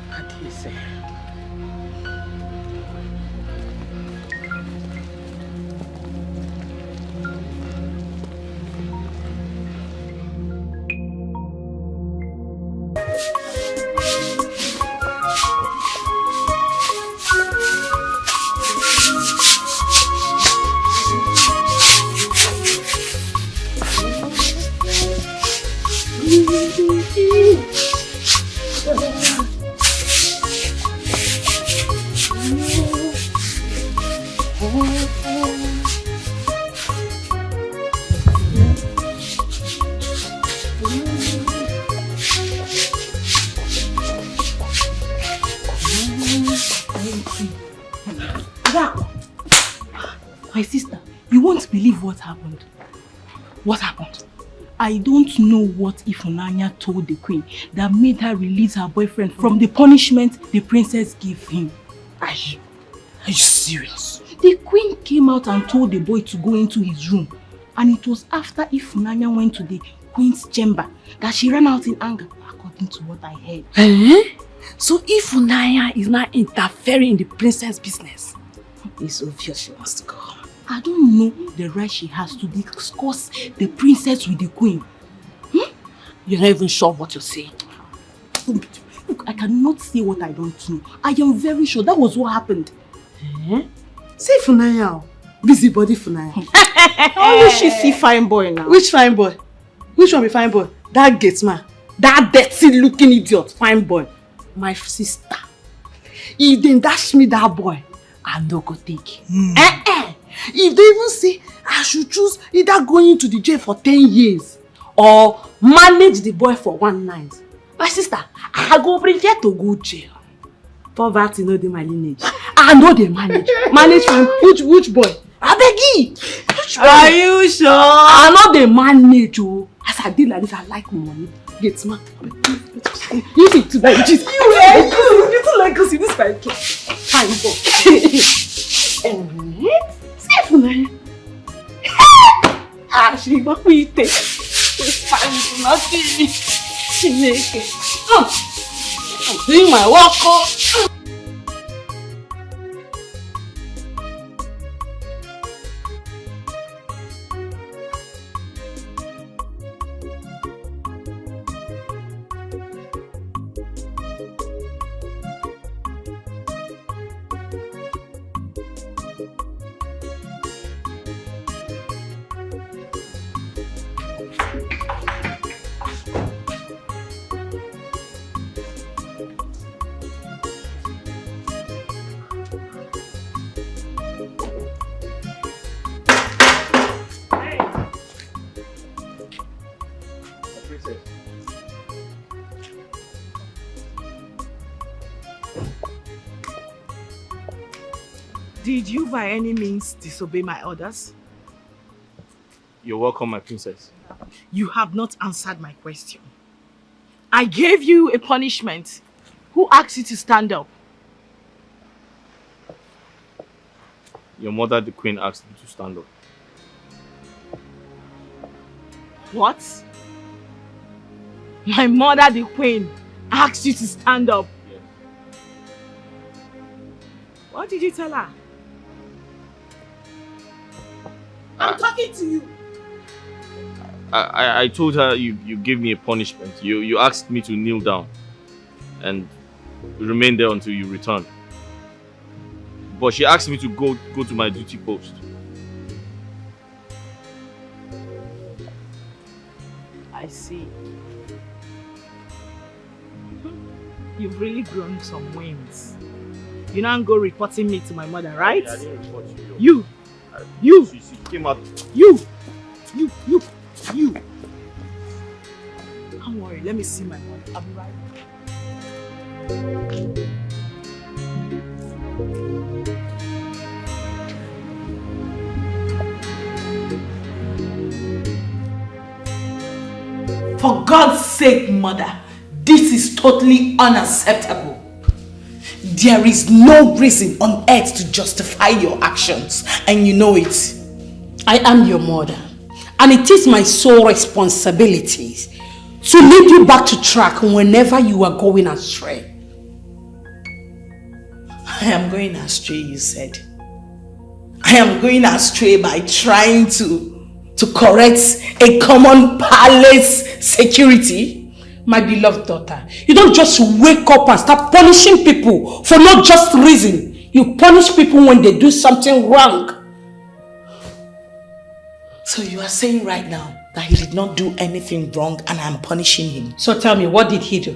What do you say? My sister, you won't believe what happened. What happened? I don't know what Ifunanya told the queen that made her release her boyfriend from the punishment the princess gave him. Are you serious? The queen came out and told the boy to go into his room. And it was after Ifunanya went to the queen's chamber that she ran out in anger, according to what I heard. So Ifunanya is now interfering in the princess' business. It's obvious she wants to go. I don't know the right she has to discuss the princess with the queen. You're not even sure what you're saying. Look, I cannot say what I don't know. I am very sure that was what happened. Say Funanya. Busybody Funanya. Only she see fine boy now. Which fine boy? Which one be fine boy? That gate man. That dirty looking idiot. Fine boy. My sister. If they dash me that boy, I no go take. If they even say I should choose either going into the jail for 10 years or manage the boy for one night, my sister, I go prefer to go jail. Poverty no dey my lineage. I know they manage. Manage from which boy? I beg you. Are you sure? I know they manage. Oh. As I did like this, I like money. Get smart. You think to like this. You don't like us in this like fine boy. Safe man. She got me take. Fine, nothing. I'm doing my work. Did you by any means disobey my orders? You're welcome, my princess. You have not answered my question. I gave you a punishment. Who asked you to stand up? Your mother, the queen, asked me to stand up. What? My mother, the queen, asked you to stand up? Yes. What did you tell her? I'm talking to you. I told her you gave me a punishment. You asked me to kneel down and remain there until you return. But she asked me to go to my duty post. I see. You've really grown some wings. You now go reporting me to my mother, right? I didn't report you. You! She came out. You! Don't worry, let me see my mother. I'll be right back. For God's sake, mother, this is totally unacceptable. There is no reason on earth to justify your actions, and you know it. I am your mother, and it is my sole responsibility to lead you back to track whenever you are going astray. I am going astray, you said. I am going astray by trying to correct a common palace security. My beloved daughter, you don't just wake up and start punishing people for no just reason. You punish people when they do something wrong. So you are saying right now that he did not do anything wrong and I'm punishing him? So tell me, what did he do?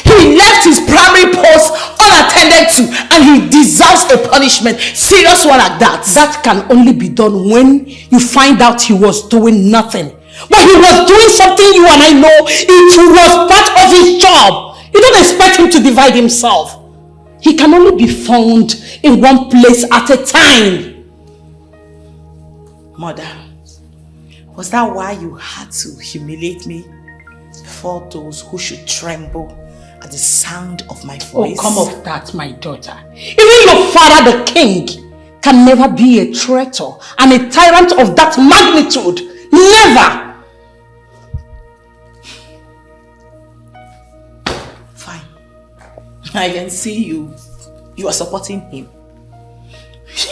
He left his primary post unattended to and he deserves a punishment. Serious one like that. That can only be done when you find out he was doing nothing. But he was doing something you and I know it was part of his job. You don't expect him to divide himself. He can only be found in one place at a time. Mother, was that why you had to humiliate me before those who should tremble at the sound of my voice? Oh, come off that, my daughter. Even your father, the king, can never be a traitor and a tyrant of that magnitude. Never! Fine. I can see you. You are supporting him.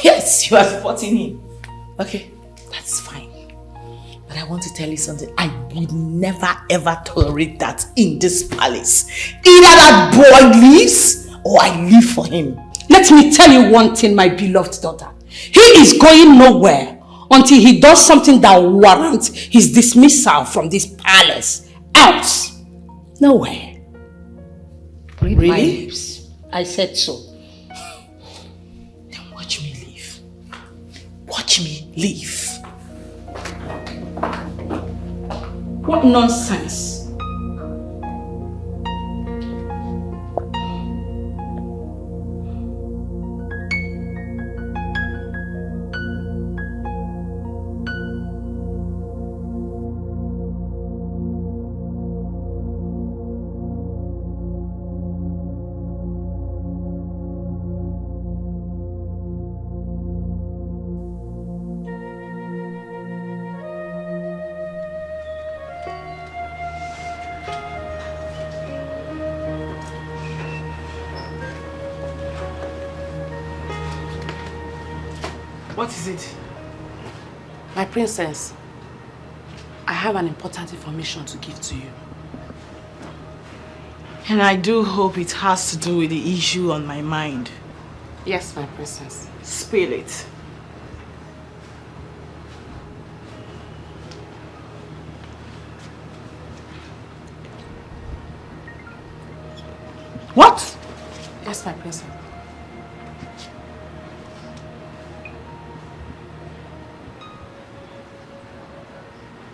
Yes, you are supporting him. Okay, that's fine. But I want to tell you something. I would never ever tolerate that in this palace. Either that boy leaves or I leave for him. Let me tell you one thing, my beloved daughter. He is going nowhere until he does something that warrants his dismissal from this palace. Else, nowhere. Read my lips. I said so. Then watch me leave. Watch me leave. What nonsense. What is it? My princess, I have an important information to give to you. And I do hope it has to do with the issue on my mind. Yes, my princess. Spill it. What? Yes, my princess.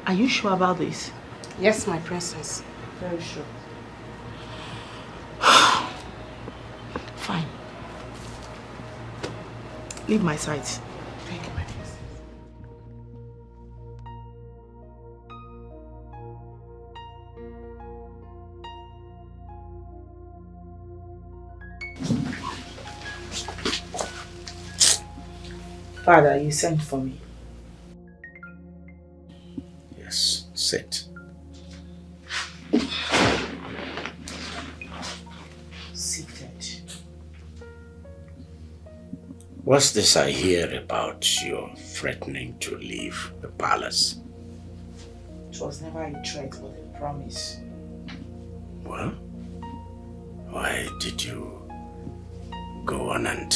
Are you sure about this? Yes, my princess. Very sure. Fine. Leave my side. Thank you, my princess. Father, you sent for me. Yes, sit. Seated. What's this I hear about your threatening to leave the palace? It was never a threat but a promise. Well, why did you go on and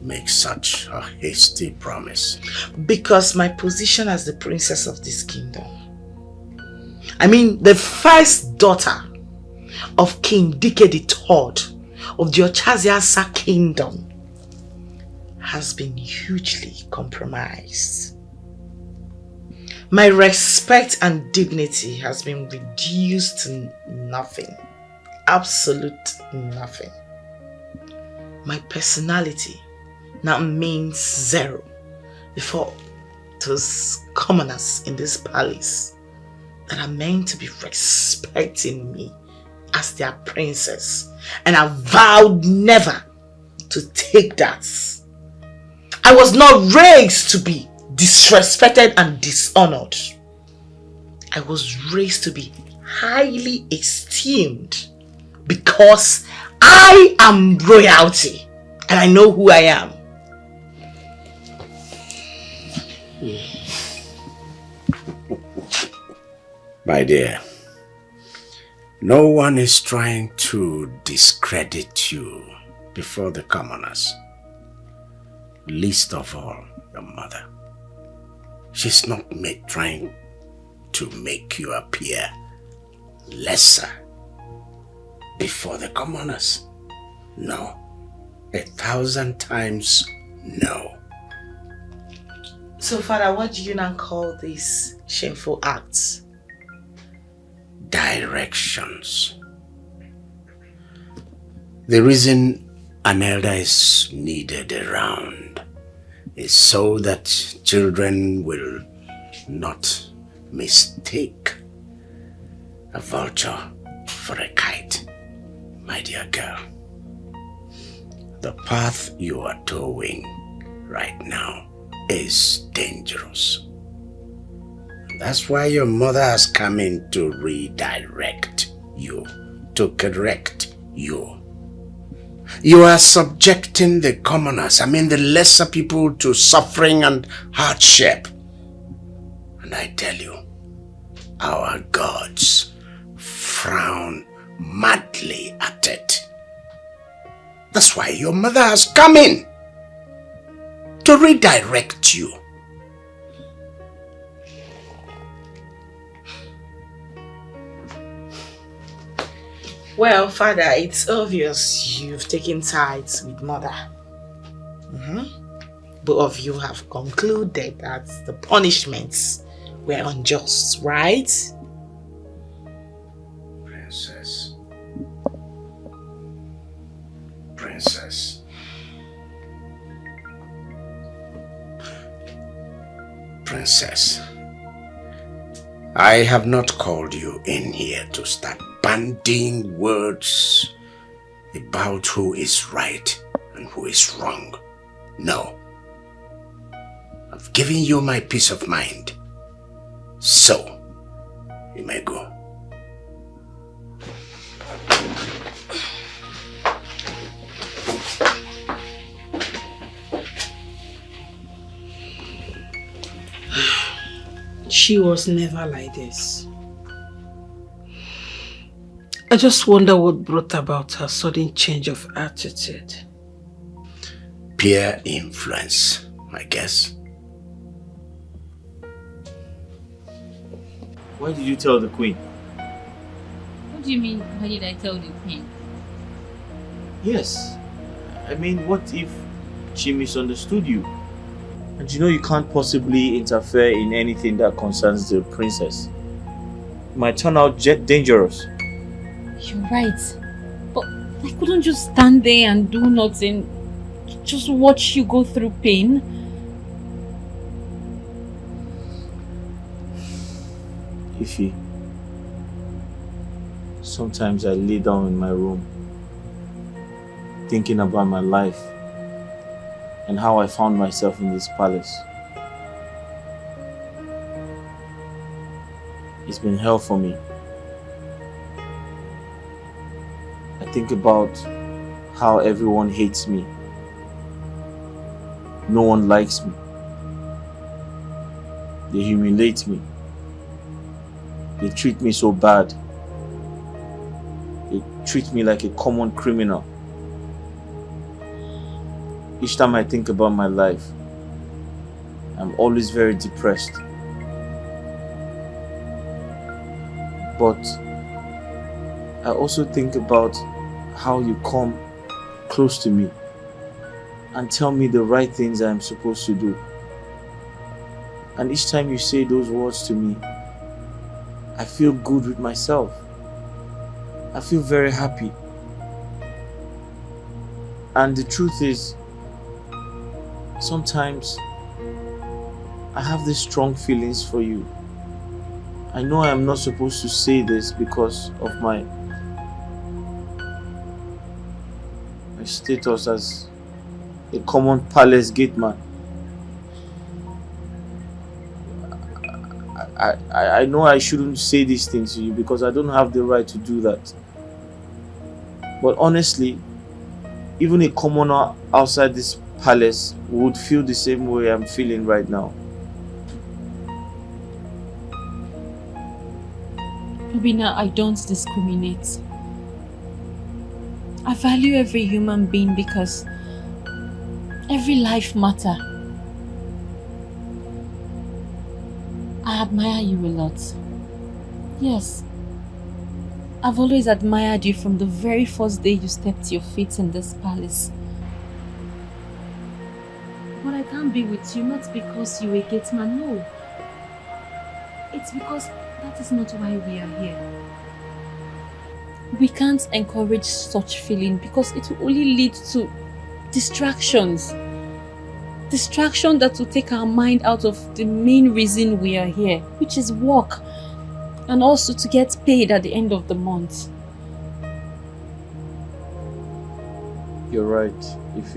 make such a hasty promise? Because my position as the princess of this kingdom, I mean the first daughter of King Dike III of the Ochaziasa kingdom, has been hugely compromised. My respect and dignity has been reduced to nothing. Absolute nothing. My personality now means zero before those commoners in this palace that are meant to be respecting me as their princess, and I vowed never to take that. I was not raised to be disrespected and dishonored. I was raised to be highly esteemed because I am royalty and I know who I am. My dear, no one is trying to discredit you before the commoners. Least of all, your mother. She's not trying to make you appear lesser before the commoners. No. 1,000 times no. So, Father, what do you now call these shameful acts? Directions. The reason an elder is needed around is so that children will not mistake a vulture for a kite, my dear girl. The path you are towing right now is dangerous. That's why your mother has come in to redirect you, to correct you. You are subjecting the commoners, the lesser people, to suffering and hardship. And I tell you, our gods frown madly at it. That's why your mother has come in to redirect you. Well, Father, it's obvious you've taken sides with Mother. Both of you have concluded that the punishments were unjust, right? Princess. Princess, I have not called you in here to start bandying words about who is right and who is wrong. No. I've given you my peace of mind. So, you may go. She was never like this. I just wonder what brought about her sudden change of attitude. Peer influence, I guess. Why did you tell the queen? What do you mean, why did I tell the queen? Yes. I mean, what if she misunderstood you? And you know you can't possibly interfere in anything that concerns the princess. It might turn out dangerous. You're right. But I couldn't just stand there and do nothing. Just watch you go through pain. Ify, sometimes I lay down in my room thinking about my life and how I found myself in this palace. It's been hell for me. I think about how everyone hates me. No one likes me. They humiliate me. They treat me so bad. They treat me like a common criminal. Each time I think about my life, I'm always very depressed. But I also think about how you come close to me and tell me the right things I'm supposed to do. And each time you say those words to me, I feel good with myself. I feel very happy. And the truth is, sometimes I have these strong feelings for you. I know I am not supposed to say this because of my status as a common palace gate man. I know I shouldn't say these things to you because I don't have the right to do that. But honestly, even a commoner outside this palace would feel the same way I'm feeling right now. Rubina, I don't discriminate. I value every human being because every life matters. I admire you a lot. Yes. I've always admired you from the very first day you stepped your feet in this palace. But I can't be with you not because you're a gate man, no. It's because that is not why we are here. We can't encourage such feeling because it will only lead to distractions. Distraction that will take our mind out of the main reason we are here, which is work. And also to get paid at the end of the month. You're right, Ife.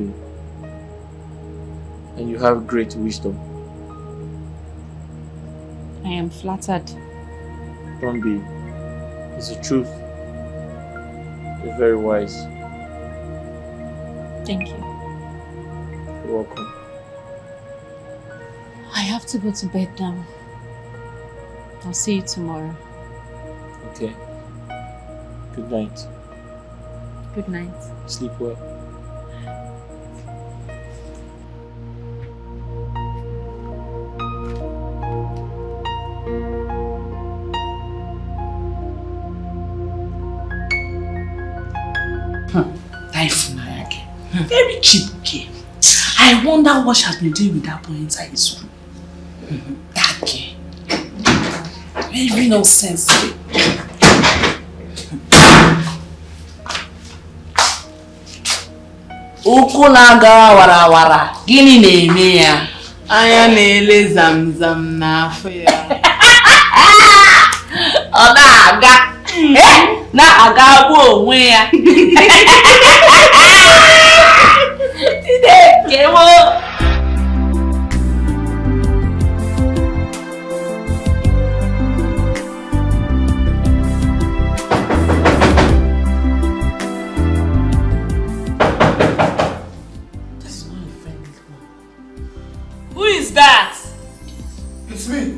And you have great wisdom. I am flattered. Don't be. It's the truth. You're very wise. Thank you. You're welcome. I have to go to bed now. I'll see you tomorrow. Okay. Good night. Good night. Sleep well. Very cheap girl. I wonder what she has been doing with that boy inside his room. That girl. Very no sense. Ụkwụ na-aga warawara, gịnị na-eme ya? Anya na-ele zamzam n'afọ ya. Ọ na-aga. Na-aga bụ onwe ya. Today, who is that? It's me.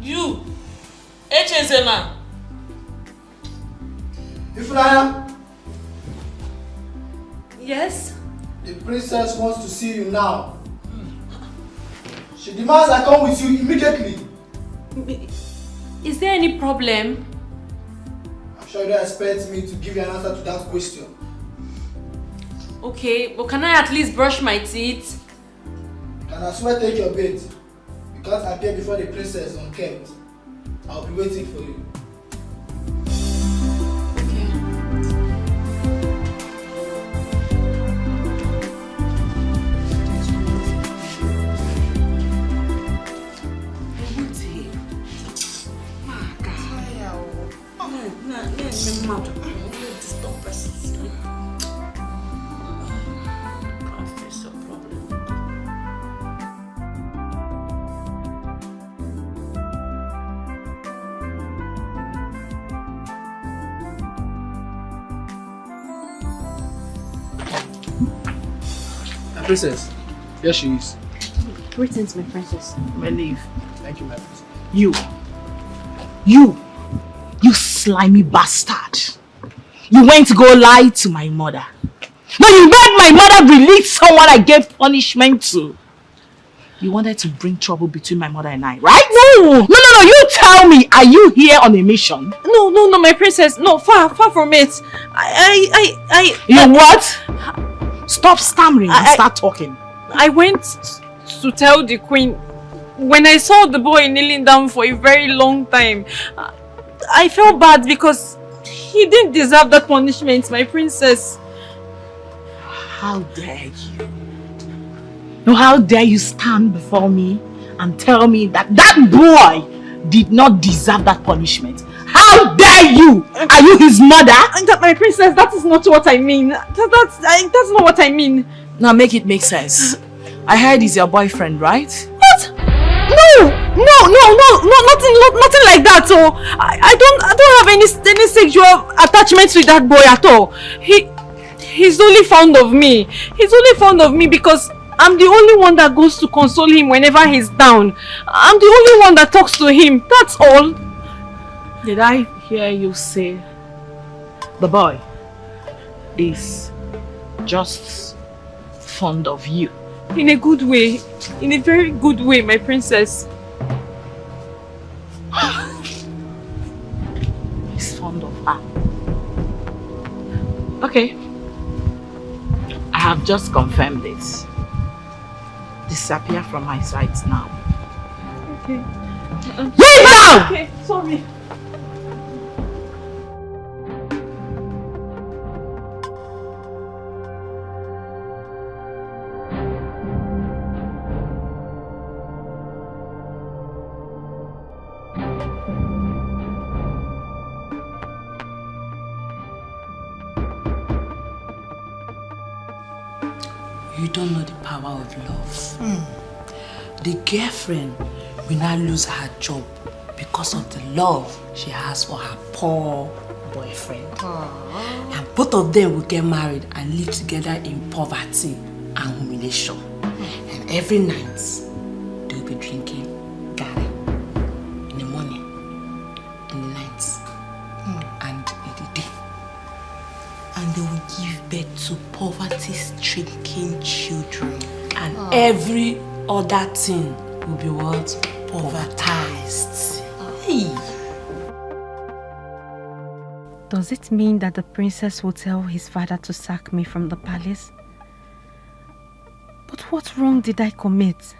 You, Echezema. Ifnaya. Yes? The princess wants to see you now. She demands I come with you immediately. Is there any problem? I'm sure you don't expect me to give you an answer to that question. Okay, but can I at least brush my teeth? Can I swear take your bait? You can't appear before the princess unkempt. I'll be waiting for you. Princess, here she is. Greetings, my princess. My leave. Thank you, my princess. You slimy bastard. You went to go lie to my mother. No, you made my mother release someone I gave punishment to. You wanted to bring trouble between my mother and I, right? No, you tell me, are you here on a mission? No, my princess. No, far from it. You what? Stop stammering and start talking. I went to tell the queen when I saw the boy kneeling down for a very long time. I felt bad because he didn't deserve that punishment, my princess. How dare you? No, how dare you stand before me and tell me that boy did not deserve that punishment? How dare you? Are you his mother? My princess, that is not what I mean. That's not what I mean. Now make it make sense. I heard he's your boyfriend, right? What? No, nothing like that. So I don't have any sexual attachments with that boy at all. He's only fond of me. He's only fond of me because I'm the only one that goes to console him whenever he's down. I'm the only one that talks to him. That's all. Did I hear you say the boy is just fond of you? In a good way. In a very good way, my princess. He's fond of her. Okay. I have just confirmed it. Disappear from my sight now. Okay. Leave now! Okay, sorry. You don't know the power of love. The girlfriend will now lose her job because of the love she has for her poor boyfriend. And both of them will get married and live together in poverty and humiliation. And every night, they'll be drinking gari in the morning, in the night, and in the day. And they will give birth to poverty-stricken children. And every other thing will be what? Povertized. Hey. Does it mean that the princess will tell his father to sack me from the palace? But what wrong did I commit?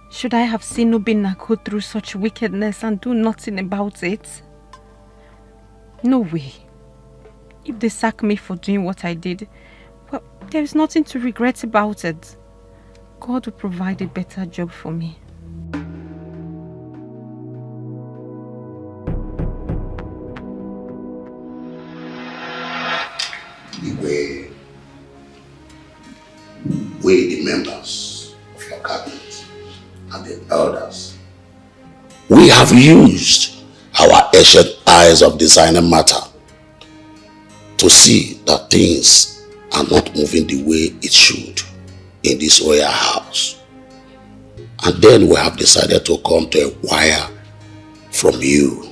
Should I have seen Obinna go through such wickedness and do nothing about it? No way. If they sack me for doing what I did, well, there is nothing to regret about it. God will provide a better job for me. We, the members of your cabinet and the elders, we have used our ancient eyes of discerning matter to see that things are not moving the way it should in this royal house. And then we have decided to come to inquire from you.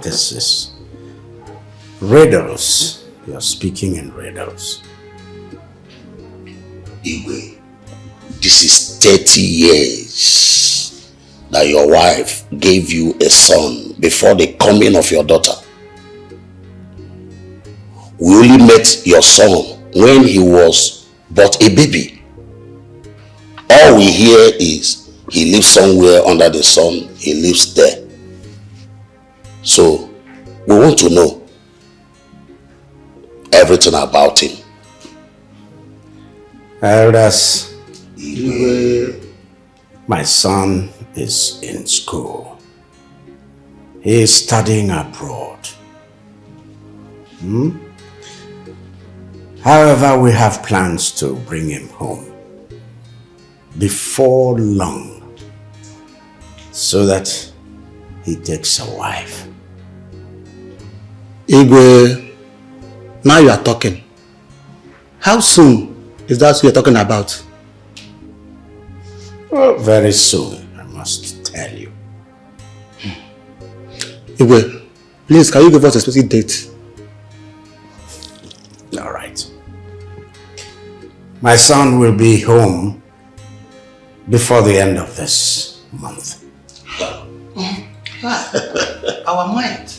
This is riddles. You're speaking in riddles. Igwe, this is 30 years that your wife gave you a son before the coming of your daughter. We only met your son when he was but a baby. All we hear is he lives somewhere under the sun, he lives there. So, we want to know everything about him. Elders, my son is in school. He is studying abroad. However, we have plans to bring him home before long so that he takes a wife. Igwe, now you are talking. How soon is that you're talking about? Well, very soon, I must tell you. Igwe, please, can you give us a specific date? All right. My son will be home before the end of this month. Our mind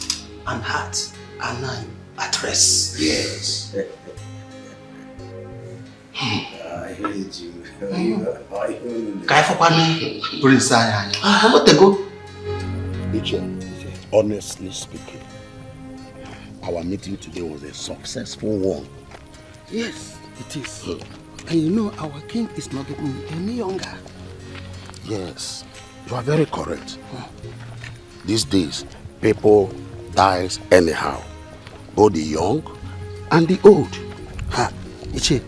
and heart are now at rest. Yes. I hate you. Honestly speaking, our meeting today was a successful one. Yes, it is. And you know, our king is not getting any younger. Yes, you are very correct. These days, people dies anyhow, both the young and the old. Iche,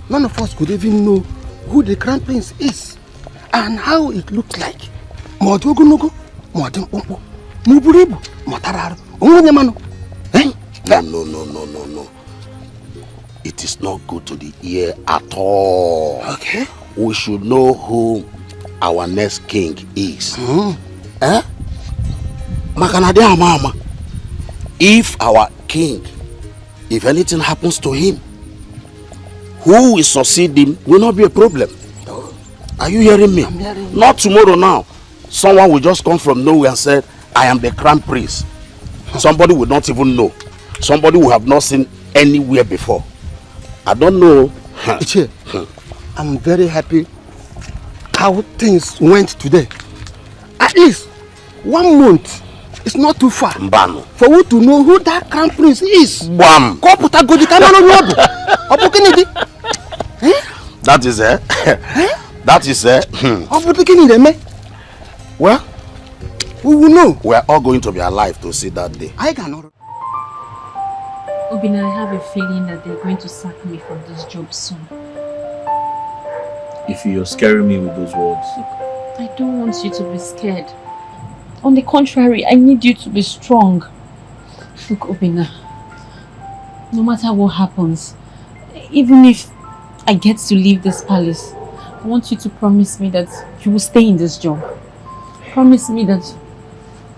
none of us could even know who the crown prince is and how it looks like. No. It is not good to the ear at all. Okay. We should know who our next king is. If our king, if anything happens to him, who will succeed him will not be a problem. Are you hearing me? I'm hearing you. Not tomorrow now. Someone will just come from nowhere and say, I am the crown prince. Somebody will not even know. Somebody will have not seen anywhere before. I don't know. I'm very happy how things went today. At least 1 month is not too far for you to know who that crown prince is. That is it. That is it. Well, We will know. We are all going to be alive to see that day. I cannot. Obina, I have a feeling that they're going to sack me from this job soon. If you're scaring me with those words. I don't want you to be scared. On the contrary, I need you to be strong. Look, Obina, no matter what happens, even if I get to leave this palace, I want you to promise me that you will stay in this job. Promise me that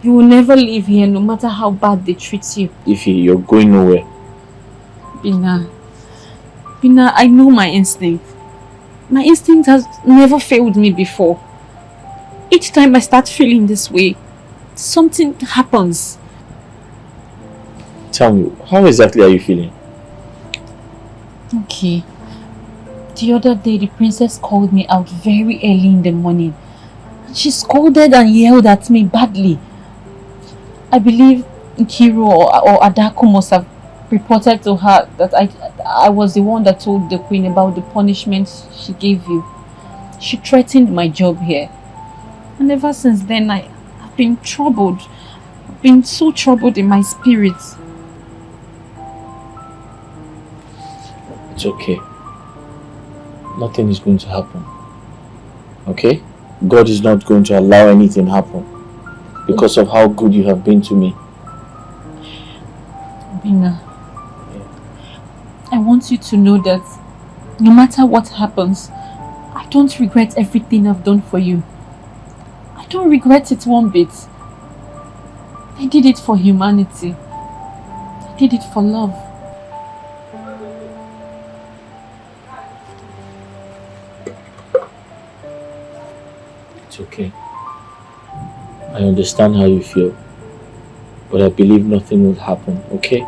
you will never leave here no matter how bad they treat you. Ify, you're going nowhere. Bina, I know my instinct. My instinct has never failed me before. Each time I start feeling this way, something happens. Tell me, how exactly are you feeling? Okay. The other day, the princess called me out very early in the morning. She scolded and yelled at me badly. I believe Nkiru or Adaku must have reported to her that I was the one that told the queen about the punishment she gave you. She threatened my job here. And ever since then, I've been troubled. I've been so troubled in my spirit. It's okay. Nothing is going to happen. Okay? God is not going to allow anything happen because of how good you have been to me. Bina, I want you to know that no matter what happens, I don't regret everything I've done for you. I don't regret it one bit. I did it for humanity. I did it for love. It's okay. I understand how you feel, but I believe nothing will happen, okay?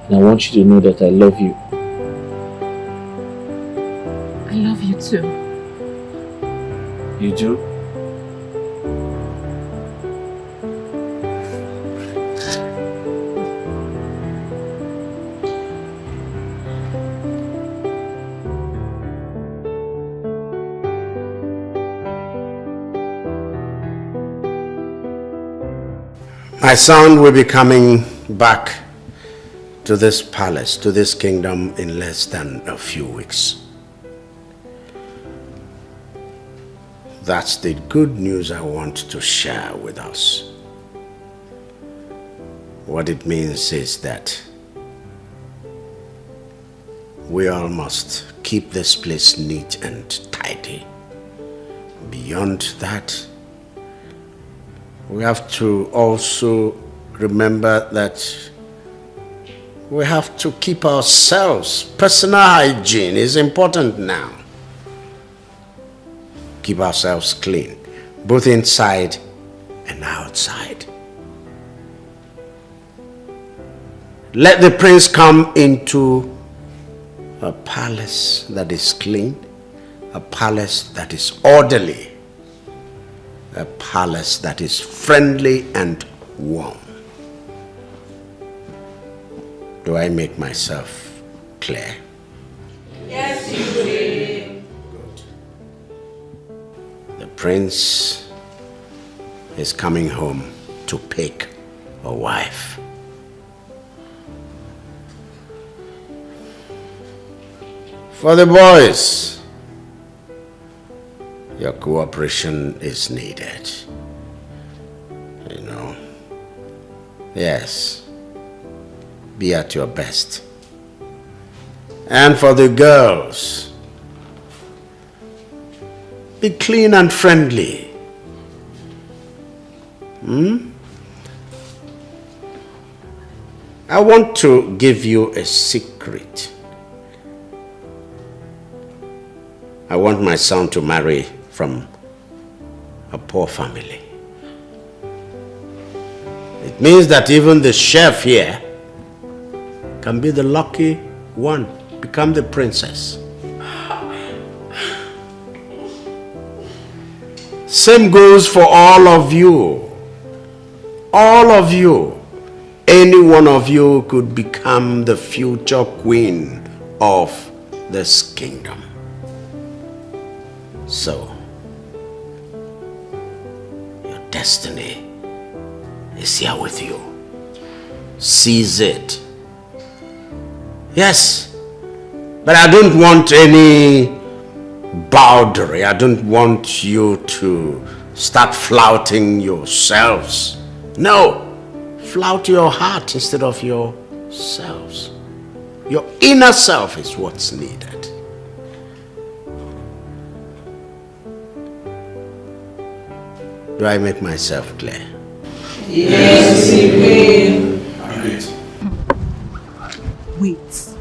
And I want you to know that I love you. I love you too. You do? My son will be coming back to this palace, to this kingdom in less than a few weeks. That's the good news I want to share with us. What it means is that we all must keep this place neat and tidy. Beyond that, we have to also remember that we have to keep ourselves. Personal hygiene is important now. Keep ourselves clean, both inside and outside. Let the prince come into a palace that is clean, a palace that is orderly, a palace that is friendly and warm. Do I make myself clear? Yes, you will. Good. The prince is coming home to pick a wife. For the boys, your cooperation is needed. You know. Yes. Be at your best. And for the girls, be clean and friendly. I want to give you a secret. I want my son to marry from a poor family. It means that even the chef here can be the lucky one, become the princess. Same goes for all of you. All of you. Any one of you could become the future queen of this kingdom. So, your destiny is here with you. Seize it. Yes, but I don't want any bowdlery. I don't want you to start flouting yourselves. No, flout your heart instead of yourselves. Your inner self is what's needed. Do I make myself clear? Yes, you will. Wait.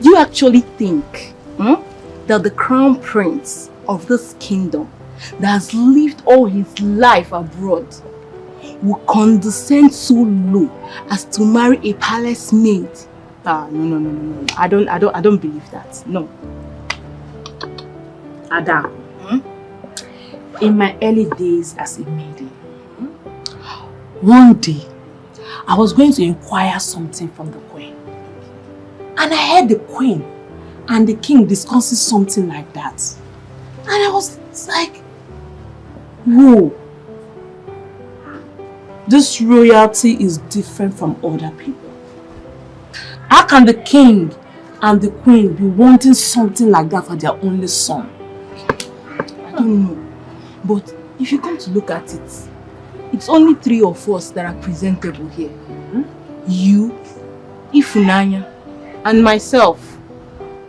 You actually think that the crown prince of this kingdom that has lived all his life abroad will condescend so low as to marry a palace maid? No. I don't believe that. No. Ada, in my early days as a maiden, one day I was going to inquire something from the queen. And I heard the queen and the king discussing something like that. And I was like, whoa. This royalty is different from other people. How can the king and the queen be wanting something like that for their only son? I don't know. But if you come to look at it, it's only 3 of us that are presentable here. You, Ifunanya, and myself.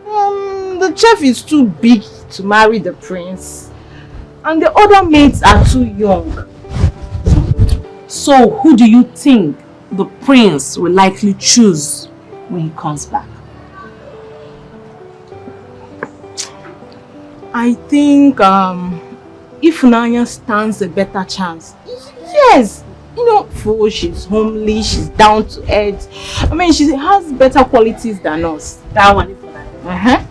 The chef is too big to marry the prince. And the other maids are too young. So who do you think the prince will likely choose when he comes back? I think Ifunanya stands a better chance. Yes! You know, for she's homely, she's down to earth. I mean, she has better qualities than us. That one, Ifunanya.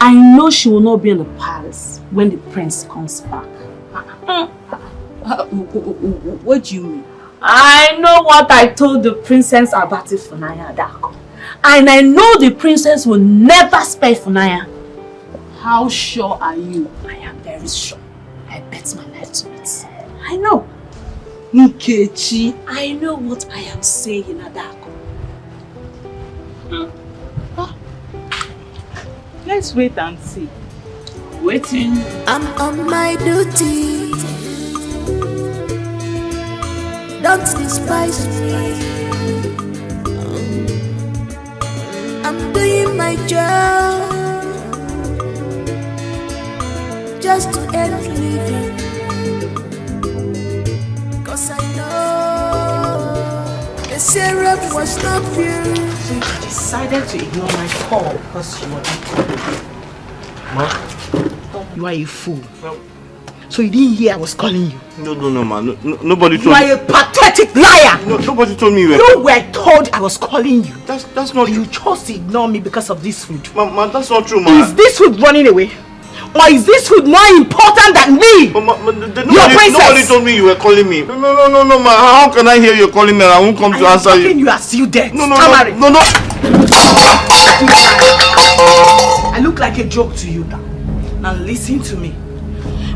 I know she will not be in the palace when the prince comes back. What do you mean? I know what I told the princess about Ifunanya Adako. And I know the princess will never spare Ifunanya. How sure are you? I am very sure. I bet my life to it. I know. Nkechi, I know what I am saying, Adako. Let's wait and see. Waiting. I'm on my duty. Don't despise me. I'm doing my job just to earn a living. Cause I know the syrup was not pure. You decided to ignore my call because you were not. Ma? You are a fool. No. So you didn't hear I was calling you? No, ma. Nobody told me. You are a pathetic liar! No, nobody told me you were. You were told I was calling you. That's not. You chose to ignore me because of this food. Ma, that's not true, ma. Is this food running away? Or is this food more important than me? Nobody told me you were calling me. No, ma. How can I hear you calling me and I won't come to answer you? You are still dead. No. I look like a joke to you now. Now listen to me.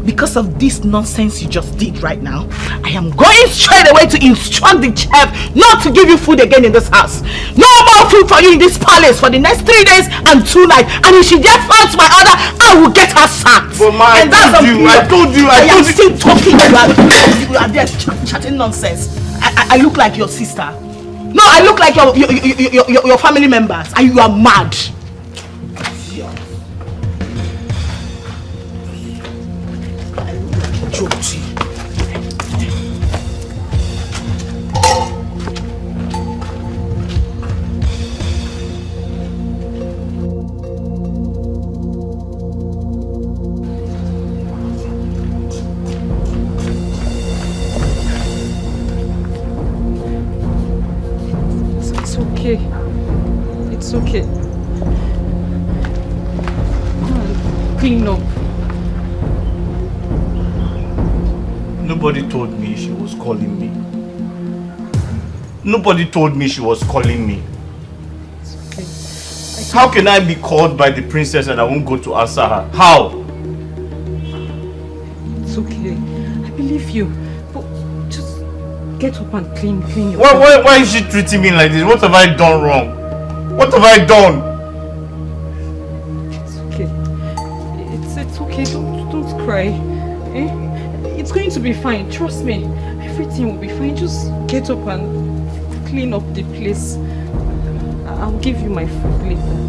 Because of this nonsense you just did right now, I am going straight away to instruct the chef not to give you food again in this house. No more food for you in this palace for the next 3 days and 2 nights. And if she gets out my order, I will get her sacked. But ma, I told you. I am still talking. You are there chatting nonsense. I look like your sister. No, I look like your family members. And you are mad. Joke to you. It's okay. It's okay. Clean up. Nobody told me she was calling me. Nobody told me she was calling me. It's okay. How can I be called by the princess and I won't go to answer her? How? It's okay. I believe you. But get up and clean your Why is she treating me like this? What have I done wrong? What have I done? It's okay. It's okay. Don't cry. Eh? It's going to be fine. Trust me. Everything will be fine. Just get up and clean up the place. I'll give you my food later.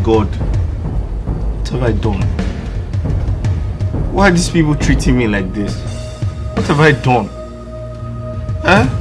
God, what have I done? Why are these people treating me like this? What have I done? Huh?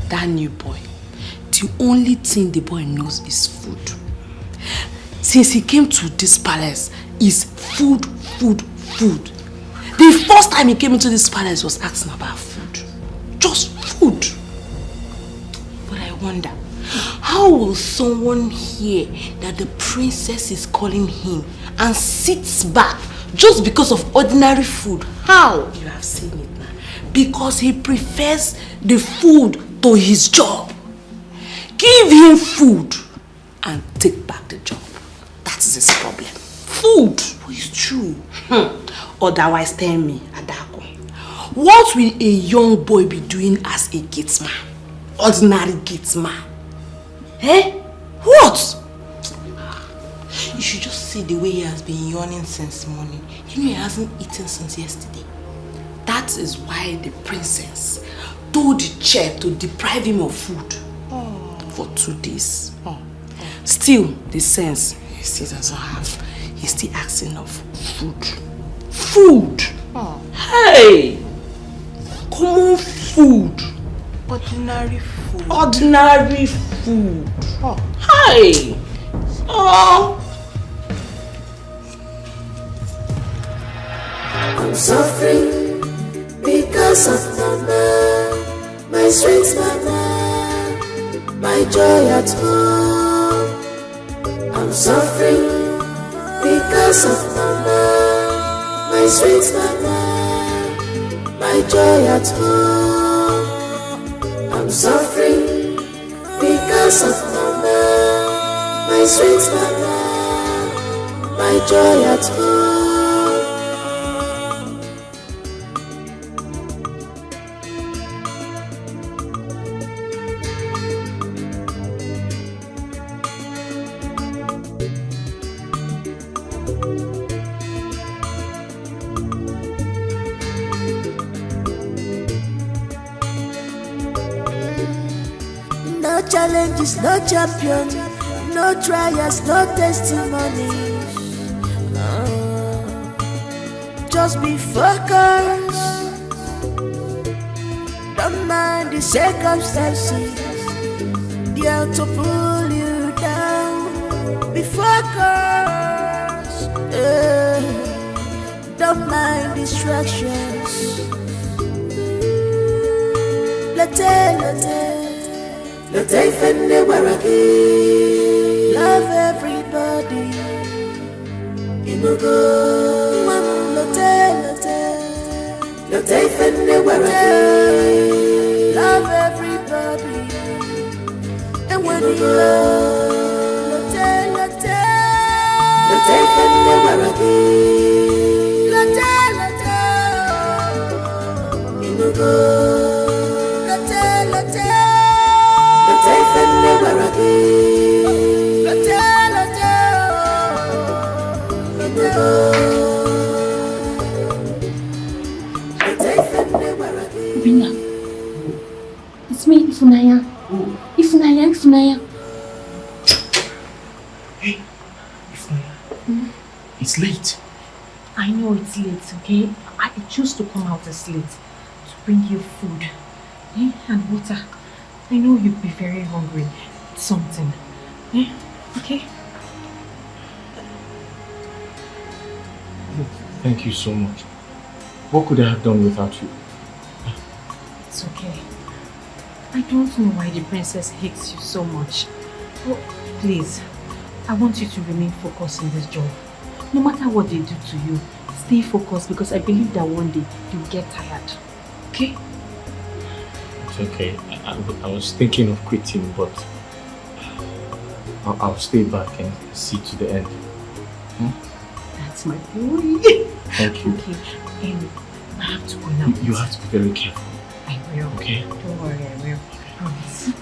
That new boy, the only thing the boy knows is food. Since he came to this palace, is food. The first time he came into this palace was asking about food. Just food. But I wonder, how will someone hear that the princess is calling him and sits back just because of ordinary food? How? You have seen it now. Because he prefers the food to his job. Give him food and take back the job. That is his problem. Food. Oh, it's true. Otherwise, tell me, Adako, what will a young boy be doing as a gatesman? Ordinary gatesman. Eh? What? You should just see the way he has been yawning since morning. You know he hasn't eaten since yesterday. That is why the princess told the chef to deprive him of food for 2 days. Still, the sense he still doesn't have. He's still asking of food. Food! Hey! Common food. Ordinary food. Ordinary food. Hey! I'm suffering because of mama, my sweet mama, my joy at home. I'm suffering because of mama, my sweet mama, my joy at home. I'm suffering because of mama, my sweet mama, my joy at home. No challenges, no champion, no trials, no testimony. Just be focused. Don't mind the circumstances. They are to pull you down. Be focused. Don't mind distractions. Love everybody. Love everybody. And when you love, Bina, it's me, Ifunaya. Ifunaya. Hey, Ifunaya. It's late. I know it's late, okay? I chose to come out as late to bring you food and water. I know you'd be very hungry. Something. Okay? Thank you so much. What could I have done without you? It's okay. I don't know why the princess hates you so much. Oh, please, I want you to remain focused in this job. No matter what they do to you, stay focused because I believe that one day you'll get tired. Okay? It's okay. I was thinking of quitting, but I'll stay back and see to the end. That's my boy. Thank you. Okay, I have to go now. You have to be very careful. I will. Okay? Don't worry, I will. I promise.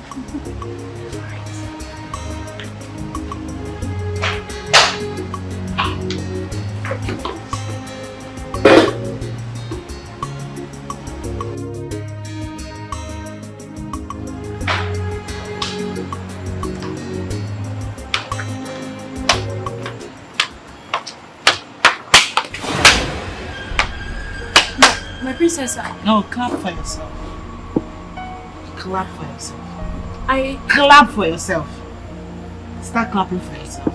My princess, No, clap for yourself. Clap for yourself. I clap for yourself. Start clapping for yourself.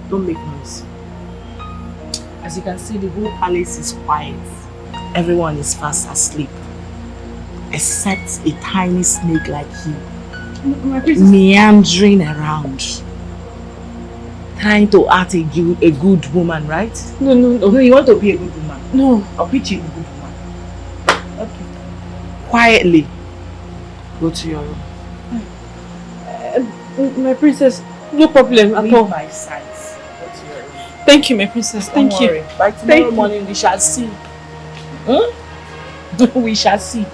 Don't make noise. As you can see, the whole palace is quiet. Everyone is fast asleep. Except a tiny snake like you. My princess, meandering around. Trying to act a good woman, right? No, you want to be a good woman? No. I'll pitch you a good woman. Okay. Quietly. Go to your room. My princess, no problem at all. Leave my sight. Go to your room. Thank you, my princess. Thank Don't you. worry. By tomorrow morning, we shall see. We shall see.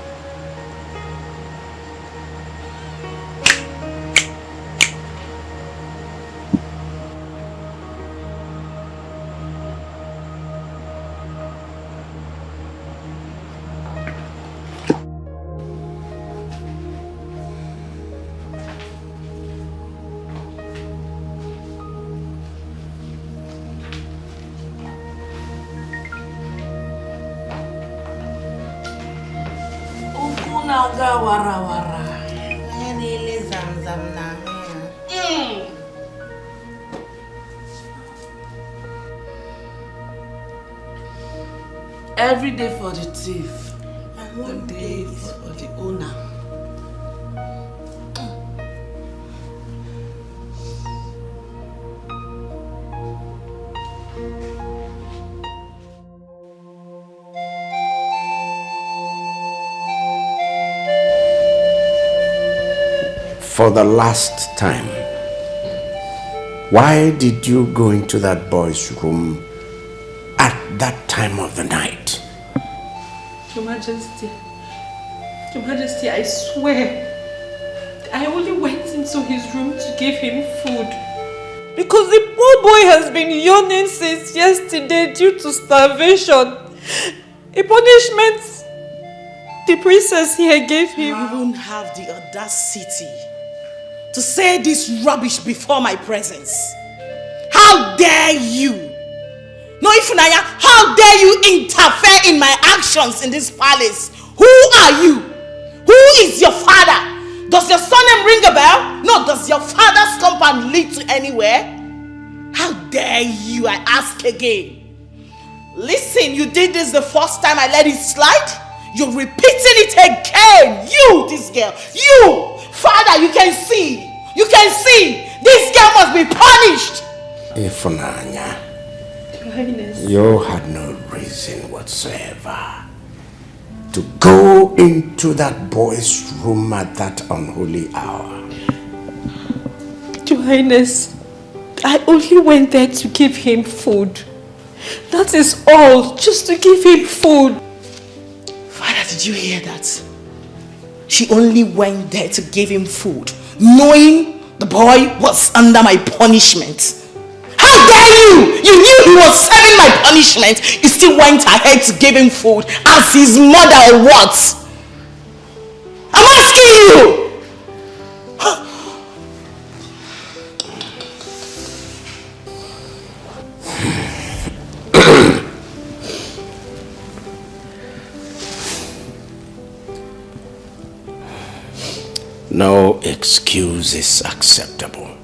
Every day for the thief, and one day is for the owner. For the last time, why did you go into that boy's room at that time of the night? Your Majesty, I swear, I only went into his room to give him food. Because the poor boy has been yawning since yesterday due to starvation. A punishment the princess here gave him. You won't have the audacity to say this rubbish before my presence. How dare you? No, Ifunaya, how dare you interfere in my actions in this palace? Who are you? Who is your father? Does your surname ring a bell? No, does your father's compound lead to anywhere? How dare you, I ask again. Listen, you did this the first time I let it slide. You're repeating it again. You, this girl. You, father, you can see. You can see. This girl must be punished. Ifunanya, Highness. you had no reason whatsoever to go into that boy's room at that unholy hour. Your Highness, I only went there to give him food. That is all, just to give him food. Did you hear that? She only went there to give him food, knowing the boy was under my punishment. How dare you! You knew he was serving my punishment. You still went ahead to give him food as his mother or what? I'm asking you! No excuse is acceptable,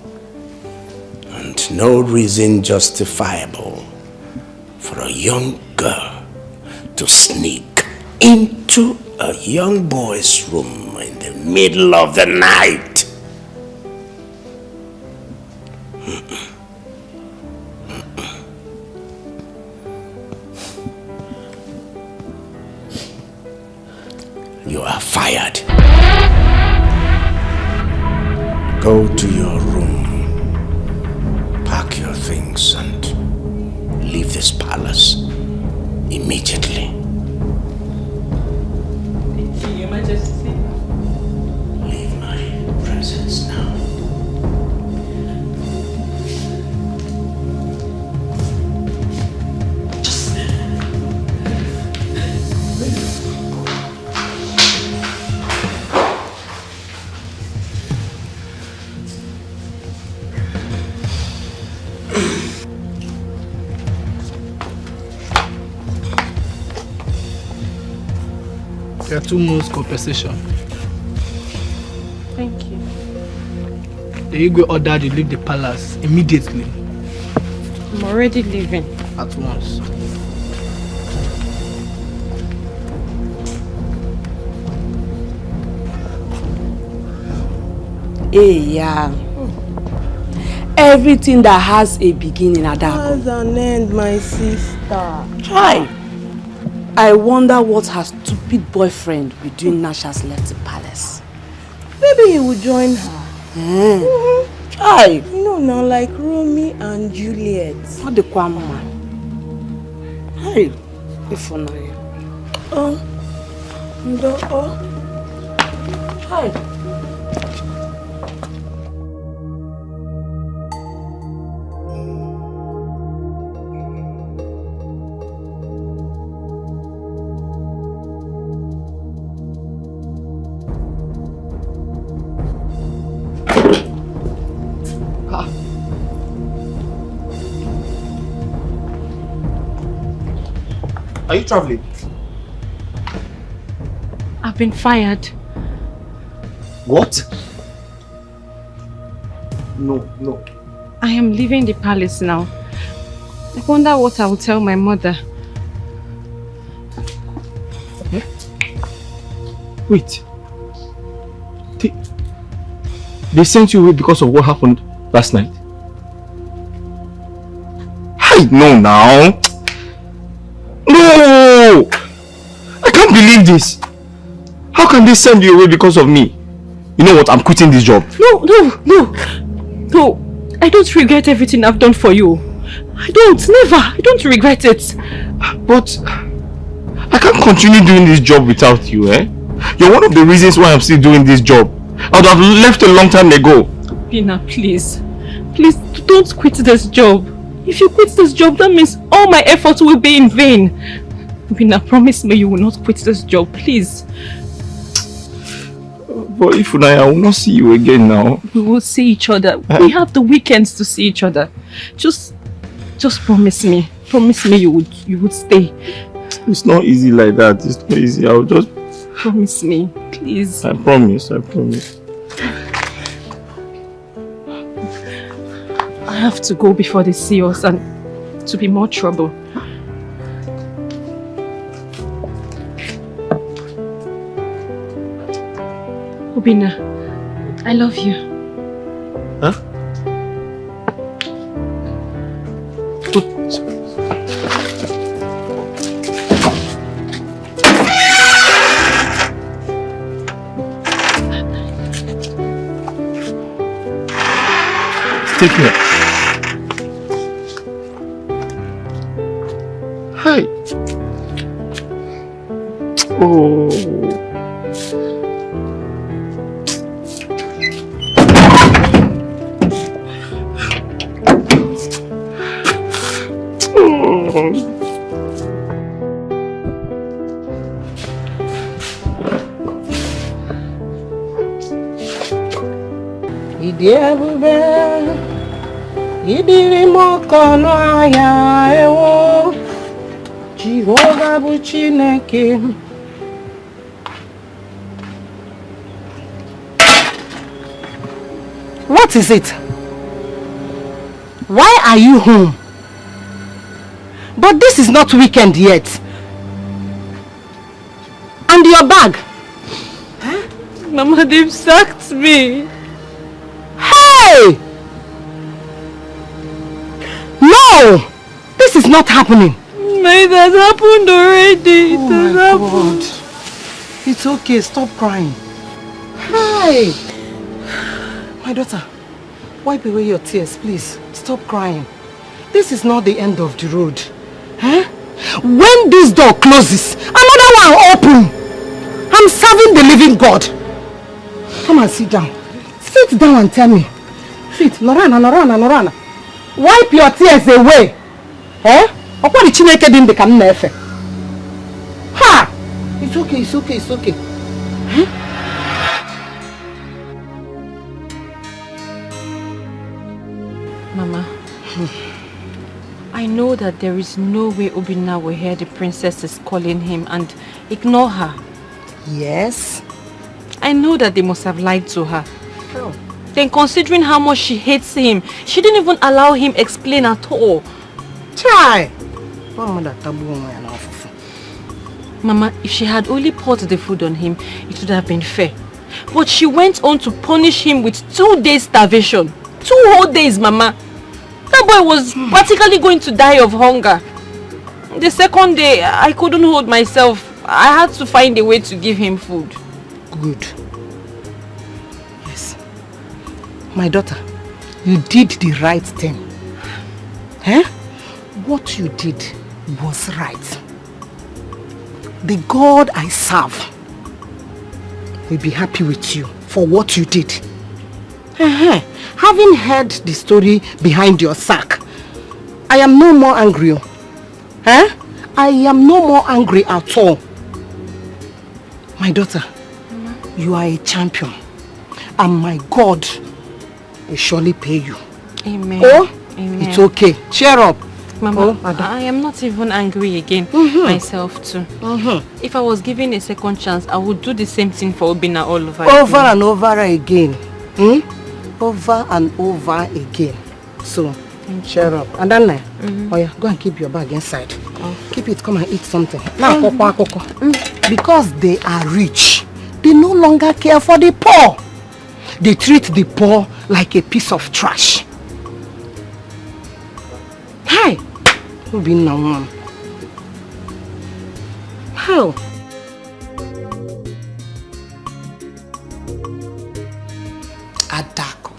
and no reason justifiable for a young girl to sneak into a young boy's room in the middle of the night. You are fired. Go to your room, pack your things, and leave this palace immediately. Your Majesty. Leave my presence now. There are 2 months compensation. Thank you. The Igwe ordered you leave the palace immediately. I'm already leaving. At once. Hey, yeah. Everything that has a beginning, Adako. Has an end, my sister. Try. I wonder what her stupid boyfriend will do now she has left the palace. Maybe he will join her. Try. You know now, like Romeo and Juliet. What the Kwama? Hey, if I. Hi. Are you traveling? I've been fired. What? No. I am leaving the palace now. I wonder what I will tell my mother. Wait. They sent you away because of what happened last night? I know now. No! I can't believe this. How can they send you away because of me? You know what? I'm quitting this job. No. I don't regret everything I've done for you. I don't regret it. But I can't continue doing this job without you, eh? You're one of the reasons why I'm still doing this job. I would have left a long time ago. Bina, please. Please, don't quit this job. If you quit this job, that means all my efforts will be in vain. Bina, promise me you will not quit this job, please. But if I will not see you again now. We will see each other. We have the weekends to see each other. Just promise me. Promise me you would stay. It's not easy like that. It's not easy. I'll just... Promise me, please. I promise. I have to go before they see us and to be more trouble. Obina, I love you. Huh? Take care. Hey. What is it? Why are you home? But this is not weekend yet. And your bag? Huh? Mama, they've sacked me. Hey! No! This is not happening. It has happened already. It has happened. God. It's okay. Stop crying. Hi! My daughter, wipe away your tears, please. Stop crying. This is not the end of the road. Huh? When this door closes, another one open. I'm serving the living God. Come and sit down. Sit down and tell me. Sit. Norana. Wipe your tears away. Eh? Ha! It's okay. Huh? Mama, I know that there is no way Obinna will hear the princess is calling him and ignore her. Yes? I know that they must have lied to her. Oh. Then considering how much she hates him, she didn't even allow him explain at all. Chai! Mama, if she had only poured the food on him, it would have been fair. But she went on to punish him with 2 days starvation. 2 whole days, Mama. That boy was practically going to die of hunger. The second day, I couldn't hold myself. I had to find a way to give him food. Good. Yes. My daughter, you did the right thing. Eh? What you did was right. The God I serve will be happy with you for what you did. Having heard the story behind your sack, I am no more angry. I am no more angry at all. My daughter, you are a champion, and my God will surely pay you. Amen. Oh, Amen. It's okay. Cheer up. Mama, I am not even angry again, myself too. If I was given a second chance, I would do the same thing for Obinna all over again. Over and over again. Over and over again. So, cheer up. And then, oh yeah, go and keep your bag inside. Keep it, come and eat something. Now, because they are rich, they no longer care for the poor. They treat the poor like a piece of trash. Hi! Who been now, Mom? How? Adako,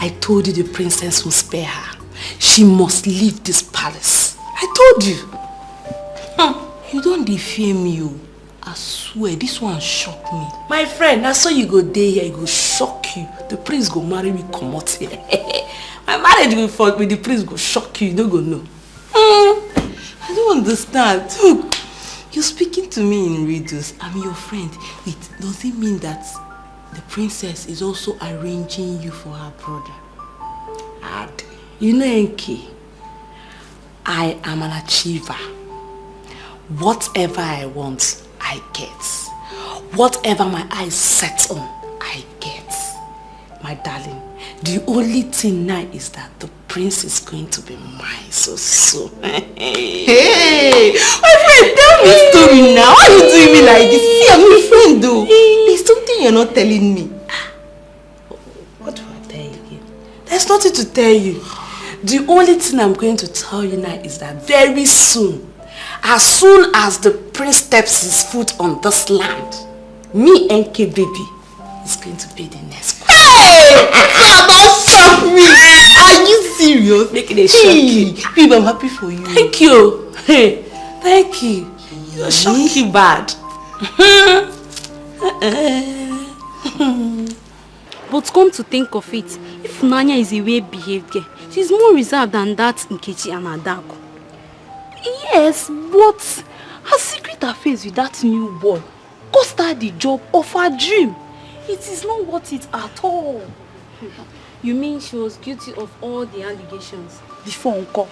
I told you the princess will spare her. She must leave this palace. I told you. You don't defame you. I swear, this one shocked me. My friend, I saw you go there here, it go shock you. The prince go marry me, come out here. My marriage with the prince go shock you, you don't go know. I don't understand. Look, you're speaking to me in riddles. I'm your friend. Wait, does it mean that the princess is also arranging you for her brother? And you know, Enki, I am an achiever. Whatever I want, I get. Whatever my eyes set on, I get. My darling, the only thing now is that the prince is going to be mine so soon. Hey, my friend, tell me a story now. Why are you doing me like this? See, I'm your friend though. There's something you're not telling me. What do I tell you again? There's nothing to tell you. The only thing I'm going to tell you now is that very soon as the prince steps his foot on this land, me and K baby is going to be the next one. Hey! Don't shock me! Are you serious? Making a shock you. Babe, I'm happy for you. Thank you. Hey, thank you. You're shocking bad. But come to think of it, if Nanya is a well-behaved girl, she's more reserved than that Nkechi and Adako. Yes, but her secret affairs with that new boy cost her the job of her dream. It is not worth it at all. You mean she was guilty of all the allegations? Before Uncle.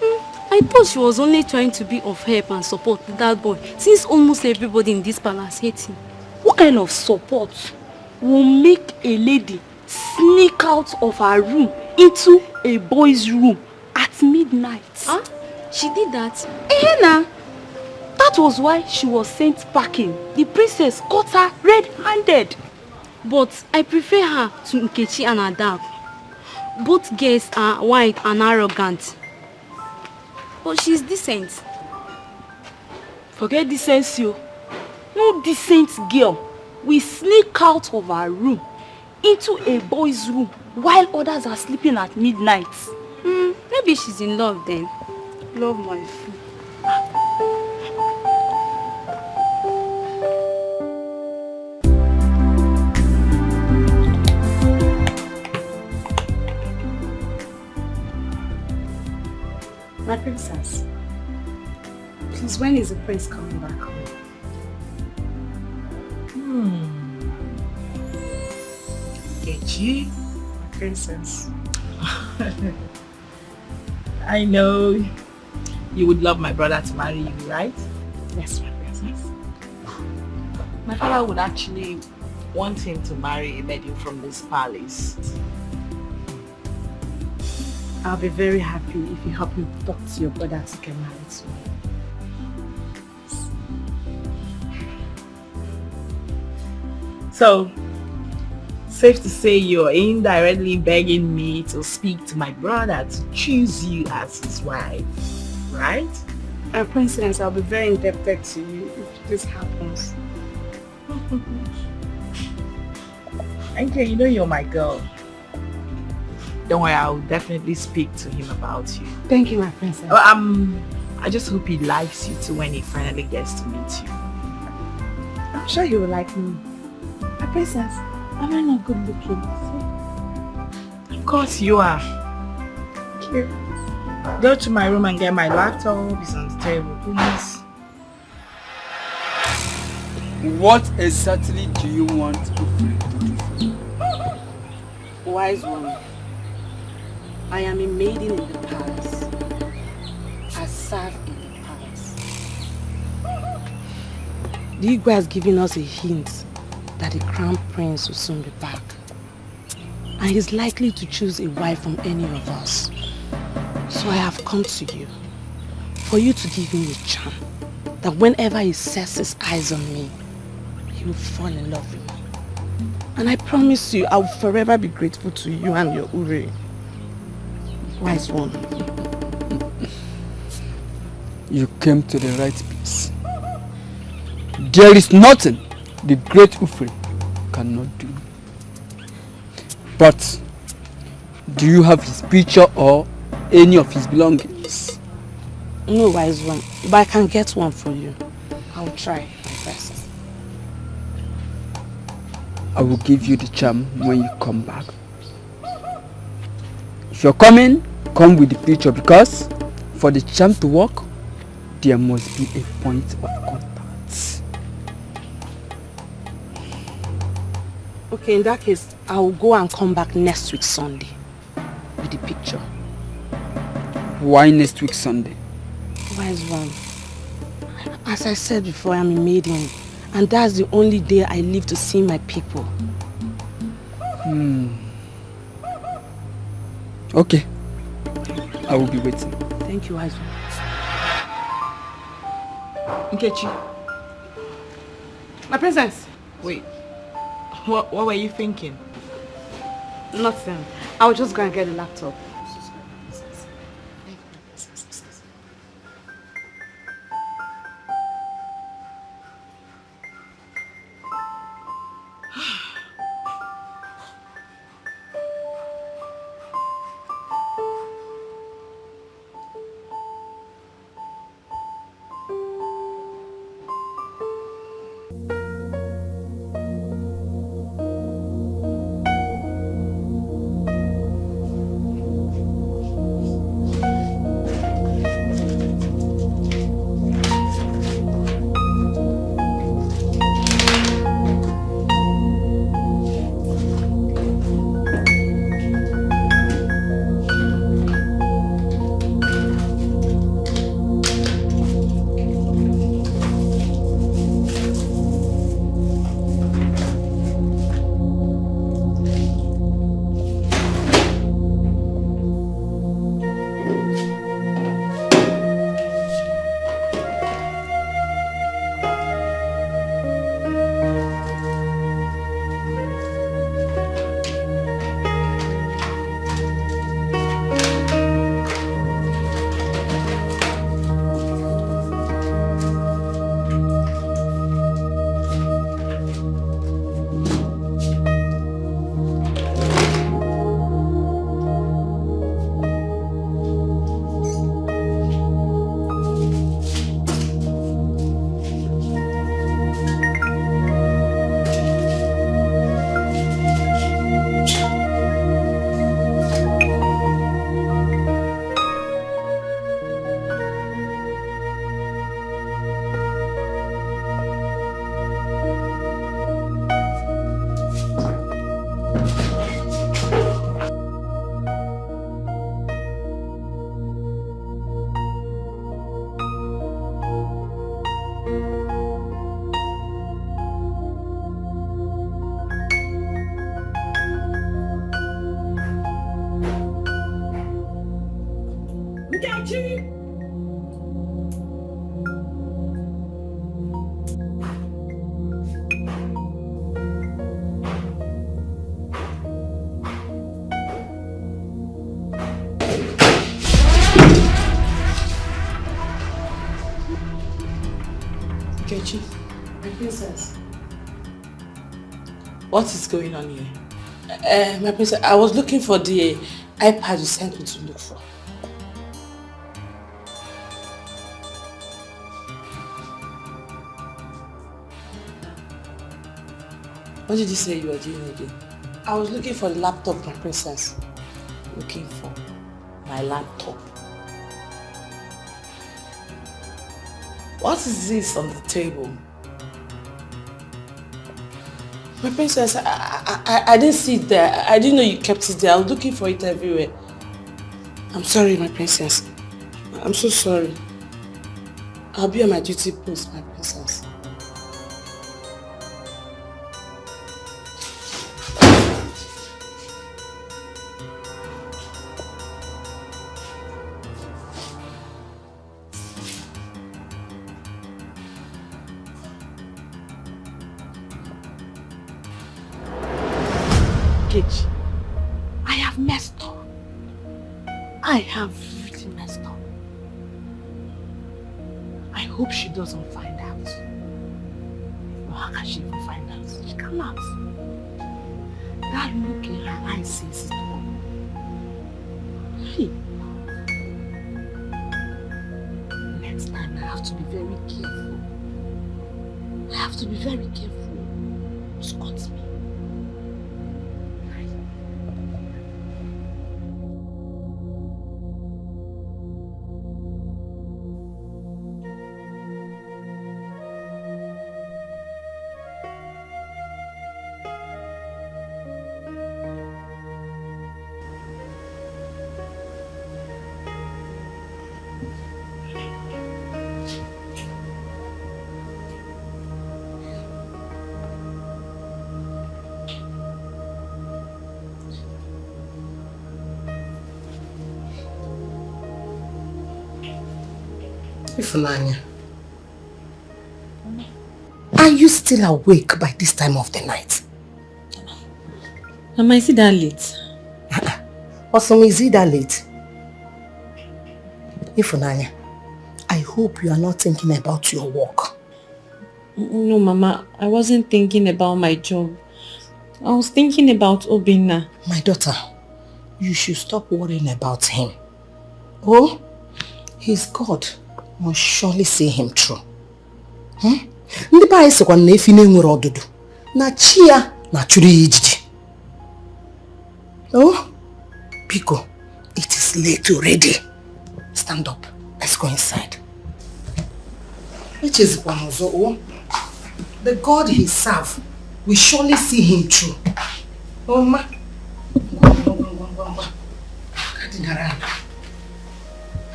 I thought she was only trying to be of help and support to that boy, since almost everybody in this palace hates him. What kind of support will make a lady sneak out of her room into a boy's room at midnight? Huh? She did that? Nah. That was why she was sent packing. The princess caught her red-handed. But I prefer her to Nkechi and Adab. Both girls are white and arrogant. But she's decent. Forget decency. No decent girl will sneak out of her room into a boy's room while others are sleeping at midnight. Maybe she's in love then. Love my food. My princess, please, when is the prince coming back home? Nkechi? My princess. I know you would love my brother to marry you, right? Yes, my princess. My father would actually want him to marry a lady from this palace. I'll be very happy if you help me talk to your brother to get married to me. So, safe to say you're indirectly begging me to speak to my brother to choose you as his wife, right? Princess, I'll be very indebted to you if this happens. Okay, you know you're my girl. Don't worry, I'll definitely speak to him about you. Thank you, my princess. I just hope he likes you too when he finally gets to meet you. I'm sure he will like me. My princess, am I not good looking? Of course you are. Thank you. Go to my room and get my laptop. It's on the table, please. What exactly do you want to do for you? Wise one. I am a maiden in the palace. I serve in the palace. The Igwe has given us a hint that the crown prince will soon be back. And he's likely to choose a wife from any of us. So I have come to you for you to give me a charm that whenever he sets his eyes on me, he will fall in love with me. And I promise you, I will forever be grateful to you and your Uri. Wise one. You came to the right place. There is nothing the great Ufri cannot do. But do you have his picture or any of his belongings? No, wise one, but I can get one for you. I'll try my best. I will give you the charm when you come back. If you're coming, come with the picture, because for the charm to work, there must be a point of contact. Okay, in that case, I will go and come back next week Sunday with the picture. Why next week Sunday? Wise one. As I said before, I'm a maiden, and that's the only day I live to see my people. Okay. I will be waiting. Thank you, wise one. Nkechi. My princess. Wait. What were you thinking? Nothing. I'll just go and get the laptop. Kechi, my princess. What is going on here? My princess, I was looking for the iPad you sent me to look for. What did you say you were doing again? I was looking for the laptop, my princess. Looking for my laptop. What is this on the table? My princess, I didn't see it there. I didn't know you kept it there. I was looking for it everywhere. I'm sorry, my princess. I'm so sorry. I'll be on my duty post, my princess. I have messed up. I have really messed up. I hope she doesn't find out. But how can she even find out? She cannot. That look in her eyes says it all. Hey. Next time I have to be very careful. I have to be very careful. Scott me. Philmond, are you still awake by this time of the night? Mama, is it that late? Awesome, is it that late? Philmond, I hope you are not thinking about your work. No, Mama, I wasn't thinking about my job. I was thinking about Obinna. My daughter, you should stop worrying about him. Oh, his God must surely see him through. Ndị pa isekwa na efi na-enwere ọdụdụ na chi ya na chụrụ ijiji. Oh, Pico, it is late already. Stand up. Let's go inside. Which is one. The God he serves will surely see him through. Oh, ma.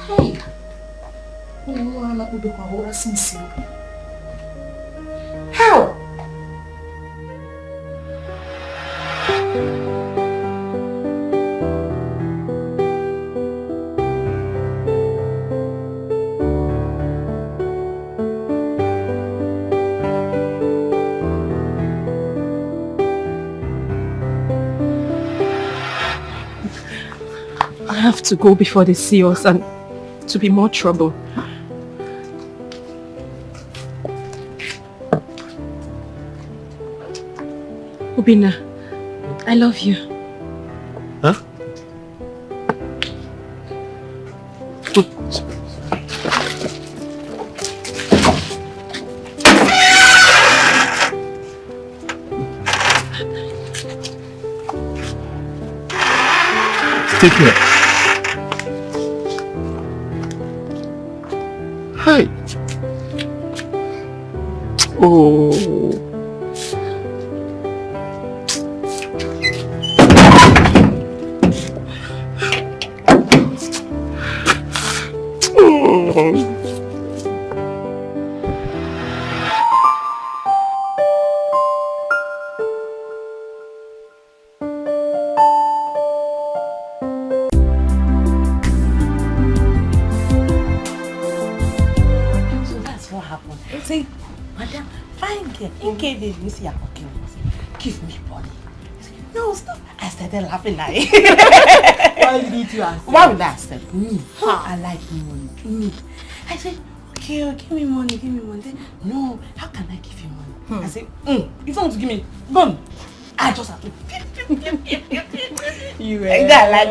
Hey. How? I have to go before they see us and to be more trouble. Obinna, I love you. Huh? Take care. Hi. Oh. Say, madam, fine girl. In case they miss your cooking, give me body. No, stop. I started laughing now. Why did you accept? Why would I accept? Me. I like money. Me. I said, okay, give me money, give me money. No, how can I give you money? I said, if you want to give me, go. I just have to. You were like that, like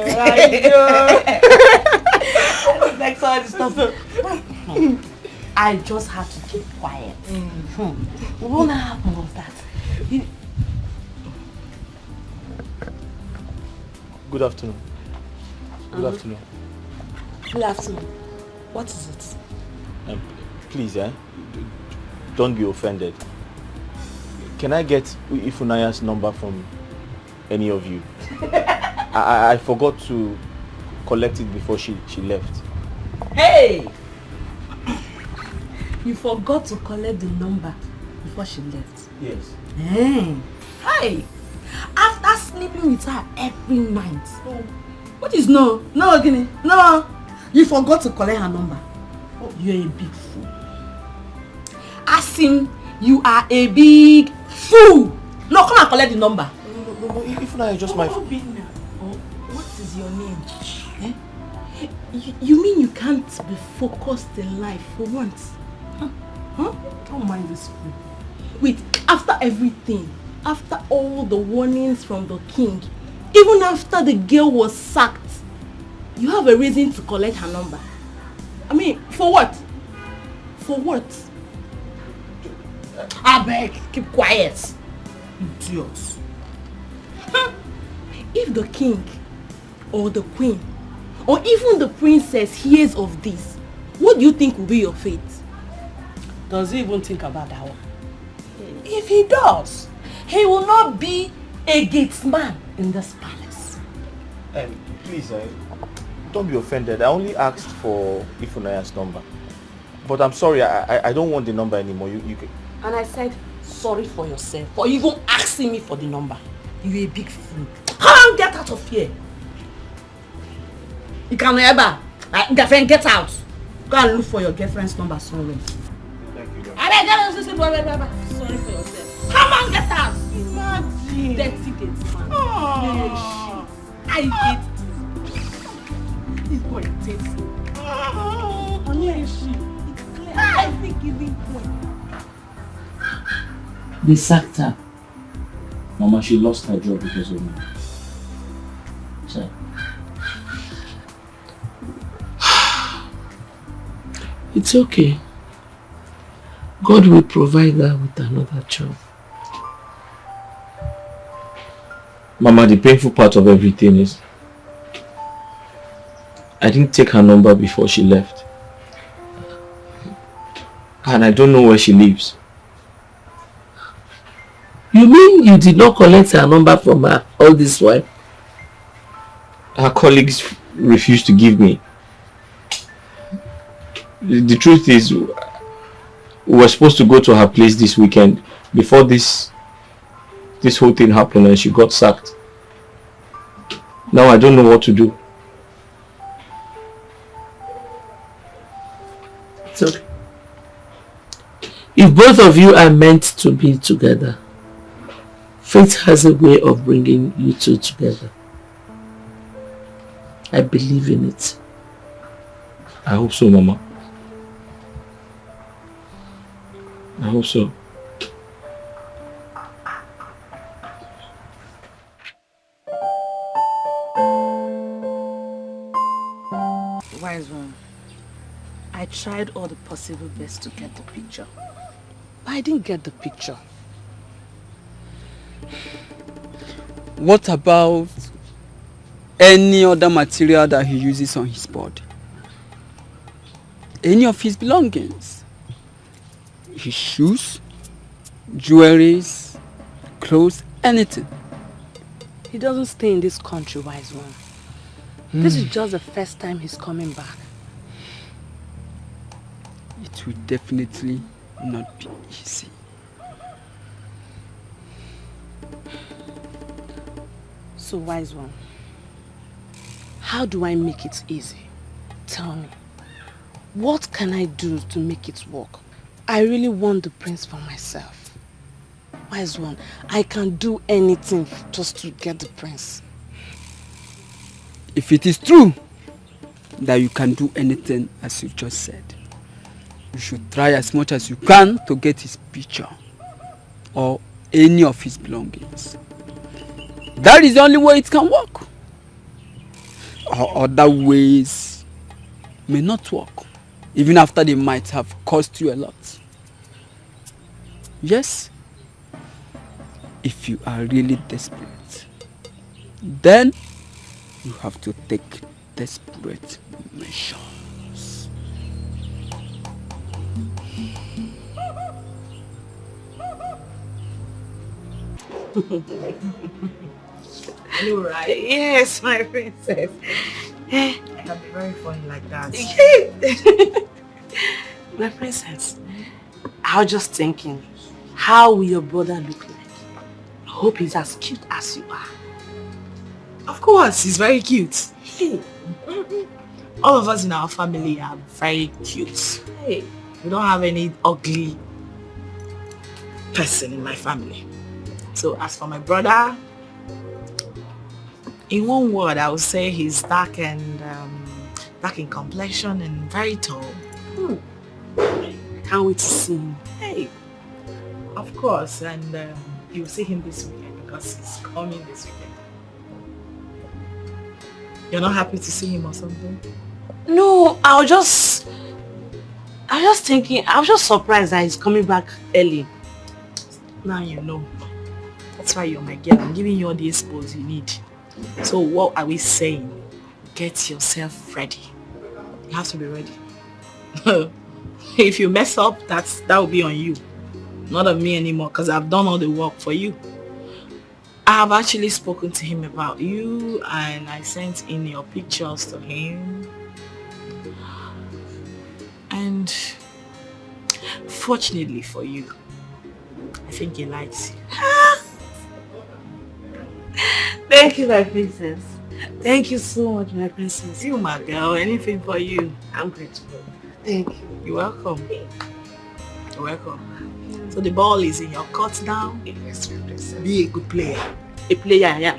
like all this stuff. I just had to keep quiet. What happened was that. Good afternoon. Good afternoon. Good afternoon. What is it? Please, don't be offended. Can I get Ifunaya's number from any of you? I forgot to collect it before she left. Hey! You forgot to collect the number before she left? Yes. Hey! After sleeping with her every night. What is no? No, Guinea. No! You forgot to collect her number. You're a big fool. Ask him, you are a big fool. No, come and collect the number. No, if not, just my... What is your name? You mean you can't be focused in life for once? Huh? Don't mind this fool. Wait, after everything, after all the warnings from the king, even after the girl was sacked, you have a reason to collect her number. I mean, for what? For what? I beg, keep quiet. Idiots. If the king or the queen or even the princess hears of this, what do you think will be your fate? Does he even think about that one? If he does, he will not be a gatesman in this palace. Please, don't be offended. I only asked for Ifunaya's number. But I'm sorry, I don't want the number anymore. You can... And I said, sorry for yourself for even asking me for the number. You're a big fool. Come on, get out of here. You can never. Girlfriend, get out. Go and look for your girlfriend's number somewhere. Thank you. Sorry for yourself. Come on, get out. Imagine. Dirty gate man. I hate this boy. Takes me. Every giving point. They sacked her. Mama, she lost her job because of me. So. It's okay. God will provide her with another job. Mama, the painful part of everything is I didn't take her number before she left. And I don't know where she lives. You mean you did not collect her number from her all this while? Her colleagues refused to give me. The truth is, we were supposed to go to her place this weekend before this whole thing happened and she got sacked. Now I don't know what to do. It's okay. If both of you are meant to be together, fate has a way of bringing you two together. I believe in it. I hope so, Mama. I hope so. Wise one. I tried all the possible best to get the picture. But I didn't get the picture. What about any other material that he uses on his board? Any of his belongings? His shoes, jewelries, clothes, anything. He doesn't stay in this country, wise one. This is just the first time he's coming back. It will definitely not be easy. So, wise one, how do I make it easy? Tell me. What can I do to make it work? I really want the prince for myself. Wise one, I can do anything just to get the prince. If it is true that you can do anything as you just said, you should try as much as you can to get his picture or any of his belongings. That is the only way it can work. Or other ways may not work, even after they might have cost you a lot. Yes, if you are really desperate, then you have to take desperate measures. You're right. Yes, my princess. I can be very funny like that. My princess, I was just thinking, how will your brother look like? I hope he's as cute as you are. Of course, he's very cute. All of us in our family are very cute. Hey, we don't have any ugly person in my family. So as for my brother, in one word, I would say he's dark and dark in complexion and very tall. Can't wait to see him. Hey, of course, and you'll see him this weekend because he's coming this weekend. You're not happy to see him or something? No, I was just thinking, I was just surprised that he's coming back early. Now you know. That's why you're my girl. I'm giving you all the expos you need. So what are we saying? Get yourself ready. You have to be ready. If you mess up, that will be on you. Not on me anymore, because I've done all the work for you. I have actually spoken to him about you and I sent in your pictures to him. And fortunately for you, I think he likes you. Thank you, my princess. Thank you so much, my princess. You, my girl, anything for you. I'm grateful. Thank you. You're welcome. You're welcome. So the ball is in your court now. Yes, my princess. Be a good player. A player, yeah.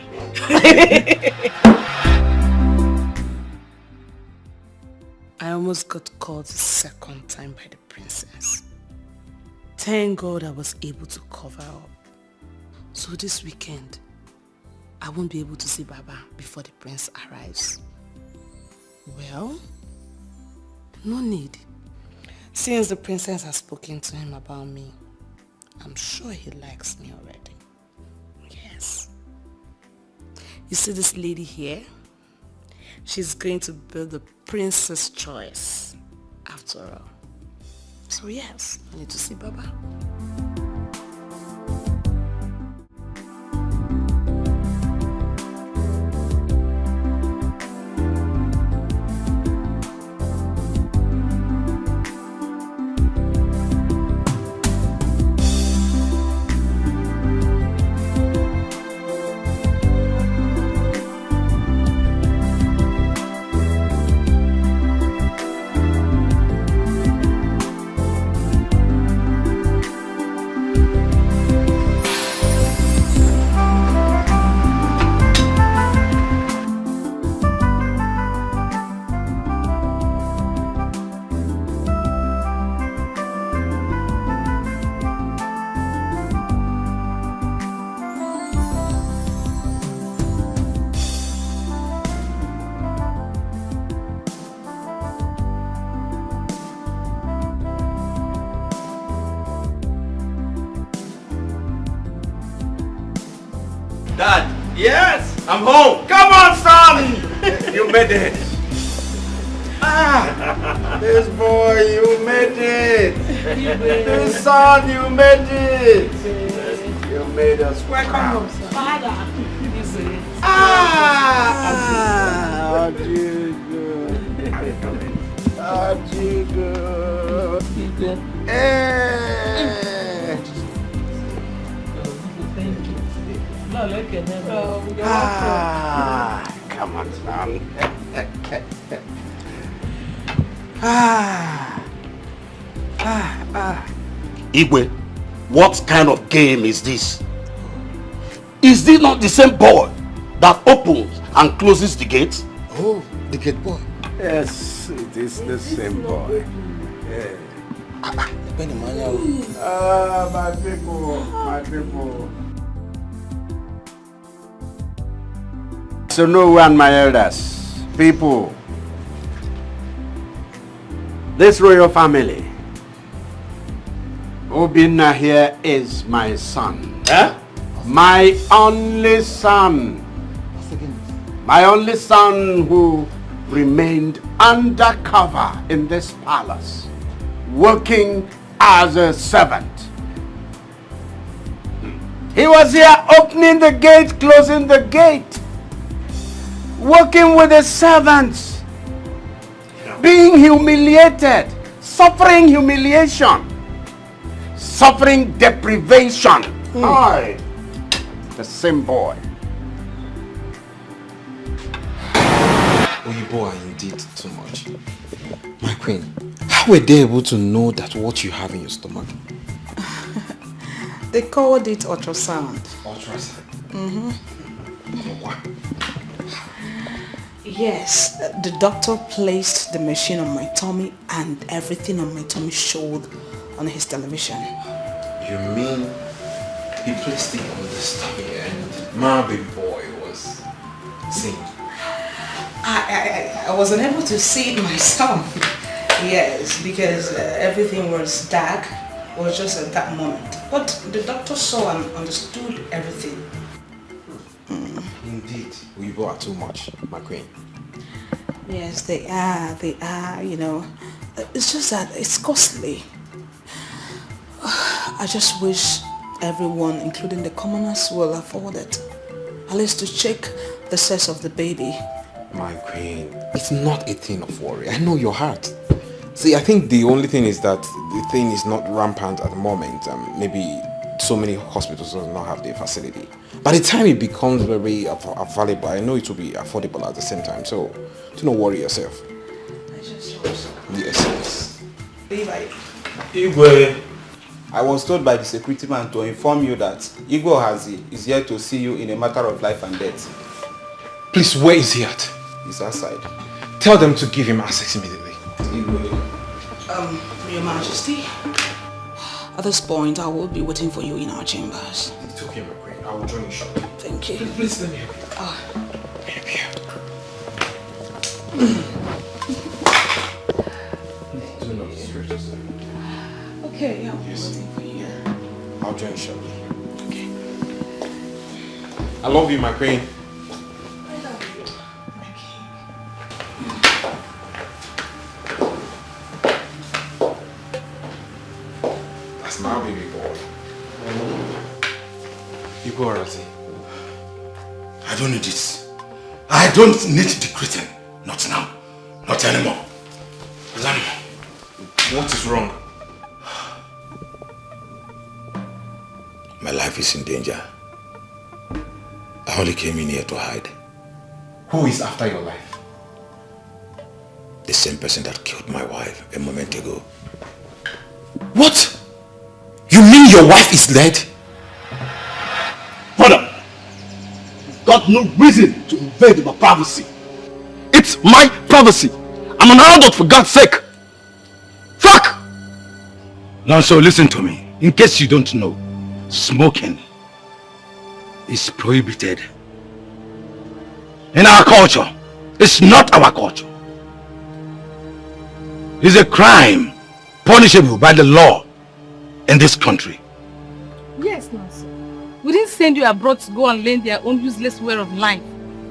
I almost got caught the second time by the princess. Thank God I was able to cover up. So this weekend, I won't be able to see Baba before the prince arrives. Well, no need. Since the princess has spoken to him about me, I'm sure he likes me already. Yes. You see this lady here? She's going to be the princess choice after all. So yes, I need to see Baba. Dad, yes, I'm home. Come on, son. You made it. This boy, you made it. This son, you made it. You made us. Welcome home, son. Father. Come on, son. Igwe, what kind of game is this? Is this not the same boy that opens and closes the gate? Oh, the gate boy. Yes, it is the same boy. Yeah. My people, my people. So no one, my elders, people, this royal family, Obinna here is my son. Eh? My only son. My only son who remained undercover in this palace, working as a servant. He was here opening the gate, closing the gate, working with the servants, being humiliated, suffering humiliation, suffering deprivation. I, the same boy. Oyibo are indeed too much. My queen, how were they able to know that what you have in your stomach? They called it ultrasound. Ultrasound? Mm-hmm. Yes, the doctor placed the machine on my tummy and everything on my tummy showed on his television. You mean he placed it on the stomach and my baby boy was seeing? I wasn't able to see it myself. Yes, because everything was dark. It was just at that moment. But the doctor saw and understood everything. Indeed, Oyibo are too much, my queen. Yes, they are, you know. It's just that it's costly. I just wish everyone, including the commoners, will afford it. At least to check the sex of the baby. My queen, it's not a thing of worry. I know your heart. See, I think the only thing is that the thing is not rampant at the moment. Maybe so many hospitals do not have the facility. By the time it becomes very available, I know it will be affordable at the same time. So, do not worry yourself. I just hope so. Yes. Levi. Igwe, I was told by the security man to inform you that Igwe is here to see you in a matter of life and death. Please, where is he at? He's outside. Tell them to give him access immediately. Your Majesty, at this point I will be waiting for you in our chambers. It's okay, my queen. I will join you shortly. Thank you. Please let me help you. Do not stress yourself. Okay, yeah. Yes. I'll join you shortly. Okay. I love you, my queen. My baby boy. You go, Razi. I don't need this. I don't need the greeting. Not now. Not anymore. Not anymore. What is wrong? My life is in danger. I only came in here to hide. Who is after your life? The same person that killed my wife a moment ago. What? You mean your wife is dead? Brother, you've got no reason to invade my privacy. It's my privacy. I'm an adult, for God's sake. Fuck! Now, so listen to me. In case you don't know, smoking is prohibited. In our culture, it's not our culture. It's a crime punishable by the law in this country. Yes, Nancy. We didn't send you abroad to go and learn their own useless way of life.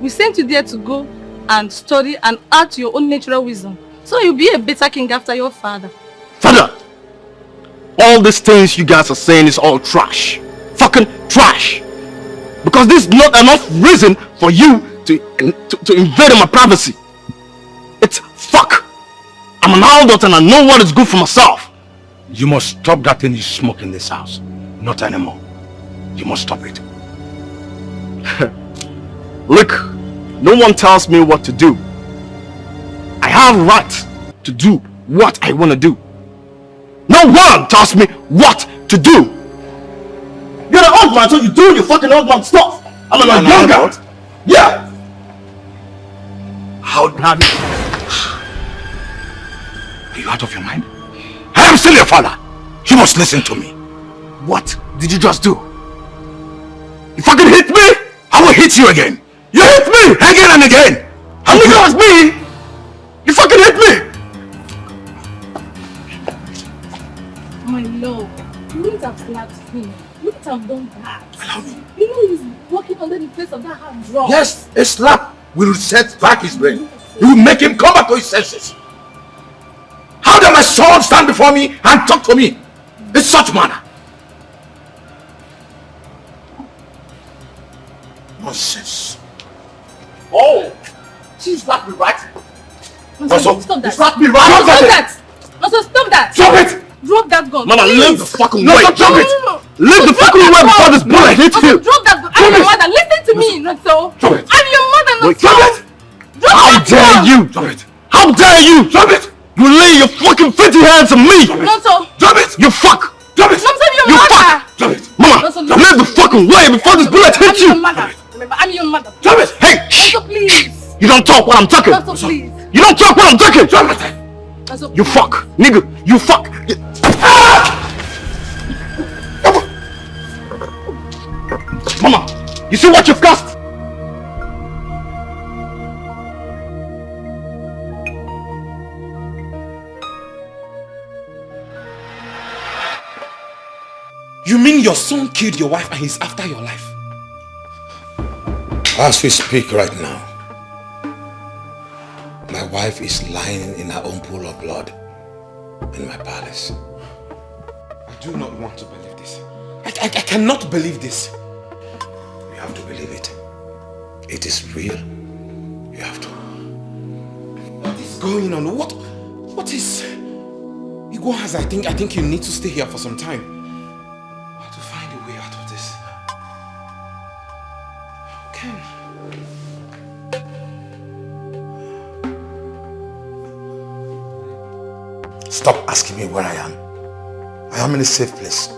We sent you there to go and study and add to your own natural wisdom. So you'll be a better king after your father. Father, all these things you guys are saying is all trash. Fucking trash. Because this is not enough reason for you to invade my privacy. It's fuck. I'm an adult and I know what is good for myself. You must stop that thing you smoke in this house. Not anymore. You must stop it. Look, no one tells me what to do. I have right to do what I want to do. No one tells me what to do. You're an old man, so you do your fucking old man stuff. I'm a younger. Yeah. How damn it? Are you out of your mind? I am still your father. You must listen to me. What did you just do? You fucking hit me, I will hit you again. You hit me again and again. How many times me? You fucking hit me. My love, you wouldn't have slapped him. You wouldn't have done that. You know he's walking under the place of that hard drug. Yes, a slap will set back his brain. It will make him come back to his senses. How dare my son stand before me and talk to me in such manner? Nonsense. Oh, she slapped me, right? Stop that. You slapped me, right? Stop that. Also, stop that. Stop it. Drop that gun. Mama, please. leave the fucking way. Drop it. Leave the fucking way before this bullet hits you. Drop that gun. I'm your mother. Listen to me, not so. Drop it. I'm your mother, not so. Drop it. How dare you? Drop it. How dare you? Drop it. You lay your fucking filthy hands on me. Not so. Drop it. You fuck. Drop it. I'm your You mother. fuck. Drop it. Mama, leave the fucking way before this bullet hits you. I'm your mother. Remember, I'm your mother. Drop it. Hey. Not so, please. You don't talk when I'm talking. Not so, please. You don't talk when I'm talking. Drop it. Not so, You fuck. Nigga. You fuck. Mama, you see what you've cost? You mean your son killed your wife and he's after your life? As we speak right now, my wife is lying in her own pool of blood in my palace. I do not want to believe this. I cannot believe this. You have to believe it. It is real. You have to. What is going on? What is... Iguaz, I think you need to stay here for some time. I have to find a way out of this. Okay. Stop asking me where I am. I am in a safe place.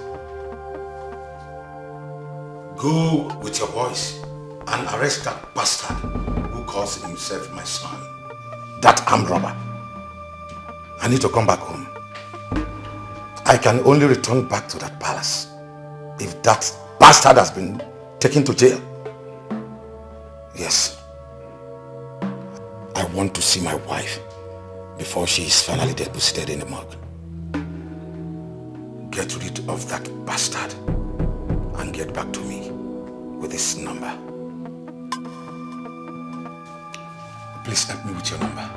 Go with your boys and arrest that bastard who calls himself my son. That armed robber. I need to come back home. I can only return back to that palace if that bastard has been taken to jail. Yes. I want to see my wife before she is finally deposited in the morgue. Get rid of that bastard and get back to me with this number. Please help me with your number.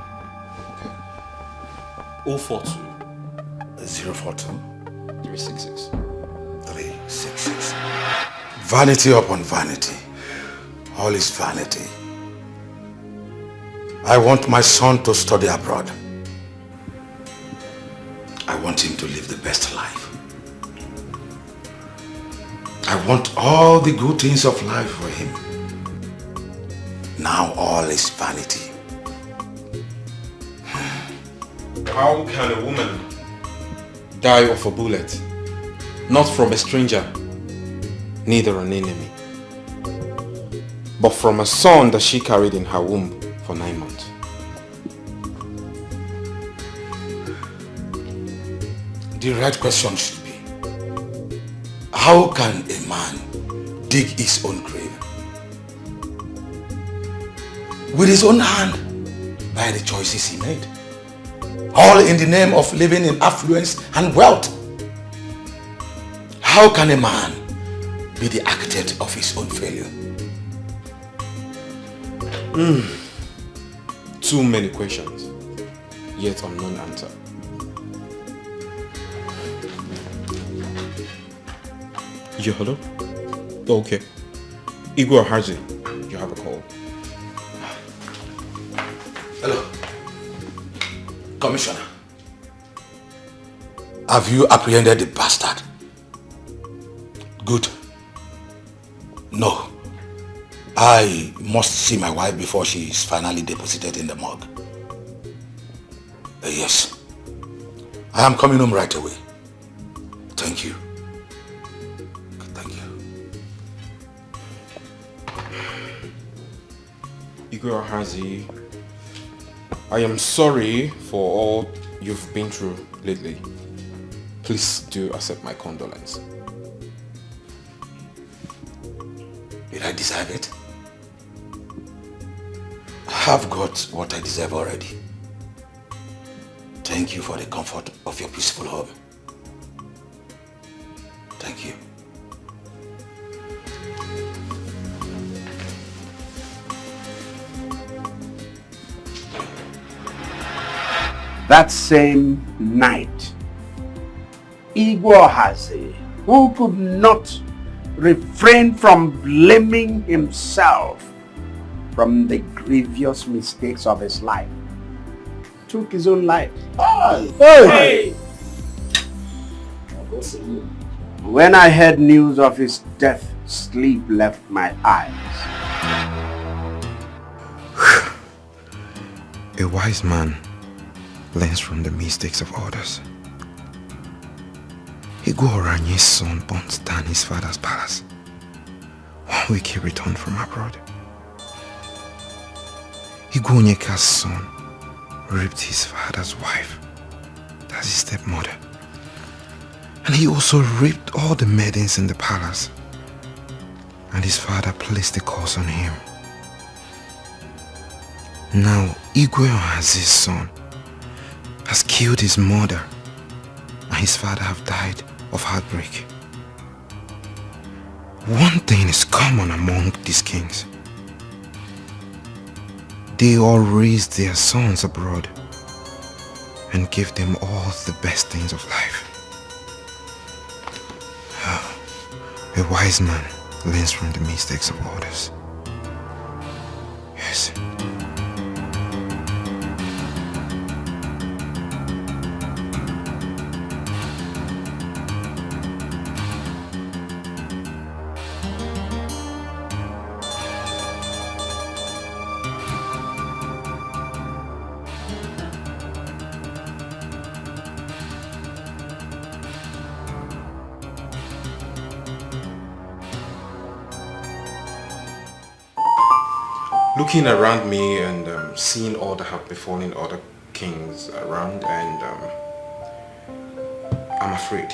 042 042 366 366. Vanity upon vanity. All is vanity. I want my son to study abroad. I want him to live the best life. I want all the good things of life for him. Now all is vanity. How can a woman die of a bullet? Not from a stranger, neither an enemy, but from a son that she carried in her womb for 9 months. The right question should be, how can a man dig his own grave? With his own hand, by the choices he made. All in the name of living in affluence and wealth. How can a man be the architect of his own failure? Too many questions, yet unknown answer. Yeah, hello? Okay. Igor Harzi, you have a call. Hello. Commissioner. Have you apprehended the bastard? Good. No. I must see my wife before she is finally deposited in the morgue. Yes. I am coming home right away. Thank you. Igwe Ohazi, I am sorry for all you've been through lately. Please do accept my condolence. Did I deserve it? I have got what I deserve already. Thank you for the comfort of your peaceful home. Thank you. That same night, Igwe Ohazi, who could not refrain from blaming himself from the grievous mistakes of his life, took his own life. Hey! When I heard news of his death, sleep left my eyes. A wise man learns from the mistakes of others. Igwe Oranye's son burnt down his father's palace. 1 week he returned from abroad. Igwe Onyeka's son raped his father's wife. That's his stepmother. And he also raped all the maidens in the palace. And his father placed the curse on him. Now Igwe Ohazi's son has killed his mother, and his father have died of heartbreak. One thing is common among these kings. They all raised their sons abroad and gave them all the best things of life. A wise man learns from the mistakes of others. Yes. Looking around me and seeing all that have befallen other kings around, and I'm afraid.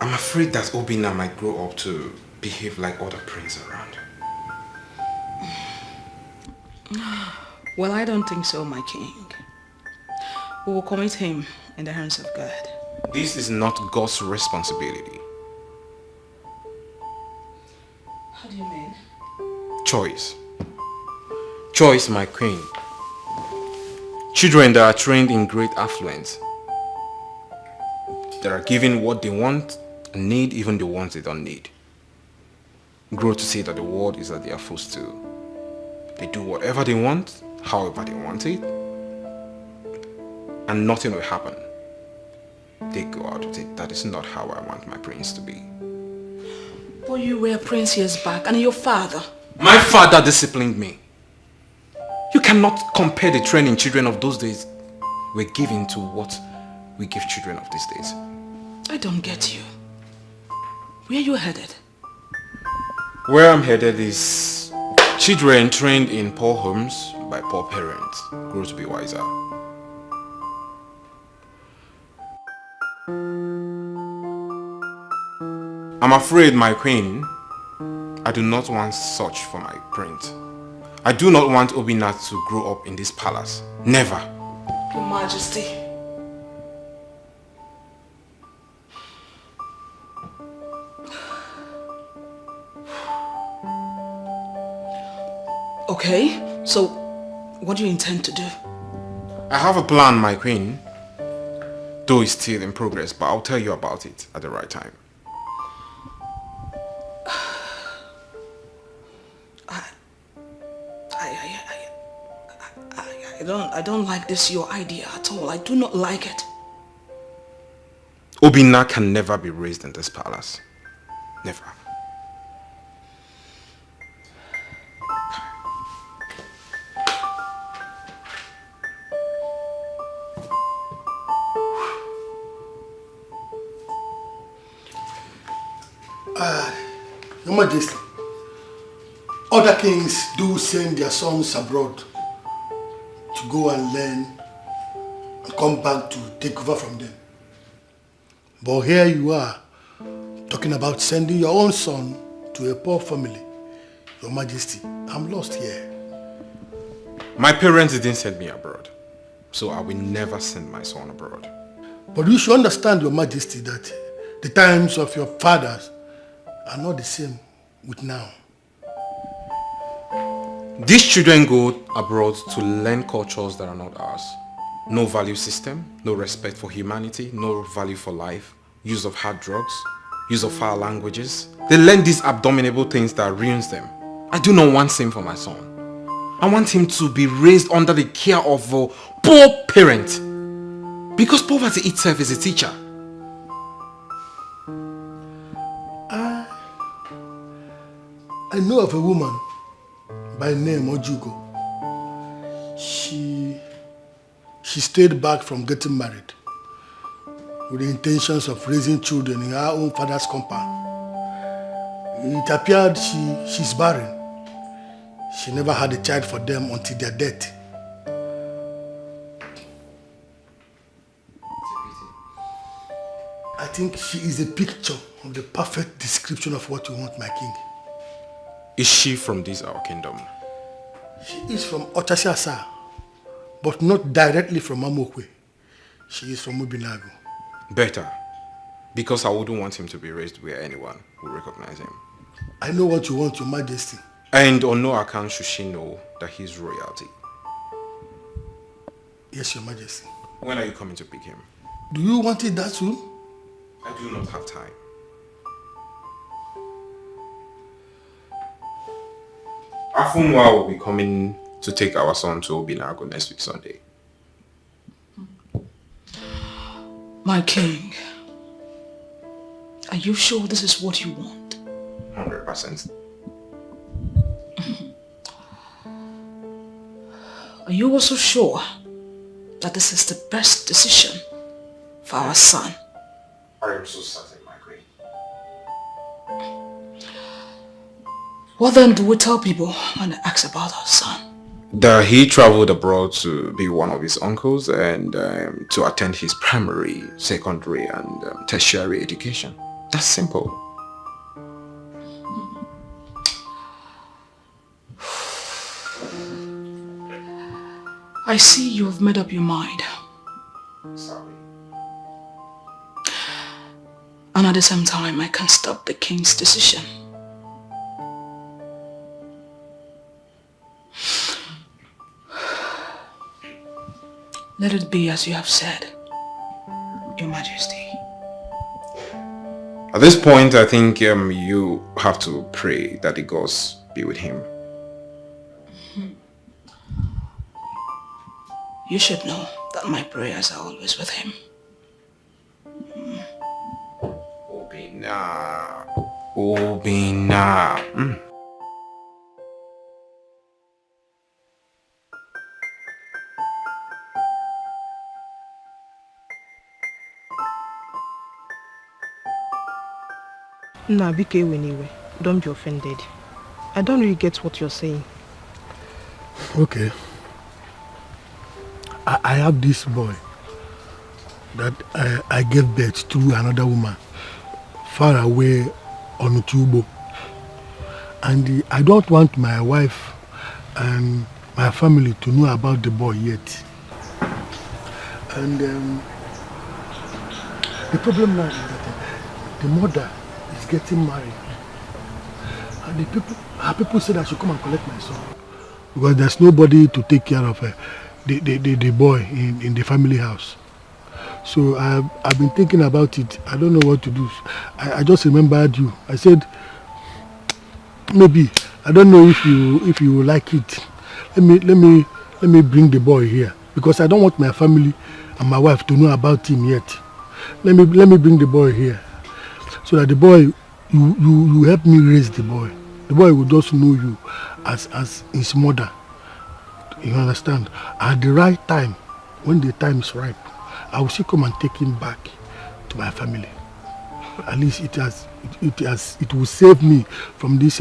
I'm afraid that Obinna might grow up to behave like other princes around. Well, I don't think so, my king. We will commit him in the hands of God. This is not God's responsibility. How do you mean? Choice. Choice, my queen. Children that are trained in great affluence, that are given what they want and need, even the ones they don't need, grow to see that the world is at their footstool. They do whatever they want, however they want it, and nothing will happen. They go out with it. That is not how I want my prince to be. But you were a prince years back, and your father. My father disciplined me. You cannot compare the training children of those days were given to what we give children of these days. I don't get you. Where are you headed? Where I'm headed is children trained in poor homes by poor parents grow to be wiser. I'm afraid, my queen, I do not want such for my prince. I do not want Obinna to grow up in this palace. Never. Your Majesty. Okay, so what do you intend to do? I have a plan, my queen. Though it's still in progress, but I'll tell you about it at the right time. I don't like this your idea at all. I do not like it. Obinna can never be raised in this palace. Never. Your Majesty, other kings do send their sons abroad to go and learn and come back to take over from them. But here you are, talking about sending your own son to a poor family. Your Majesty, I'm lost here. My parents didn't send me abroad, so I will never send my son abroad. But you should understand, Your Majesty, that the times of your fathers are not the same with now. These children go abroad to learn cultures that are not ours. No value system, no respect for humanity, no value for life, use of hard drugs, use of foul languages. They learn these abominable things that ruins them. I do not want same for my son. I want him to be raised under the care of a poor parent. Because poverty itself is a teacher. I know of a woman by name Ojugo. She stayed back from getting married with the intentions of raising children in her own father's compound. It appeared she's barren. She never had a child for them until their death. I think she is a picture of the perfect description of what you want, my king. Is she from this our kingdom? She is from Ochasiasa, but not directly from Amokwe. She is from Mubinago. Better, because I wouldn't want him to be raised where anyone will recognize him. I know what you want, Your Majesty. And on no account should she know that he's royalty. Yes, Your Majesty. When are you coming to pick him? Do you want it that soon? I do not have time. Afunwa will be coming to take our son to Obinago next week Sunday. My king, are you sure this is what you want? 100%. Are you also sure that this is the best decision for our son? I am so certain, my queen. What then do we tell people when they ask about our son? That he traveled abroad to be one of his uncles and to attend his primary, secondary and tertiary education. That's simple. I see you have made up your mind. Sorry. And at the same time, I can't stop the king's decision. Let it be as you have said, Your Majesty. At this point, I think you have to pray that the gods be with him. You should know that my prayers are always with him. Obina. Nah, BK anyway. Don't be offended. I don't really get what you're saying. Okay. I have this boy that I gave birth to another woman far away on Utubo. And I don't want my wife and my family to know about the boy yet. And the problem now is that the mother is getting married. And her people said I should come and collect my son. Because there's nobody to take care of the boy in the family house. So I've been thinking about it. I don't know what to do. I just remembered you. I said, maybe, I don't know if you like it. Let me bring the boy here. Because I don't want my family and my wife to know about him yet. Let me bring the boy here. So that the boy, you help me raise the boy. The boy will just know you as his mother. You understand? At the right time, when the time is ripe, I will still come and take him back to my family. At least it it will save me from this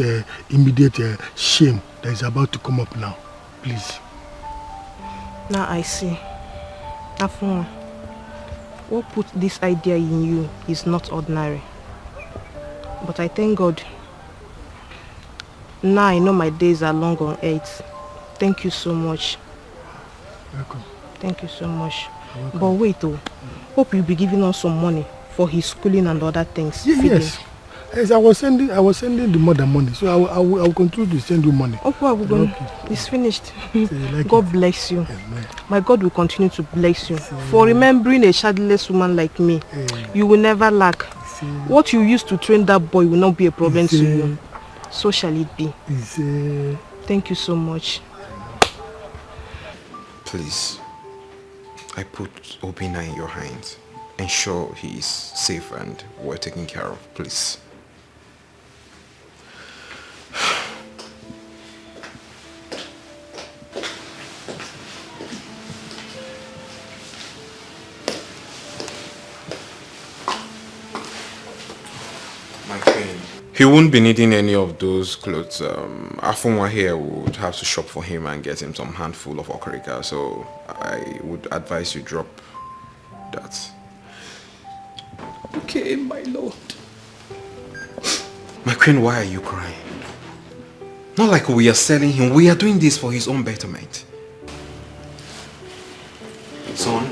immediate shame that is about to come up now. Please. Now I see. Afun, what put this idea in you is not ordinary. But I thank God. Now I know my days are long on earth. Thank you so much. Welcome. Thank you so much. But wait, hope you'll be giving us some money for his schooling and other things. Yes. Yes, I was sending the mother money, so I will continue to send you money. Okay, it's finished. God bless you. Amen. My God will continue to bless you. For remembering a childless woman like me, you will never lack. What you used to train that boy will not be a problem to you. So shall it be. Thank you so much. Please, I put Obina in your hands. Ensure he is safe and well taken care of, please. My queen. He won't be needing any of those clothes. Afunwa here would have to shop for him and get him some handful of okarika, so I would advise you drop that. Okay, my lord. My queen, why are you crying? Not like we are selling him. We are doing this for his own betterment. Son,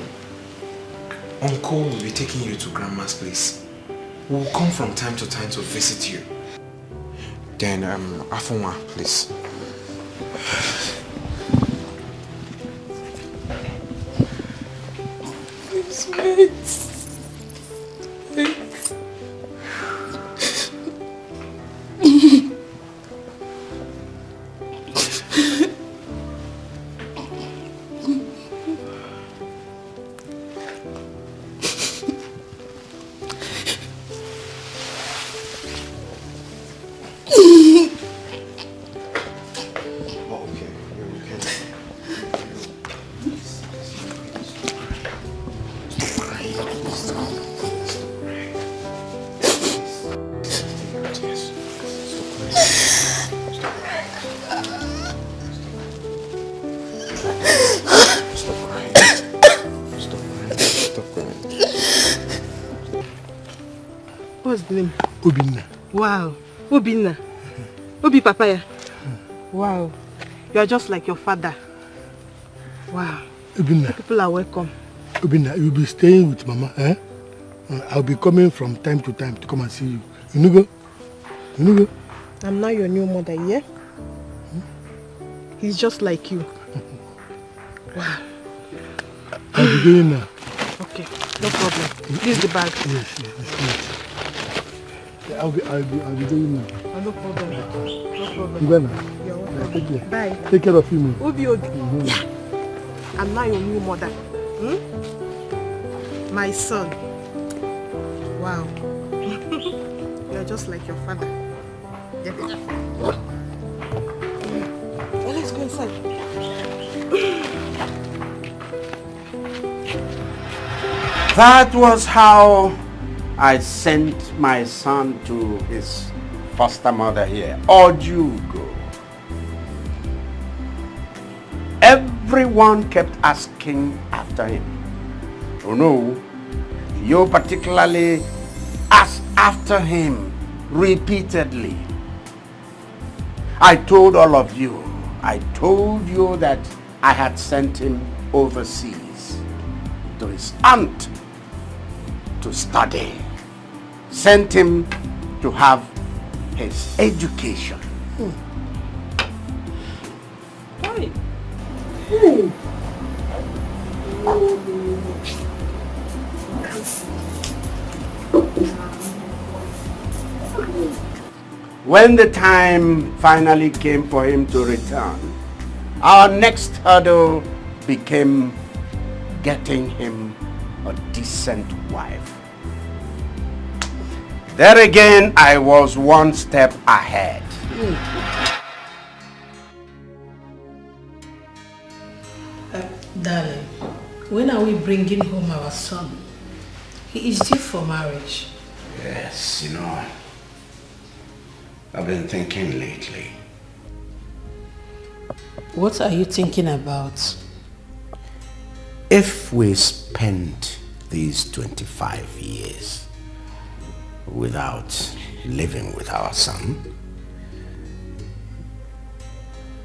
Uncle will be taking you to Grandma's place. We will come from time to time to visit you. Then, Afunwa, please. Please wait. What's the name? Obina. Wow. Obina. Obi Papaya. Wow. You are just like your father. Wow. Obina. People are welcome. Obina, you'll be staying with Mama, eh? I'll be coming from time to time to come and see you. You know go? You know go? I'm now your new mother, yeah? He's just like you. Wow. I'll be going now. Okay, no problem. This is the bag. Yes, I'll be going now. No problem. No problem. You go now. You're welcome. Take care. Bye. Take care of you, man. Obi. Yeah. I'm now your new mother. My son. Wow. You're just like your father. Well, let's go inside. That was how I sent my son to his foster mother here, Ojugo. Everyone kept asking after him. Oh no, you particularly asked after him repeatedly. I told all of you, I told you that I had sent him overseas to his aunt to study, sent him to have his education. When the time finally came for him to return, our next hurdle became getting him a decent wife. There again, I was one step ahead. Darling, when are we bringing home our son? He is due for marriage. Yes, I've been thinking lately. What are you thinking about? If we spend these 25 years without living with our son,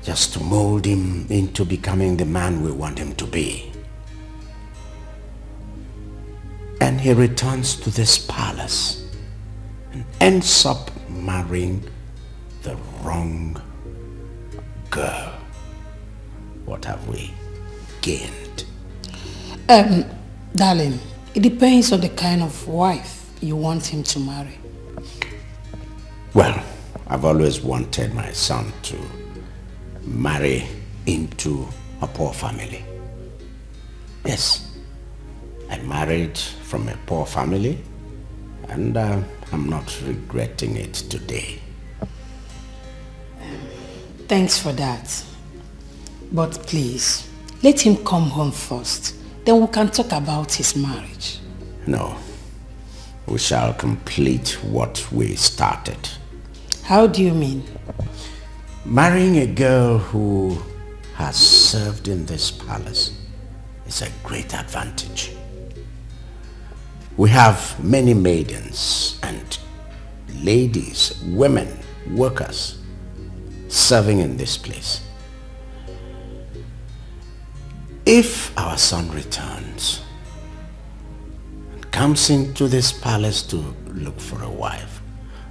just to mold him into becoming the man we want him to be, and he returns to this palace and ends up marrying the wrong girl, what have we gained? Darling, it depends on the kind of wife you want him to marry. Well, I've always wanted my son to marry into a poor family. Yes, I married from a poor family, and I'm not regretting it today. Thanks for that. But please, let him come home first. Then we can talk about his marriage. No, we shall complete what we started. How do you mean? Marrying a girl who has served in this palace is a great advantage. We have many maidens and ladies, women, workers serving in this place. If our son returns and comes into this palace to look for a wife,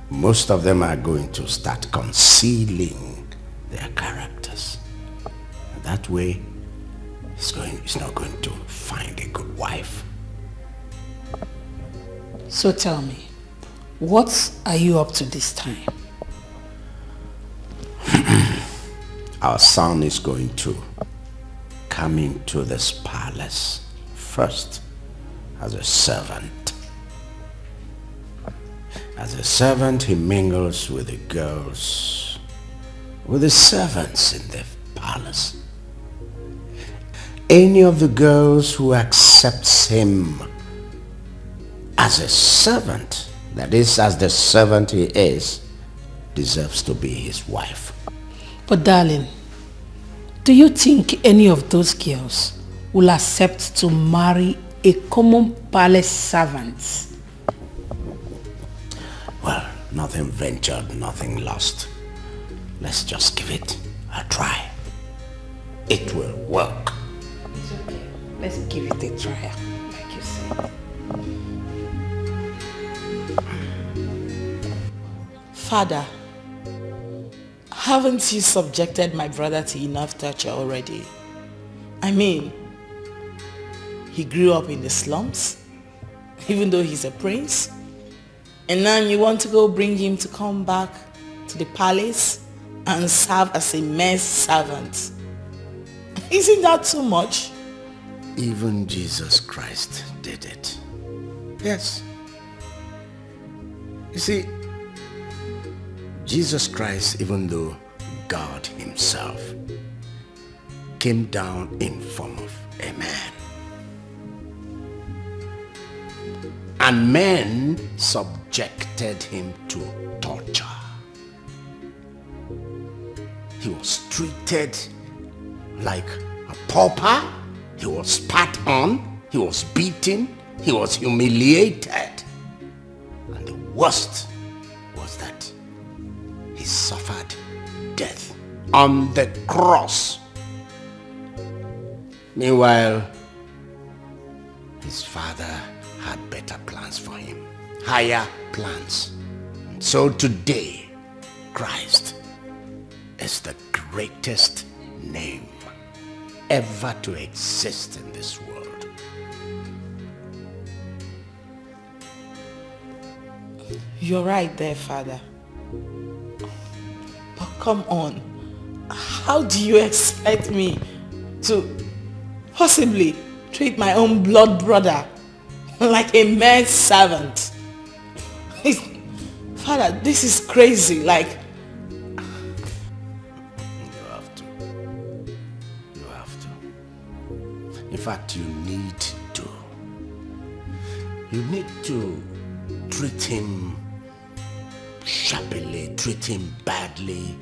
most of them are going to start concealing their characters. And that way, he's not going to find a good wife. So tell me, what are you up to this time? Our son is going to come into this palace first as a servant. As a servant, he mingles with the girls, with the servants in the palace. Any of the girls who accepts him as a servant, that is, as the servant he is, deserves to be his wife. But darling, do you think any of those girls will accept to marry a common palace servant? Well, nothing ventured, nothing lost. Let's just give it a try. It will work. It's okay. Let's give it a try, like you said. Father, haven't you subjected my brother to enough torture already? I mean, he grew up in the slums, even though he's a prince. And now you want to go bring him to come back to the palace and serve as a mere servant. Isn't that too much? Even Jesus Christ did it. Yes. You see, Jesus Christ, even though God himself, came down in form of a man. And men subjected him to torture. He was treated like a pauper. He was spat on. He was beaten. He was humiliated. And the worst was that he suffered death on the cross. Meanwhile, his father had better plans for him, higher plans. And so today, Christ is the greatest name ever to exist in this world. You're right there, Father. But come on, how do you expect me to possibly treat my own blood brother like a mere servant? Father, this is crazy. Like, you have to. You have to. In fact, you need to. You need to treat him shabbily, treat him badly.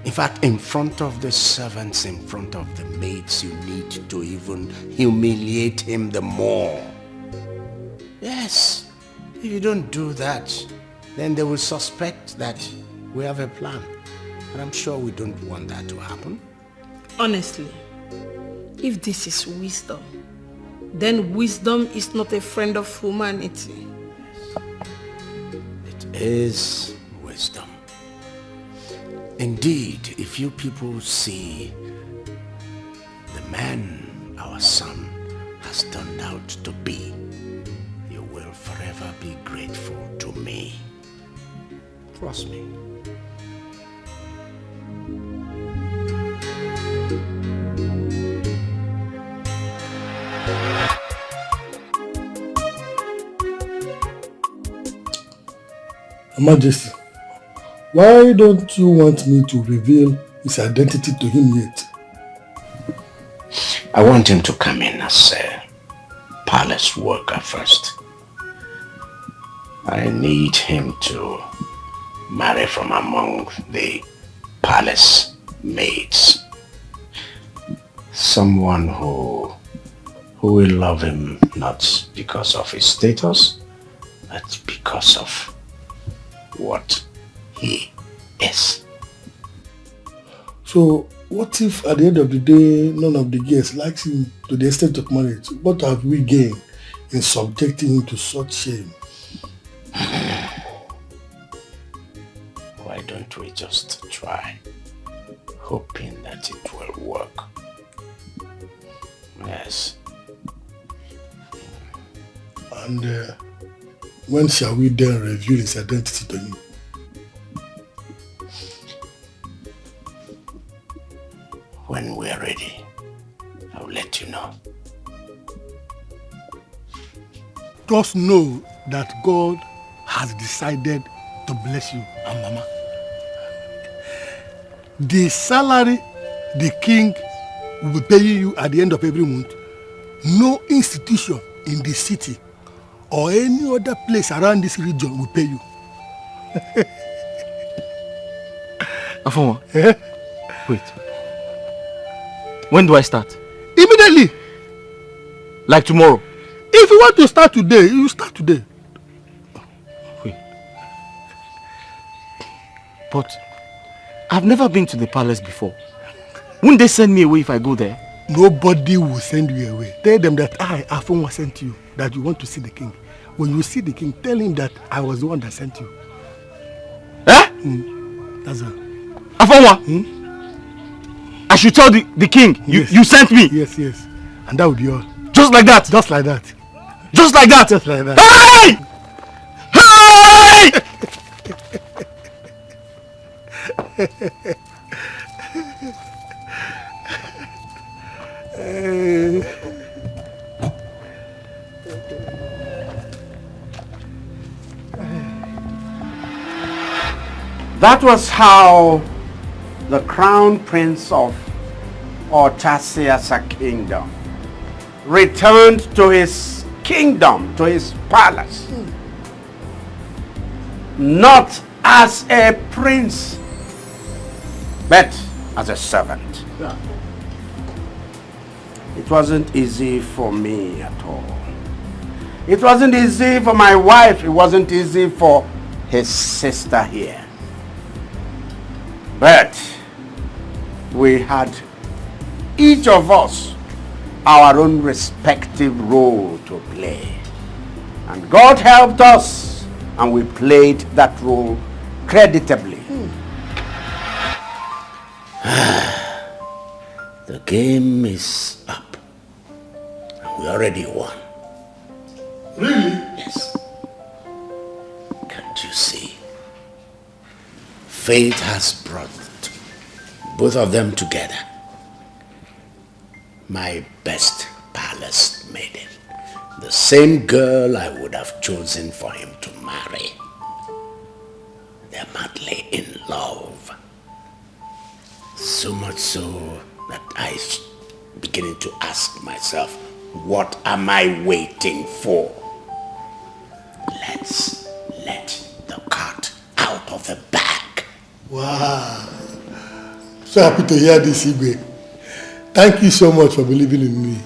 In fact, in front of the servants, in front of the maids, you need to even humiliate him the more. Yes, if you don't do that, then they will suspect that we have a plan. And I'm sure we don't want that to happen. Honestly, if this is wisdom, then wisdom is not a friend of humanity. It is wisdom. Indeed, if you people see the man our son has turned out to be, you will forever be grateful to me. Trust me. Your Majesty, why don't you want me to reveal his identity to him yet? I want him to come in as a palace worker first. I need him to marry from among the palace maids. Someone who will love him not because of his status, but because of what he is. So, what if at the end of the day, none of the guests likes him to the extent of marriage? What have we gained in subjecting him to such shame? Why don't we just try, hoping that it will work? Yes. And when shall we then reveal his identity to him? When we're ready, I'll let you know. Just know that God has decided to bless you and Mama. The salary the king will be paying you at the end of every month, no institution in the city or any other place around this region will pay you. Afoma, wait. When do I start? Immediately. Like tomorrow? If you want to start today, you start today. Wait. But I've never been to the palace before. Wouldn't they send me away if I go there? Nobody will send you away. Tell them that I, Afoma, sent you, that you want to see the king. When you see the king, tell him that I was the one that sent you. Eh? That's all. Afoma? I should tell the king, yes. you sent me? Yes, yes. And that would be all. Just like that? Just like that. Just like that? Just like that. Hey! Hey! That was how the crown prince of Ortasiasa kingdom returned to his kingdom, to his palace. Not as a prince, but as a servant. Yeah. It wasn't easy for me at all. It wasn't easy for my wife. It wasn't easy for his sister here. But we had each of us our own respective role to play. And God helped us, and we played that role creditably. The game is up. We already won. Really? Yes. Can't you see? Fate has brought both of them together. My best palace maiden. The same girl I would have chosen for him to marry. They're madly in love. So much so that I'm beginning to ask myself, what am I waiting for? Let's let the cat Wow. So happy to hear this, Igwe. Thank you so much for believing in me.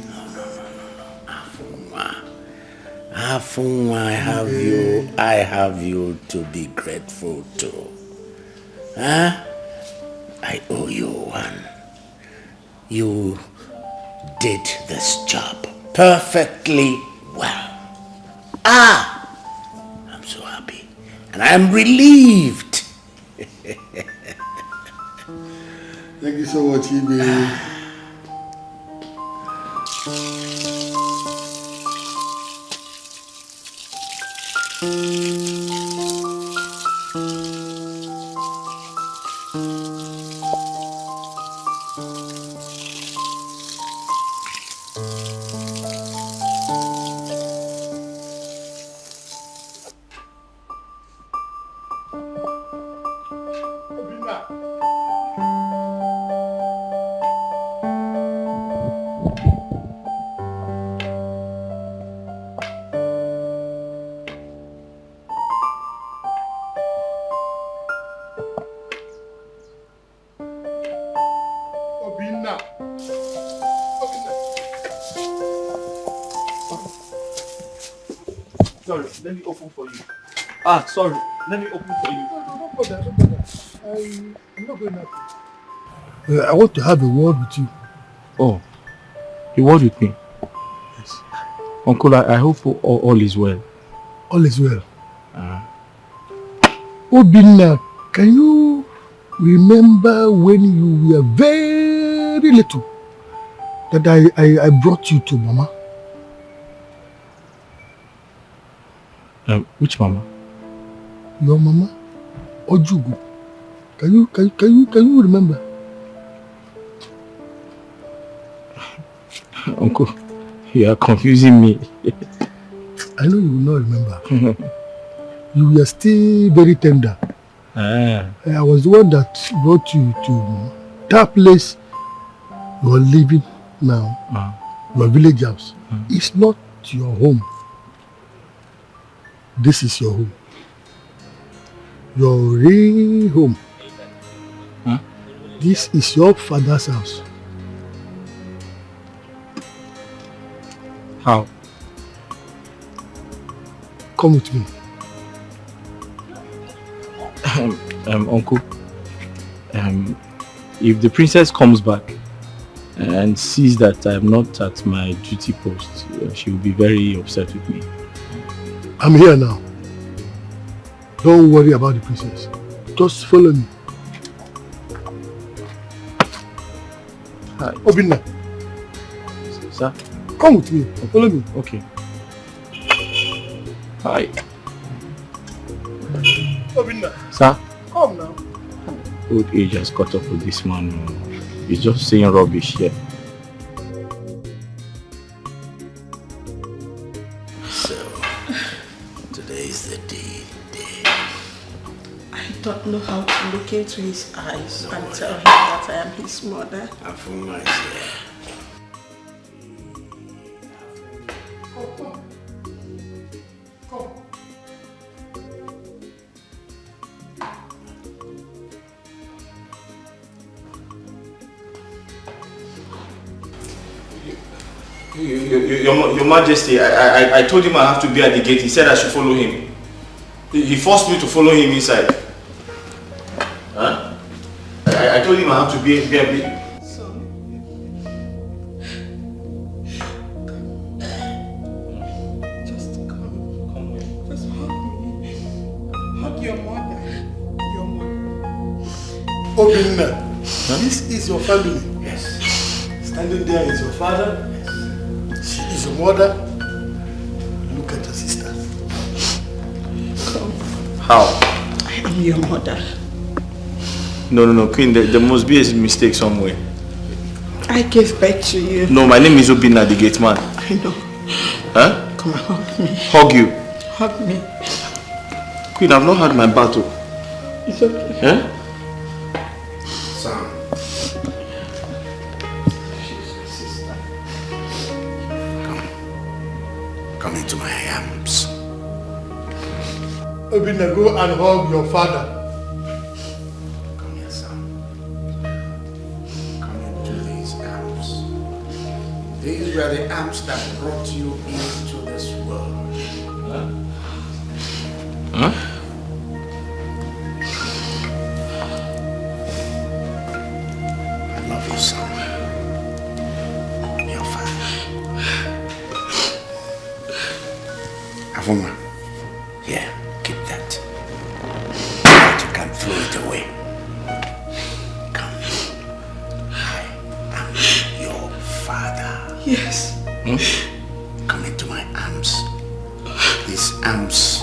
Afunwa, I have you to be grateful to. Huh? I owe you one. You did this job perfectly well. I'm so happy. And I'm relieved. Thank you so much, Igwe. Sorry, let me open for you. Sorry, let me open for you. No bother. I'm not going to. I want to have a word with you. Oh, a word with me? Yes. Uncle, I hope all is well. All is well. Obinna, can you remember when you were very little that I brought you to Mama? Which Mama? Your Mama, Ojugu. Can you remember? Uncle, you are confusing me. I know you will not remember. You were still very tender. I was the one that brought you to that place you are living now. Your village house. It's not your home. This is your home. Your real home. This is your father's house. How? Come with me. Uncle, if the princess comes back and sees that I'm not at my duty post, she will be very upset with me. I'm here now. Don't worry about the princess. Just follow me. Hi. Obinna. Sir? Come with me. Follow me. Okay. Hi. Obinna. Sir? Come now. Old age has caught up with this man. He's just saying rubbish here. So, today is the day. I don't know how to look into his eyes and tell him that I am his mother. Afunwa is here. Your Majesty, I told him I have to be at the gate. He said I should follow him. He forced me to follow him inside. Huh? I told him I have to be at the gate. Just come. Just hug me. Hug your mother. Your mother. Obinna, this is your family. Yes. Standing there is your father. She is your mother. Look at your sister. Come. How? I am your mother. No, Queen, there must be a mistake somewhere. I gave birth to you. No, my name is Obinna, the gate man. I know. Huh? Come and hug me. Hug you? Hug me. Queen, I've not had my battle. It's okay. Huh? Son. Come into my arms. Obinna, go and hug your father. These were the arms that brought you into this world. Huh? I love you, son. Your father. Avuma, here, keep that. But you can throw it away. Come. I am your father. Yes. Come into my arms. These arms.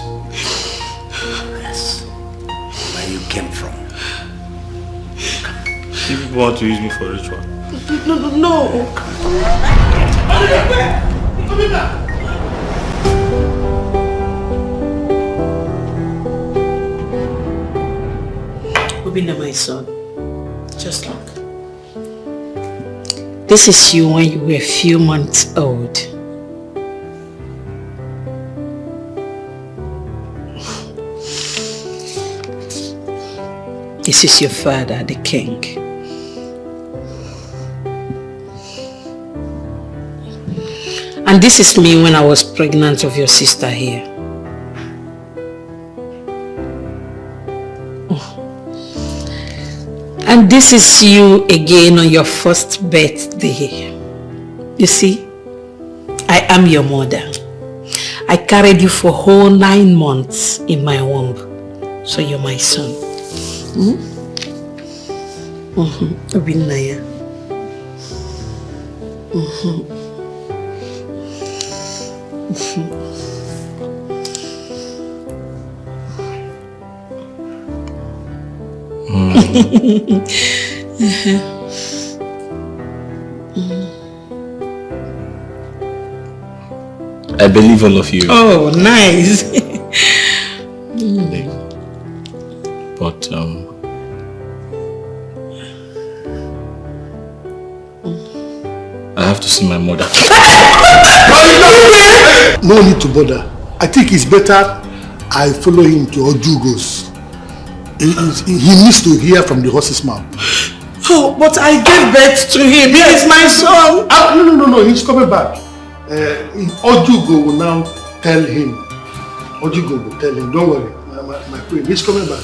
Yes. Where you came from. You people want to use me for ritual? No. Obinna, my son, just look. This is you when you were a few months old. This is your father, the king. And this is me when I was pregnant of your sister here. And this is you again on your first birthday. You see, I am your mother. I carried you for whole 9 months in my womb. So you're my son. Obinaya. I believe all of you. Oh, nice. But I have to see my mother. No need to bother. I think it's better I follow him to Ojugo's. He needs to hear from the horse's mouth. Oh, but I gave birth to him. He is my son. No. He's coming back. Ojugo will now tell him. Ojugo will tell him. Don't worry, my queen. He's coming back.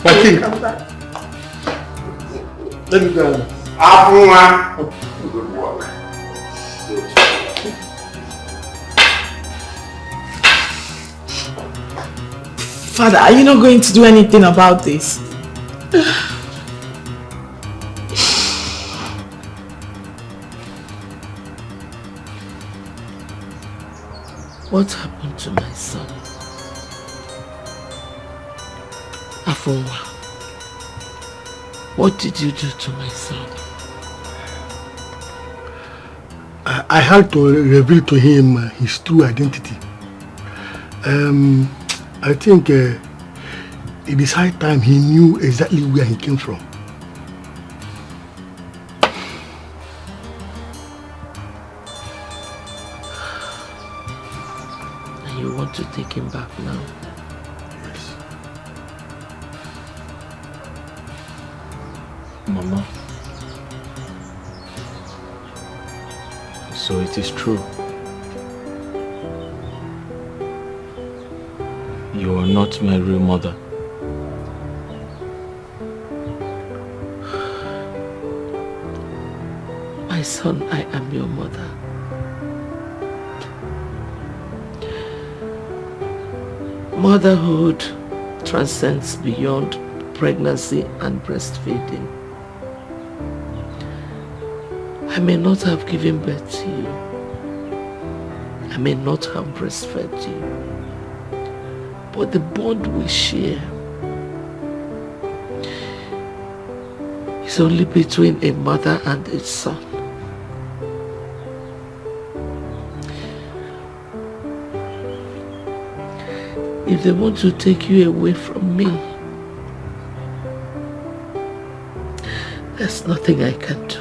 My king. Let me go. Good work. Father, are you not going to do anything about this? What happened to my son? Afonwa, what did you do to my son? I had to reveal to him his true identity. I think it is high time he knew exactly where he came from. And you want to take him back now? Yes. Mama. So it is true. You are not my real mother. My son, I am your mother. Motherhood transcends beyond pregnancy and breastfeeding. I may not have given birth to you. I may not have breastfed you. But the bond we share is only between a mother and a son. If they want to take you away from me, there's nothing I can do.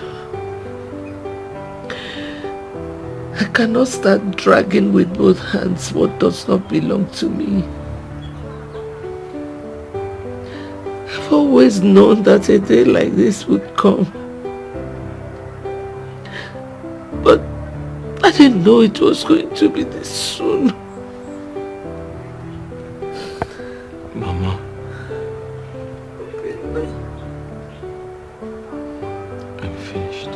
I cannot start dragging with both hands what does not belong to me. I've always known that a day like this would come. But I didn't know it was going to be this soon. Mama. I'm finished.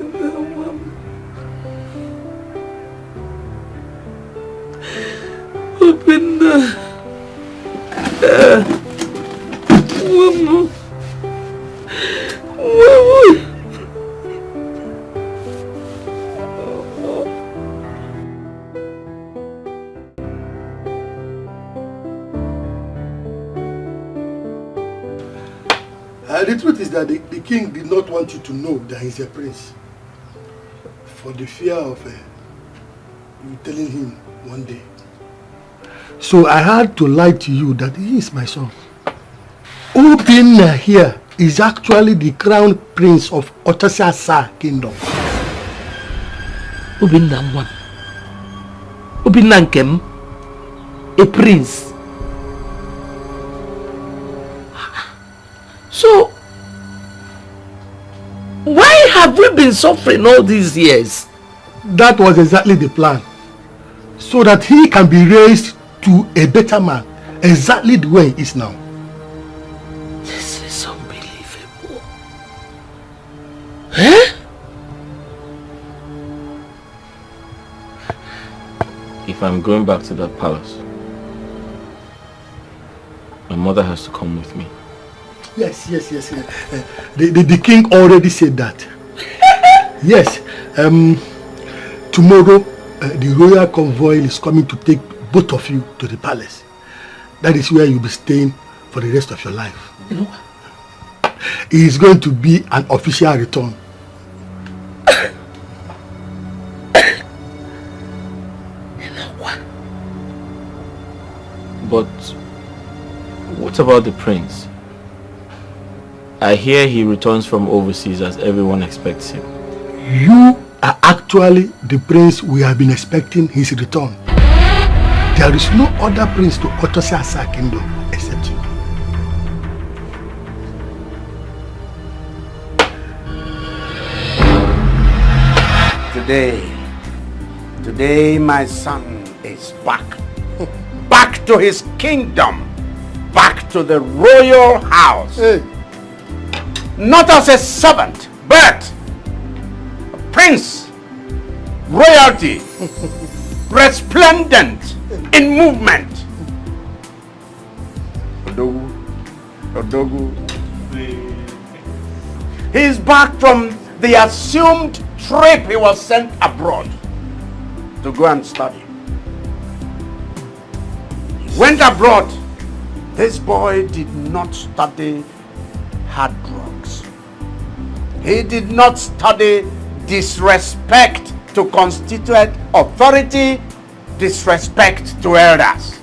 Mama. The truth is that the king did not want you to know that he's a prince, for the fear of you telling him one day. So I had to lie to you that he is my son. Obinna here is actually the crown prince of Otasiasa kingdom. Obinna one. Obinna Nkem, a prince. So, why have we been suffering all these years? That was exactly the plan. So that he can be raised to a better man, exactly the way he is now. This is unbelievable. Eh? If I'm going back to that palace, my mother has to come with me. Yes. The king already said that. Yes. Tomorrow, the royal convoy is coming to take both of you to the palace. That is where you'll be staying for the rest of your life. You know, it is going to be an official return. But what about the prince? I hear he returns from overseas as everyone expects him. You are actually the prince we have been expecting his return. There is no other prince to Otosiasa kingdom except you. Today my son is back. Back to his kingdom. Back to the royal house. Hey. Not as a servant, but a prince, royalty, resplendent in movement. Odogu. He's back from the assumed trip he was sent abroad to go and study. He went abroad. This boy did not study hard drugs. He did not study disrespect to constituent authority, disrespect to elders.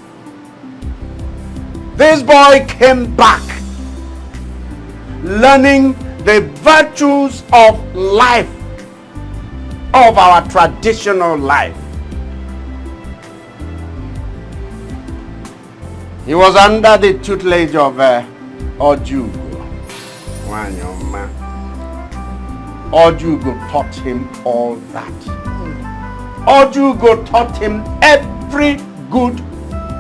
This boy came back learning the virtues of life, of our traditional life. He was under the tutelage of Ojugo. Ojugo taught him all that. Ojugo taught him every good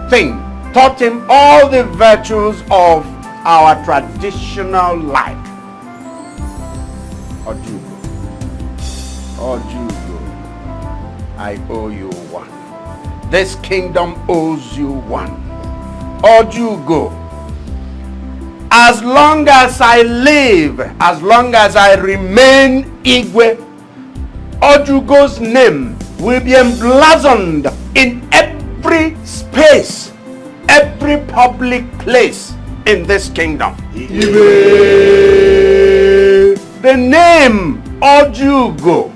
thing. Taught him all the virtues of our traditional life. Ojugo, I owe you one. This kingdom owes you one. Ojugo, as long as I live, as long as I remain Igwe, Ojugo's name will be emblazoned in every space, every public place in this kingdom. The name Ojugo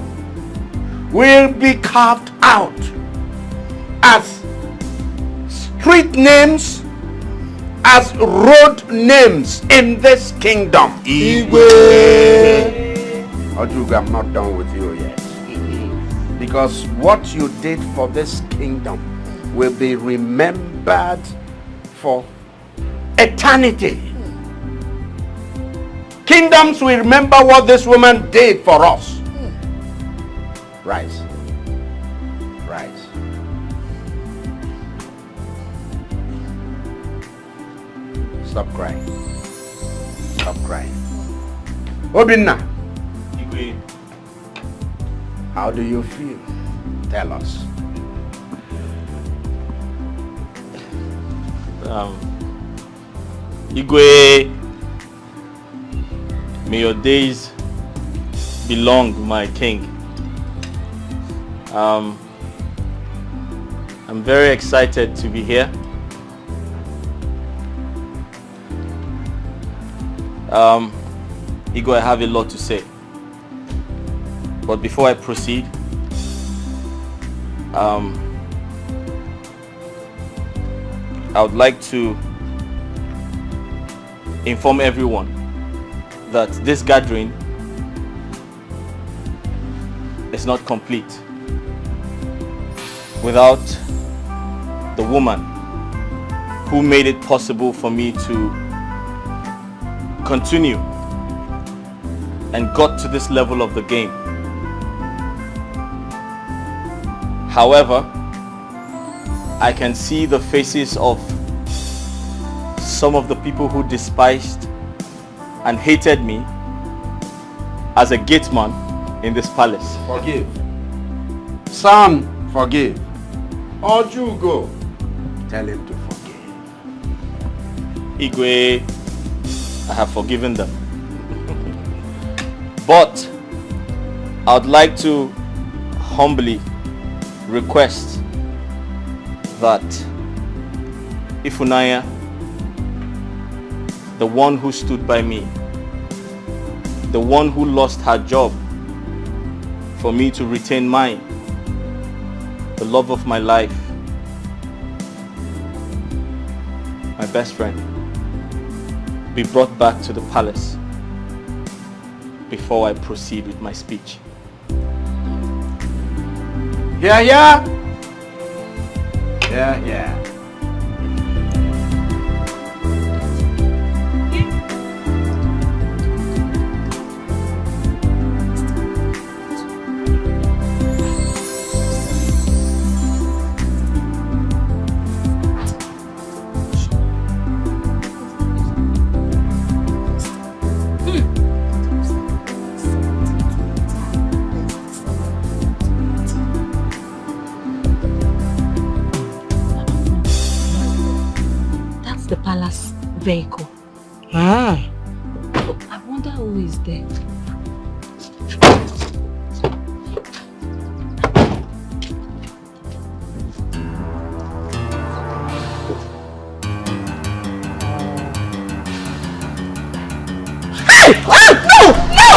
will be carved out as street names, as road names in this kingdom. Ojugo, I'm not done with you yet. Because what you did for this kingdom will be remembered for eternity. Kingdoms will remember what this woman did for us. Rise. Rise. Stop crying. Stop crying. Obinna. How do you feel? Tell us. Igwe, may your days be long, my king. I'm very excited to be here. Igwe, I have a lot to say. But before I proceed, I would like to inform everyone that this gathering is not complete without the woman who made it possible for me to continue and got to this level of the game. However, I can see the faces of some of the people who despised and hated me as a gateman in this palace. Forgive. Son, forgive. Oju, go. Tell him to forgive. Igwe, I have forgiven them. But I would like to humbly request that Ifunanya, the one who stood by me, the one who lost her job for me to retain mine, the love of my life, my best friend, be brought back to the palace before I proceed with my speech. Yeah, yeah. Yeah, yeah. The palace vehicle. Ah. I wonder who is there. Hey! Oh, no! No!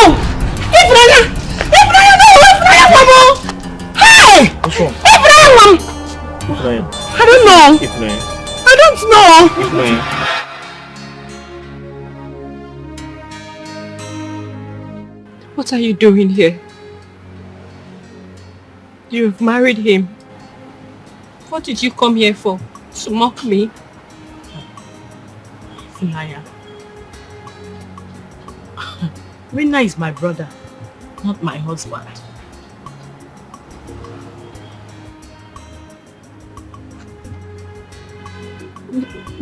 Ifraya! Ifraya, no! Ifraya, Mamo! Hey! What's wrong? Ifraya, Mom! Ifraya. I don't know. Ifraya. I don't know. Ifraya. What are you doing here? You've married him. What did you come here for? To mock me? Funaya. Rina is my brother, not my husband.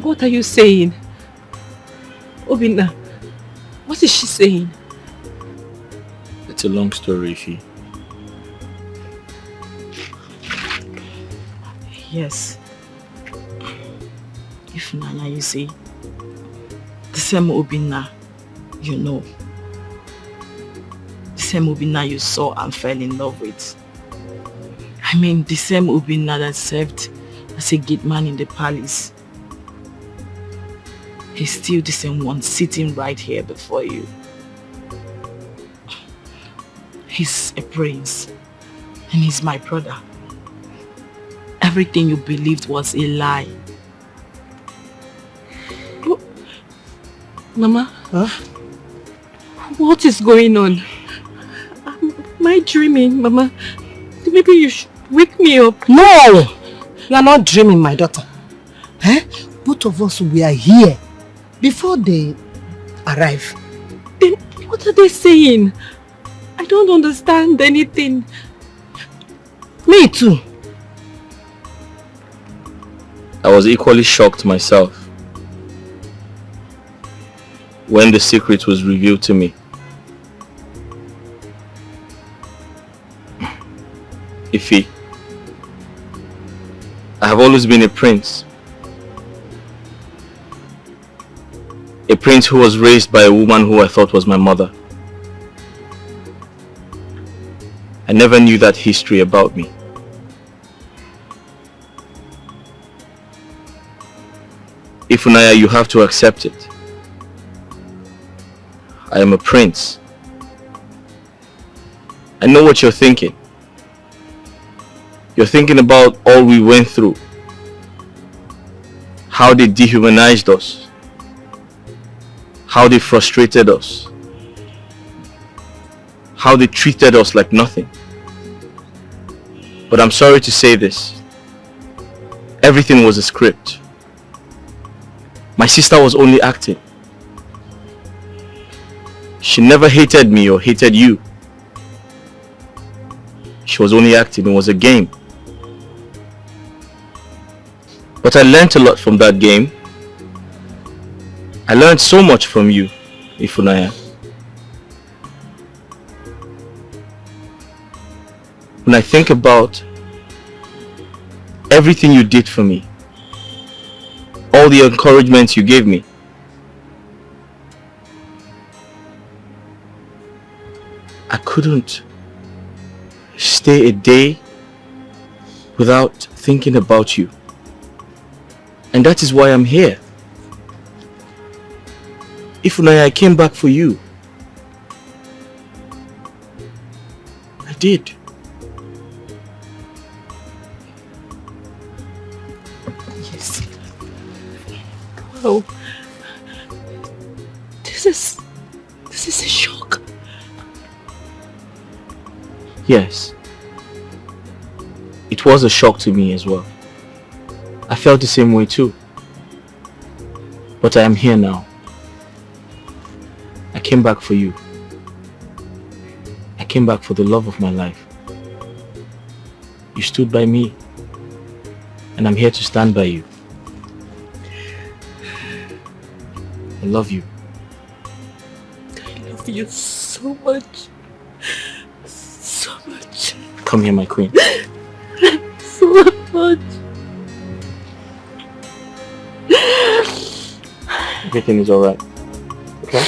What are you saying? Obinna, what is she saying? It's a long story, Ifi. Yes. Ifunanya, you see, the same Obinna you know, the same Obinna you saw and fell in love with. I mean, the same Obinna that served as a gate man in the palace. He's still the same one sitting right here before you. He's a prince and he's my brother. Everything you believed was a lie. Mama? Huh? What is going on? Am I dreaming, Mama? Maybe you should wake me up. No! You are not dreaming, my daughter. Eh? Both of us were here before they arrive. Then what are they saying? I don't understand anything. Me too. I was equally shocked myself when the secret was revealed to me. Ife, I have always been a prince. A prince who was raised by a woman who I thought was my mother. I never knew that history about me. Ifunaya, you have to accept it. I am a prince. I know what you're thinking. You're thinking about all we went through. How they dehumanized us. How they frustrated us. How they treated us like nothing. But I'm sorry to say this. Everything was a script. My sister was only acting. She never hated me or hated you. She was only acting. It was a game. But I learned a lot from that game. I learned so much from you, Ifunaya. When I think about everything you did for me, all the encouragement you gave me, I couldn't stay a day without thinking about you. And that is why I'm here. Ifunaya, I came back for you. I did. Yes. Wow. This is a shock. Yes. It was a shock to me as well. I felt the same way too. But I am here now. I came back for you. I came back for the love of my life. You stood by me. And I'm here to stand by you. I love you. I love you so much. So much. Come here, my queen. So much. Everything is alright. Okay?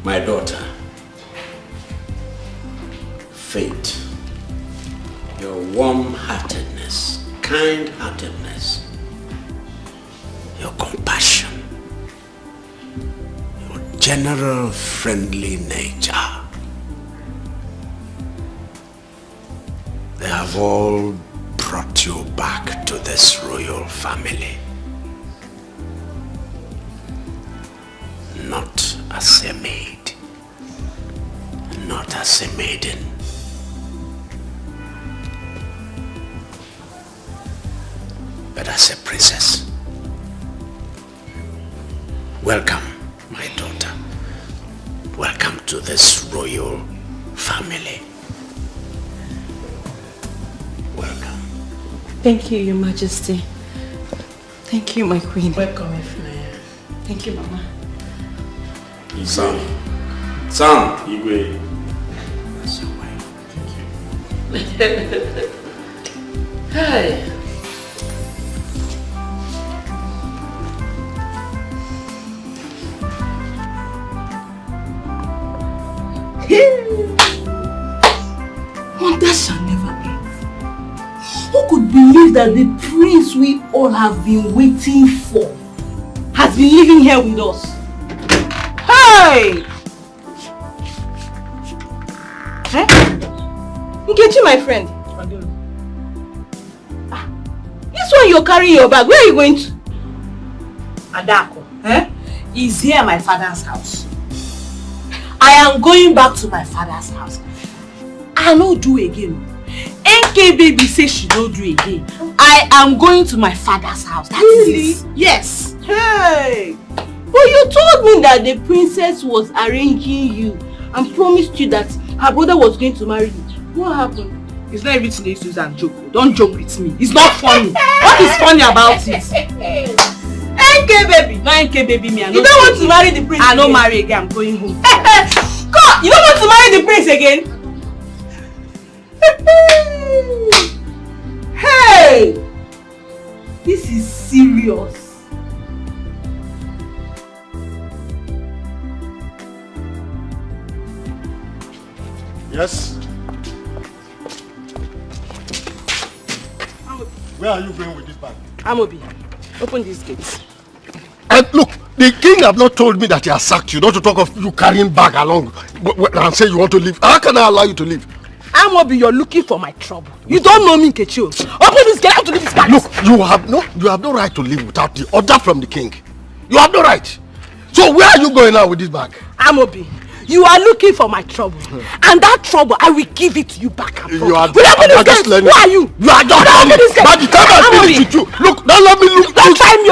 My daughter, Faith, your warm-heartedness, kind-heartedness, your compassion, your general friendly nature, they have all brought you back to this royal family. Not as a maid, not as a maiden, but as a princess. Welcome, my daughter. Welcome to this royal family. Welcome. Thank you, Your Majesty. Thank you, my queen. Welcome, Ifunaya. Thank you, Mama. Son. Igwe. That's your wife. Thank you. Hi. Wonders shall never end. Who could believe that the prince we all have been waiting for has been living here with us? Hey! Eh? Nkechi, my friend. This one you're carrying your bag, where are you going to? Adako, is here at my father's house. I am going back to my father's house. I no do again. NK baby says she don't do again. I am going to my father's house. That really? Is it. Yes. Hey! But you told me that the princess was arranging you and promised you that her brother was going to marry you. What happened? It's not everything they use and joke. Don't joke with me. It's not funny. What is funny about it? NK baby. No NK baby me. You don't want to marry the prince I again? don't marry again. I'm going home. God, you don't want to marry the prince again? Hey! This is serious. Yes? Where are you going with this bag? Amobi, open these gates. And look, the king have not told me that he has sacked you, not to talk of you carrying bag along and say you want to leave. How can I allow you to leave? Amobi, you're looking for my trouble. You don't know me, Nkechi. Open this gate, I have to leave this bag. Look, you have no right to leave without the order from the king. You have no right. So where are you going now with this bag? Amobi, you are looking for my trouble. And that trouble, I will give it to you back and forth. You are just learning. Who are you? You are just learning. By the time I finish with you, look, don't let me look. Don't try me.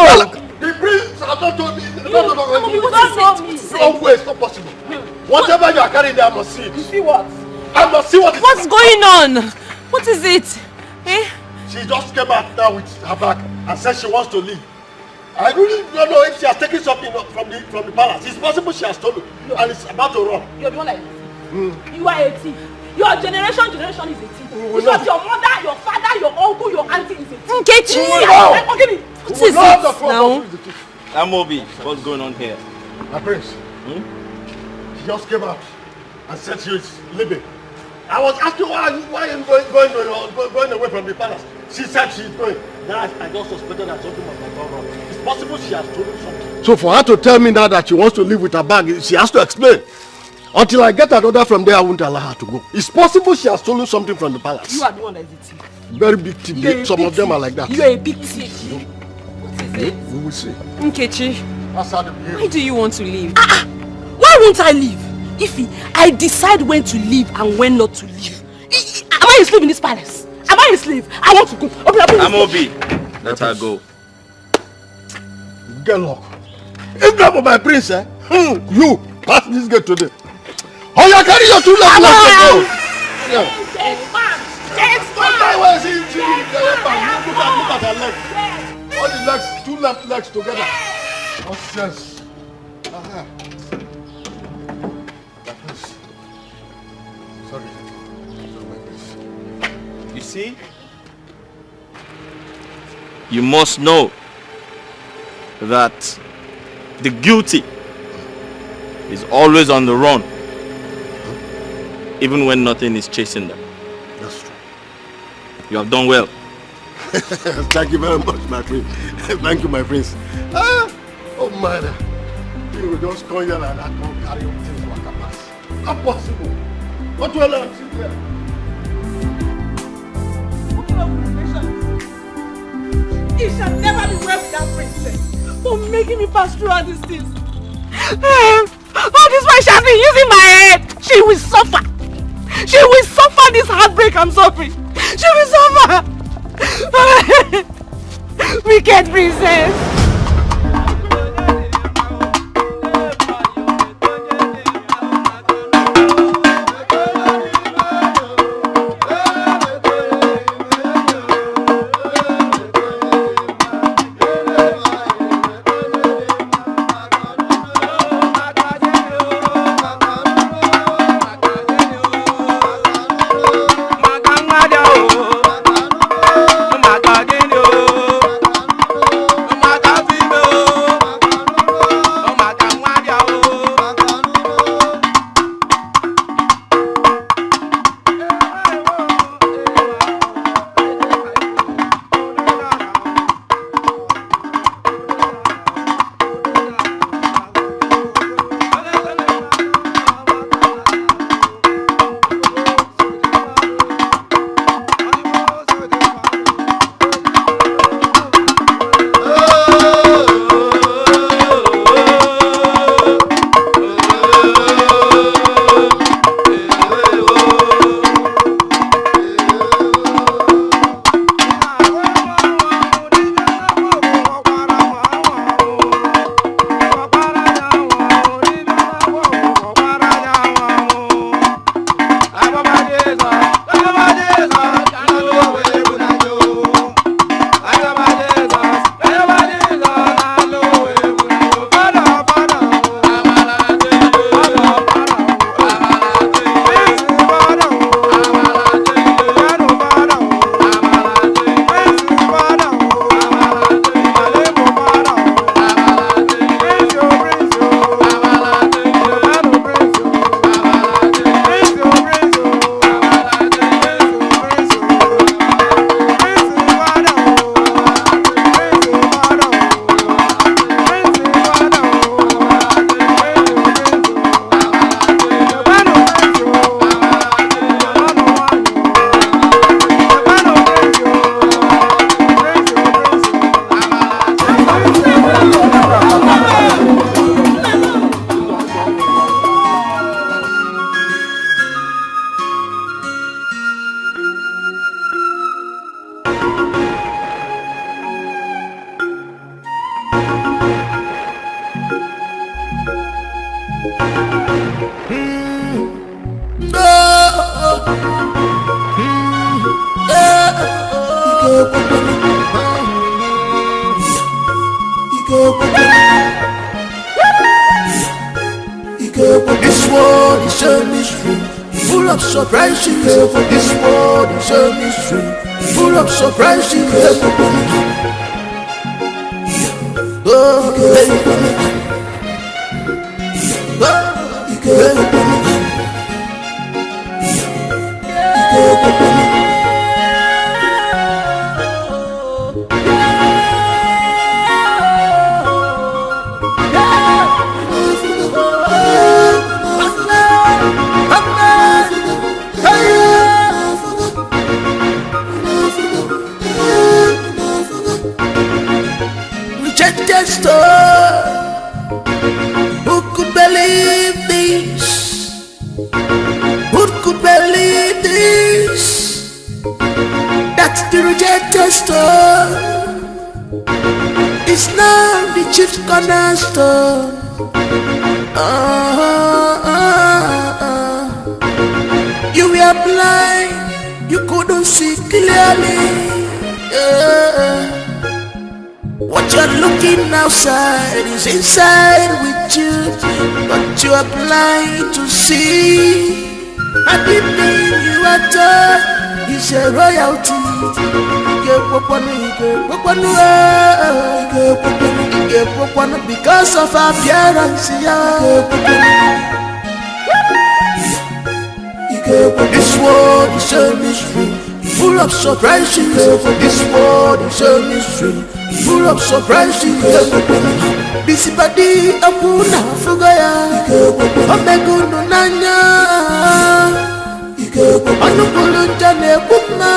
The prince has not told me. No way, it's not possible. Whatever you are carrying there, I must see it. You see what? I must see what is. What's going on? What is it? Eh? She just came out now with her bag and said she wants to leave. I really don't know if she has taken something from the palace. It's possible she has stolen and it's about to run. You're the one like this. You are a thief. Your generation is a thief. Because your mother, your father, your uncle, your auntie is a thief. Nkechi! What is it now? Amobi, what's going on here? My prince, she just came out and said she is leaving. I was asking why are you going away from the palace? She said she's going. Then I just suspected that something must have gone wrong. It's possible she has stolen something. So for her to tell me now that she wants to leave with her bag, she has to explain. Until I get an order from there, I won't allow her to go. It's possible she has stolen something from the palace. You are the one that is a thief. Very big thief. Some of them are like that. You are a big thief. What is it? We will see. Nkechi, That's how they behave. why do you want to leave? Why won't I leave? If I decide when to leave and when not to leave. Am I a slave in this palace? Am I a slave? I want to go. Amobi, let her go. Get lock. If not for my prince, you pass this gate today. Oh, you carry your two legs to go. Look at her legs. All the legs, two left legs together. Nonsense. Sorry. You see? You must know that the guilty is always on the run, even when nothing is chasing them. That's true. You have done well. Thank you very much, my prince. Thank you, my prince. Oh man, you will just come here like that, don't carry your things like a pass. Not possible. What will I see there? It shall never be well with that princess for making me pass through all these things. All this while she has been using my head. She will suffer. She will suffer this heartbreak I'm suffering. She will suffer. Wicked princess. Mata This world is a mystery, full of surprises. This world is a mystery, full of surprises. Oh, rejected store. Who could believe this? Who could believe this? That's the rejected store. It's now the chief cornerstone. You were blind, you couldn't see clearly. What you're looking outside is inside with you, but you are blind to see. Everything you are done is a royalty. Because of appearance, this world is a mystery, full of surprises. This world is a mystery, full of surprises. Busy body, Abuna Fugaya, Omeguno Nanya, Anukulu Jane Puma.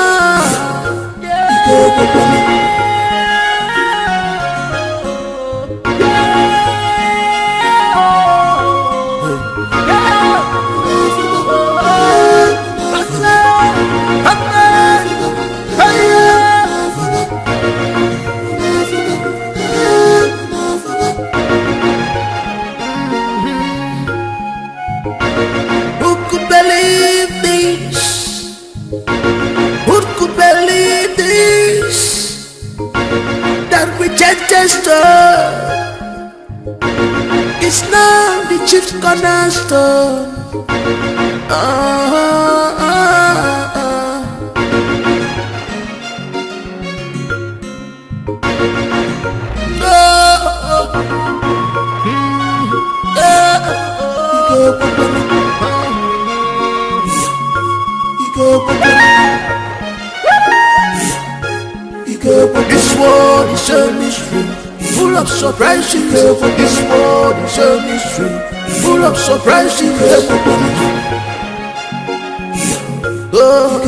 Who could believe this? Who could believe this? That rejected star is now the chief cornerstone. This world is a mystery, full of surprises. This world is a mystery, full of surprises. Oh,